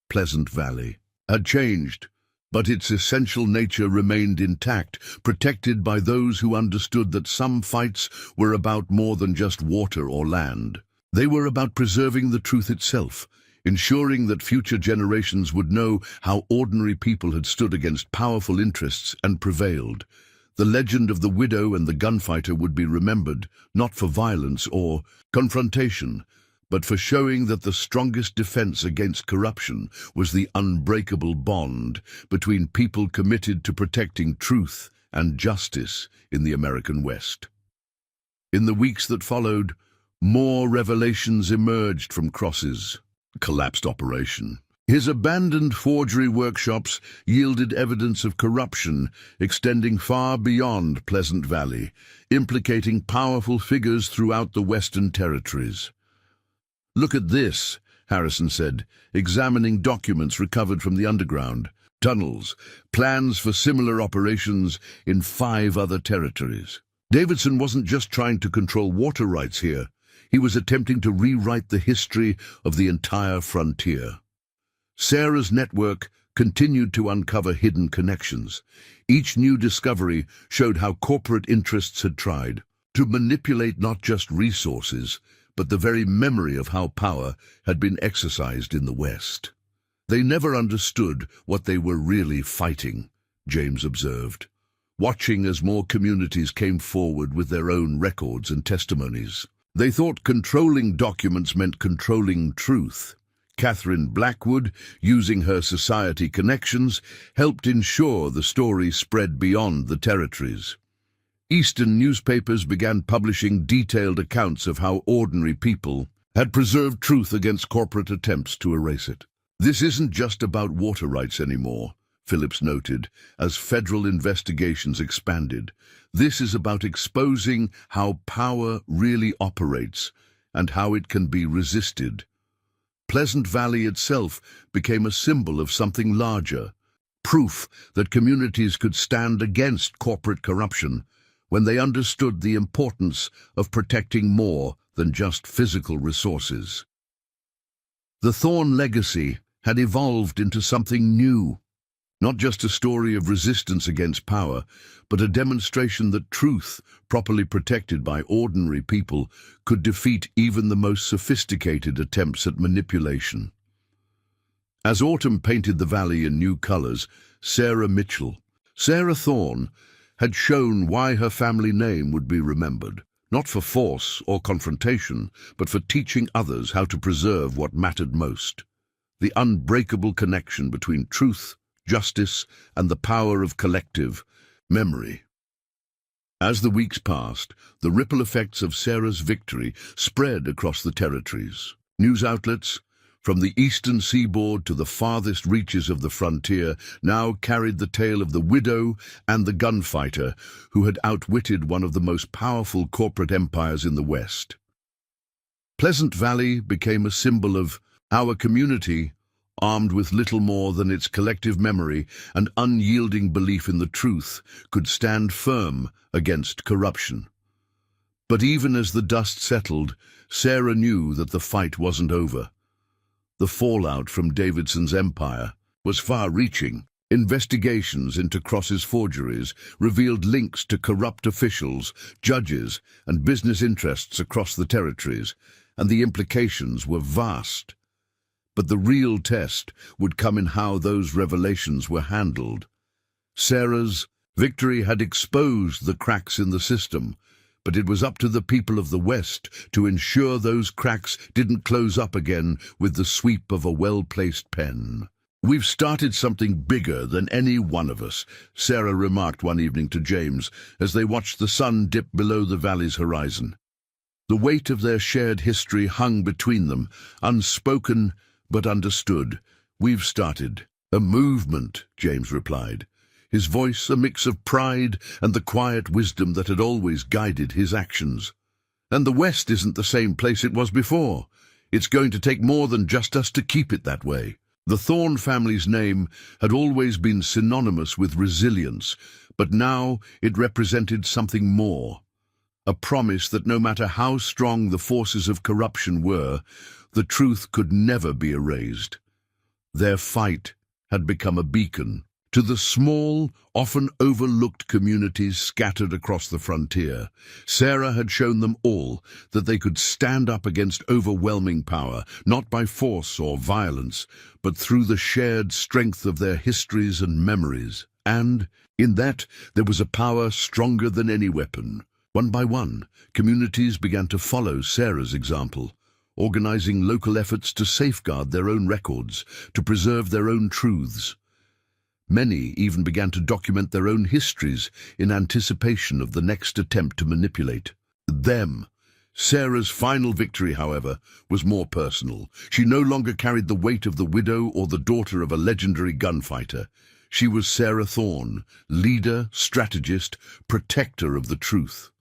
Pleasant Valley had changed, but its essential nature remained intact, protected by those who understood that some fights were about more than just water or land. They were about preserving the truth itself, ensuring that future generations would know how ordinary people had stood against powerful interests and prevailed. The legend of the widow and the gunfighter would be remembered, not for violence or confrontation, but for showing that the strongest defense against corruption was the unbreakable bond between people committed to protecting truth and justice in the American West. In the weeks that followed, more revelations emerged from Cross's collapsed operation. His abandoned forgery workshops yielded evidence of corruption extending far beyond Pleasant Valley, implicating powerful figures throughout the Western territories. "Look at this," Harrison said, examining documents recovered from the underground, tunnels, plans for similar operations in 5 other territories. Davidson wasn't just trying to control water rights here. He was attempting to rewrite the history of the entire frontier. Sarah's network continued to uncover hidden connections. Each new discovery showed how corporate interests had tried to manipulate not just resources, but the very memory of how power had been exercised in the West. "They never understood what they were really fighting," James observed, watching as more communities came forward with their own records and testimonies. They thought controlling documents meant controlling truth. Catherine Blackwood, using her society connections, helped ensure the story spread beyond the territories. Eastern newspapers began publishing detailed accounts of how ordinary people had preserved truth against corporate attempts to erase it. "This isn't just about water rights anymore," Phillips noted, as federal investigations expanded. "This is about exposing how power really operates and how it can be resisted." Pleasant Valley itself became a symbol of something larger, proof that communities could stand against corporate corruption when they understood the importance of protecting more than just physical resources. The Thorne legacy had evolved into something new. Not just a story of resistance against power, but a demonstration that truth, properly protected by ordinary people, could defeat even the most sophisticated attempts at manipulation. As autumn painted the valley in new colors, Sarah Thorne, had shown why her family name would be remembered, not for force or confrontation, but for teaching others how to preserve what mattered most: the unbreakable connection between truth, justice, and the power of collective memory. As the weeks passed, the ripple effects of Sarah's victory spread across the territories. News outlets, from the eastern seaboard to the farthest reaches of the frontier, now carried the tale of the widow and the gunfighter who had outwitted one of the most powerful corporate empires in the West. Pleasant Valley became a symbol of our community, armed with little more than its collective memory and unyielding belief in the truth, could stand firm against corruption. But even as the dust settled, Sarah knew that the fight wasn't over. The fallout from Davidson's empire was far-reaching. Investigations into Cross's forgeries revealed links to corrupt officials, judges, and business interests across the territories, and the implications were vast. But the real test would come in how those revelations were handled. Sarah's victory had exposed the cracks in the system, but it was up to the people of the West to ensure those cracks didn't close up again with the sweep of a well-placed pen. "We've started something bigger than any one of us," Sarah remarked one evening to James as they watched the sun dip below the valley's horizon. The weight of their shared history hung between them, unspoken but understood. "We've started a movement," James replied, his voice a mix of pride and the quiet wisdom that had always guided his actions. "And the West isn't the same place it was before. It's going to take more than just us to keep it that way." The Thorne family's name had always been synonymous with resilience, but now it represented something more. A promise that no matter how strong the forces of corruption were, the truth could never be erased. Their fight had become a beacon to the small, often overlooked communities scattered across the frontier. Sarah had shown them all that they could stand up against overwhelming power, not by force or violence, but through the shared strength of their histories and memories. And, in that, there was a power stronger than any weapon. One by one, communities began to follow Sarah's example, organizing local efforts to safeguard their own records, to preserve their own truths. Many even began to document their own histories in anticipation of the next attempt to manipulate them. Sarah's final victory, however, was more personal. She no longer carried the weight of the widow or the daughter of a legendary gunfighter. She was Sarah Thorne, leader, strategist, protector of the truth.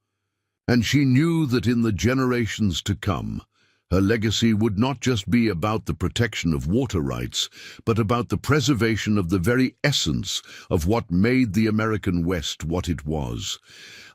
And she knew that in the generations to come, her legacy would not just be about the protection of water rights, but about the preservation of the very essence of what made the American West what it was,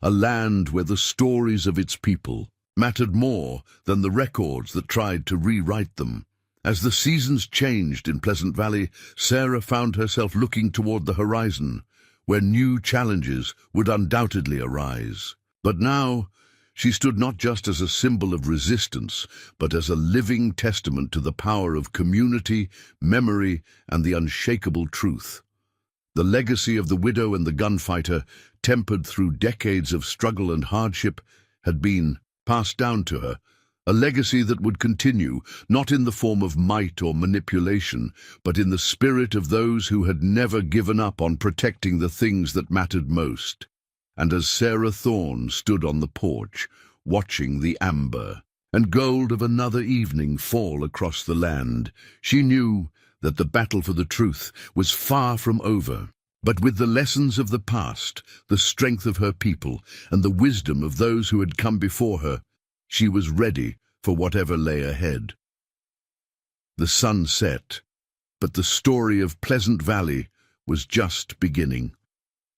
a land where the stories of its people mattered more than the records that tried to rewrite them. As the seasons changed in Pleasant Valley, Sarah found herself looking toward the horizon, where new challenges would undoubtedly arise. But now, she stood not just as a symbol of resistance, but as a living testament to the power of community, memory, and the unshakable truth. The legacy of the widow and the gunfighter, tempered through decades of struggle and hardship, had been passed down to her, a legacy that would continue, not in the form of might or manipulation, but in the spirit of those who had never given up on protecting the things that mattered most. And as Sarah Thorne stood on the porch, watching the amber and gold of another evening fall across the land, she knew that the battle for the truth was far from over. But with the lessons of the past, the strength of her people, and the wisdom of those who had come before her, she was ready for whatever lay ahead. The sun set, but the story of Pleasant Valley was just beginning.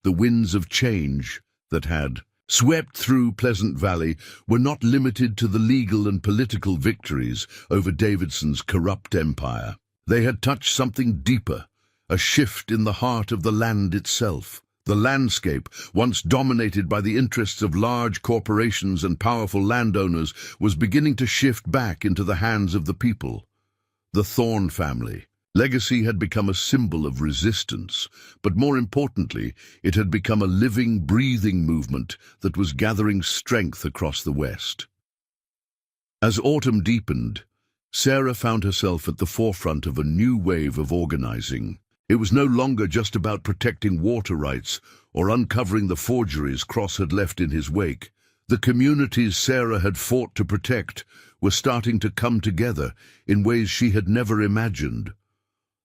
The winds of change that had swept through Pleasant Valley were not limited to the legal and political victories over Davidson's corrupt empire. They had touched something deeper, a shift in the heart of the land itself. The landscape, once dominated by the interests of large corporations and powerful landowners, was beginning to shift back into the hands of the people. The Thorne family legacy had become a symbol of resistance, but more importantly, it had become a living, breathing movement that was gathering strength across the West. As autumn deepened, Sarah found herself at the forefront of a new wave of organizing. It was no longer just about protecting water rights or uncovering the forgeries Cross had left in his wake. The communities Sarah had fought to protect were starting to come together in ways she had never imagined.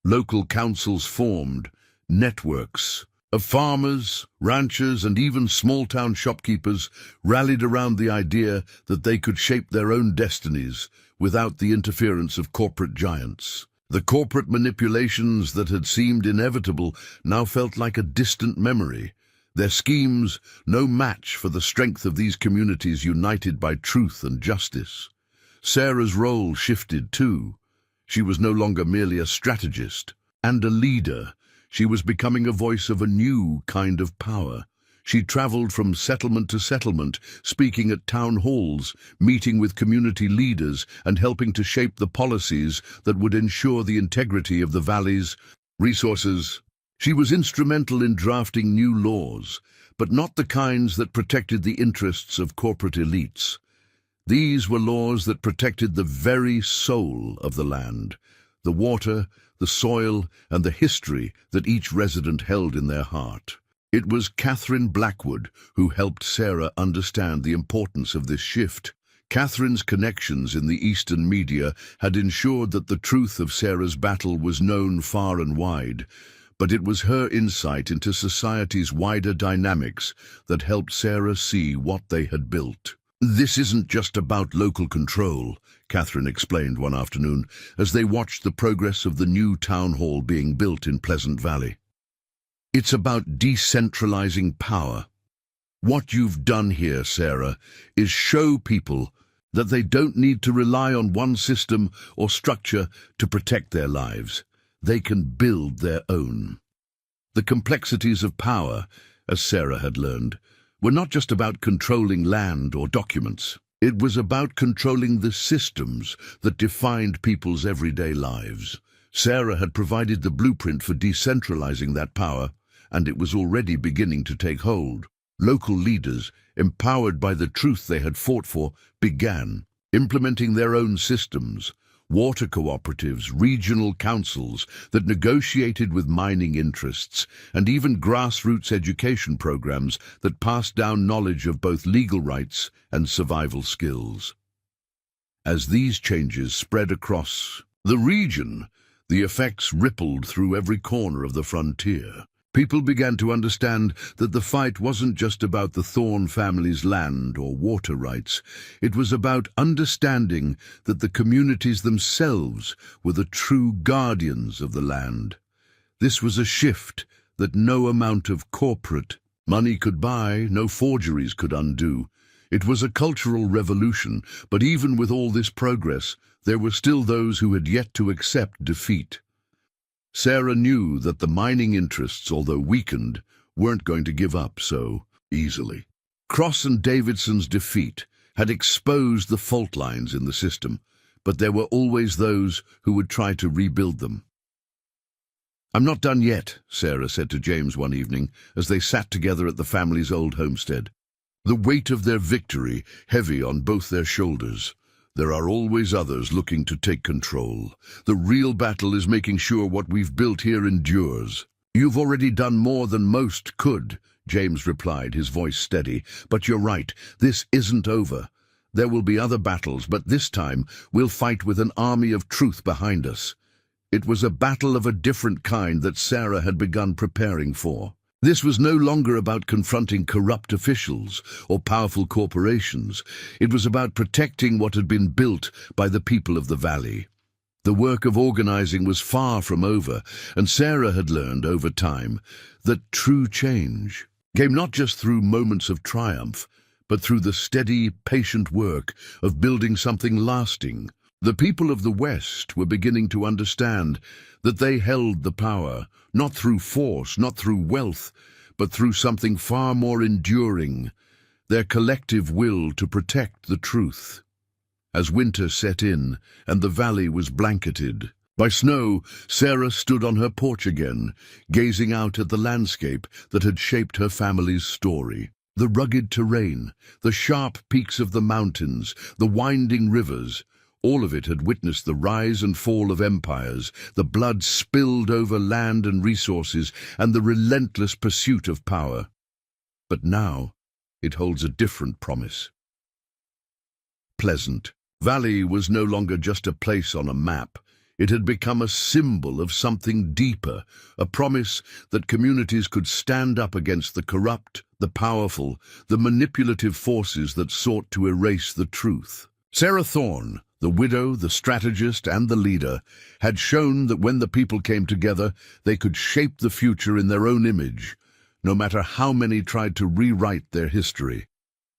Local councils formed, networks of farmers, ranchers, and even small-town shopkeepers rallied around the idea that they could shape their own destinies without the interference of corporate giants. The corporate manipulations that had seemed inevitable now felt like a distant memory, their schemes no match for the strength of these communities united by truth and justice. Sarah's role shifted too. She was no longer merely a strategist and a leader. She was becoming a voice of a new kind of power. She traveled from settlement to settlement, speaking at town halls, meeting with community leaders, and helping to shape the policies that would ensure the integrity of the valley's resources. She was instrumental in drafting new laws, but not the kinds that protected the interests of corporate elites. These were laws that protected the very soul of the land, the water, the soil, and the history that each resident held in their heart. It was Catherine Blackwood who helped Sarah understand the importance of this shift. Catherine's connections in the Eastern media had ensured that the truth of Sarah's battle was known far and wide, but it was her insight into society's wider dynamics that helped Sarah see what they had built. "This isn't just about local control," Catherine explained one afternoon as they watched the progress of the new town hall being built in Pleasant Valley. "It's about decentralizing power. What you've done here, Sarah, is show people that they don't need to rely on one system or structure to protect their lives. They can build their own." The complexities of power, as Sarah had learned, were not just about controlling land or documents. It was about controlling the systems that defined people's everyday lives. Sarah had provided the blueprint for decentralizing that power, and it was already beginning to take hold. Local leaders, empowered by the truth they had fought for, began implementing their own systems. Water cooperatives, regional councils that negotiated with mining interests, and even grassroots education programs that passed down knowledge of both legal rights and survival skills. As these changes spread across the region, the effects rippled through every corner of the frontier. People began to understand that the fight wasn't just about the Thorne family's land or water rights. It was about understanding that the communities themselves were the true guardians of the land. This was a shift that no amount of corporate money could buy, no forgeries could undo. It was a cultural revolution, but even with all this progress, there were still those who had yet to accept defeat. Sarah knew that the mining interests, although weakened, weren't going to give up so easily. Cross and Davidson's defeat had exposed the fault lines in the system, but there were always those who would try to rebuild them. "I'm not done yet," Sarah said to James one evening as they sat together at the family's old homestead, the weight of their victory heavy on both their shoulders. "There are always others looking to take control. The real battle is making sure what we've built here endures." "You've already done more than most could," James replied, his voice steady. "But you're right, this isn't over. There will be other battles, but this time we'll fight with an army of truth behind us." It was a battle of a different kind that Sarah had begun preparing for. This was no longer about confronting corrupt officials or powerful corporations. It was about protecting what had been built by the people of the valley. The work of organizing was far from over, and Sarah had learned over time that true change came not just through moments of triumph, but through the steady, patient work of building something lasting. The people of the West were beginning to understand that they held the power, not through force, not through wealth, but through something far more enduring, their collective will to protect the truth. As winter set in and the valley was blanketed by snow, Sarah stood on her porch again, gazing out at the landscape that had shaped her family's story. The rugged terrain, the sharp peaks of the mountains, the winding rivers, all of it had witnessed the rise and fall of empires, the blood spilled over land and resources, and the relentless pursuit of power. But now it holds a different promise. Pleasant Valley was no longer just a place on a map. It had become a symbol of something deeper, a promise that communities could stand up against the corrupt, the powerful, the manipulative forces that sought to erase the truth. Sarah Thorne, the widow, the strategist, and the leader, had shown that when the people came together, they could shape the future in their own image, no matter how many tried to rewrite their history.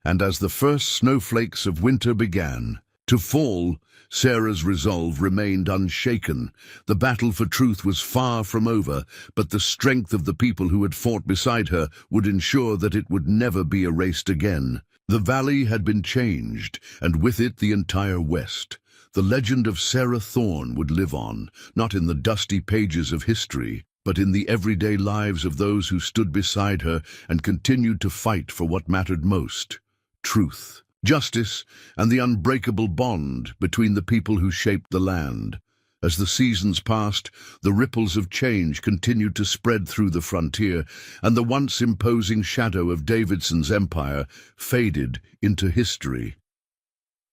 And as the first snowflakes of winter began to fall, Sarah's resolve remained unshaken. The battle for truth was far from over, but the strength of the people who had fought beside her would ensure that it would never be erased again. The valley had been changed, and with it the entire West. The legend of Sarah Thorne would live on, not in the dusty pages of history, but in the everyday lives of those who stood beside her and continued to fight for what mattered most: truth, justice, and the unbreakable bond between the people who shaped the land. As the seasons passed, the ripples of change continued to spread through the frontier, and the once imposing shadow of Davidson's empire faded into history.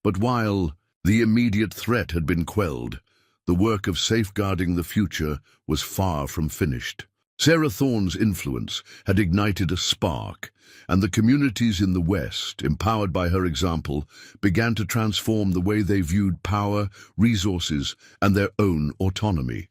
But while the immediate threat had been quelled, the work of safeguarding the future was far from finished. Sarah Thorne's influence had ignited a spark, and the communities in the West, empowered by her example, began to transform the way they viewed power, resources, and their own autonomy.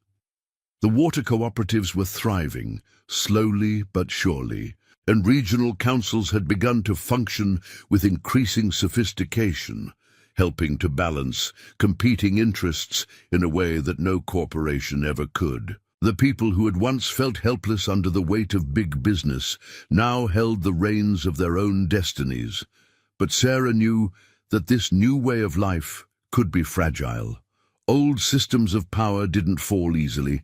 The water cooperatives were thriving, slowly but surely, and regional councils had begun to function with increasing sophistication, helping to balance competing interests in a way that no corporation ever could. The people who had once felt helpless under the weight of big business now held the reins of their own destinies. But Sarah knew that this new way of life could be fragile. Old systems of power didn't fall easily,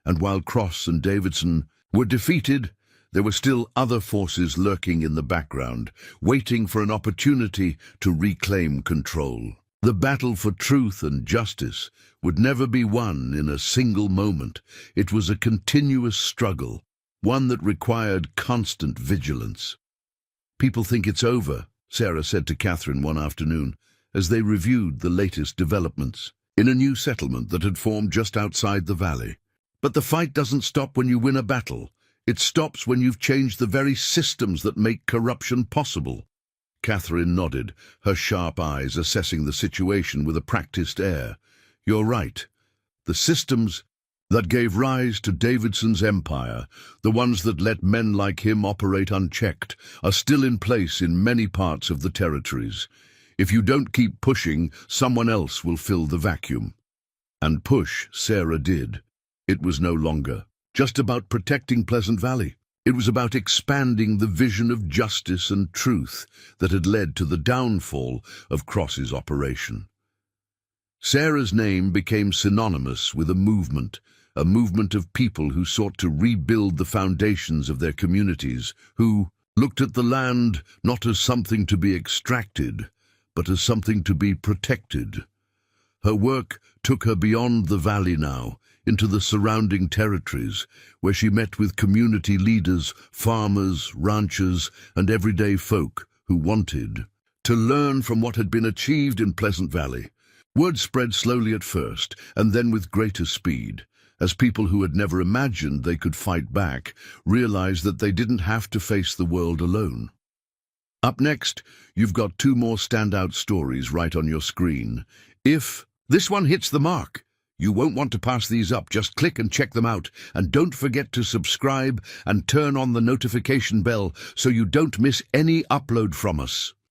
and while Cross and Davidson were defeated, there were still other forces lurking in the background, waiting for an opportunity to reclaim control. The battle for truth and justice would never be won in a single moment. It was a continuous struggle, one that required constant vigilance. "People think it's over," Sarah said to Catherine one afternoon, as they reviewed the latest developments in a new settlement that had formed just outside the valley. "But the fight doesn't stop when you win a battle. It stops when you've changed the very systems that make corruption possible." Catherine nodded, her sharp eyes assessing the situation with a practiced air. "You're right. The systems that gave rise to Davidson's empire, the ones that let men like him operate unchecked, are still in place in many parts of the territories. If you don't keep pushing, someone else will fill the vacuum." And push Sarah did. It was no longer just about protecting Pleasant Valley. It was about expanding the vision of justice and truth that had led to the downfall of Cross's operation. Sarah's name became synonymous with a movement of people who sought to rebuild the foundations of their communities, who looked at the land not as something to be extracted, but as something to be protected. Her work took her beyond the valley now, into the surrounding territories, where she met with community leaders, farmers, ranchers, and everyday folk who wanted to learn from what had been achieved in Pleasant Valley. Word spread slowly at first, and then with greater speed, as people who had never imagined they could fight back realized that they didn't have to face the world alone. Up next, you've got two more standout stories right on your screen. If this one hits the mark, you won't want to pass these up. Just click and check them out. And don't forget to subscribe and turn on the notification bell so you don't miss any upload from us.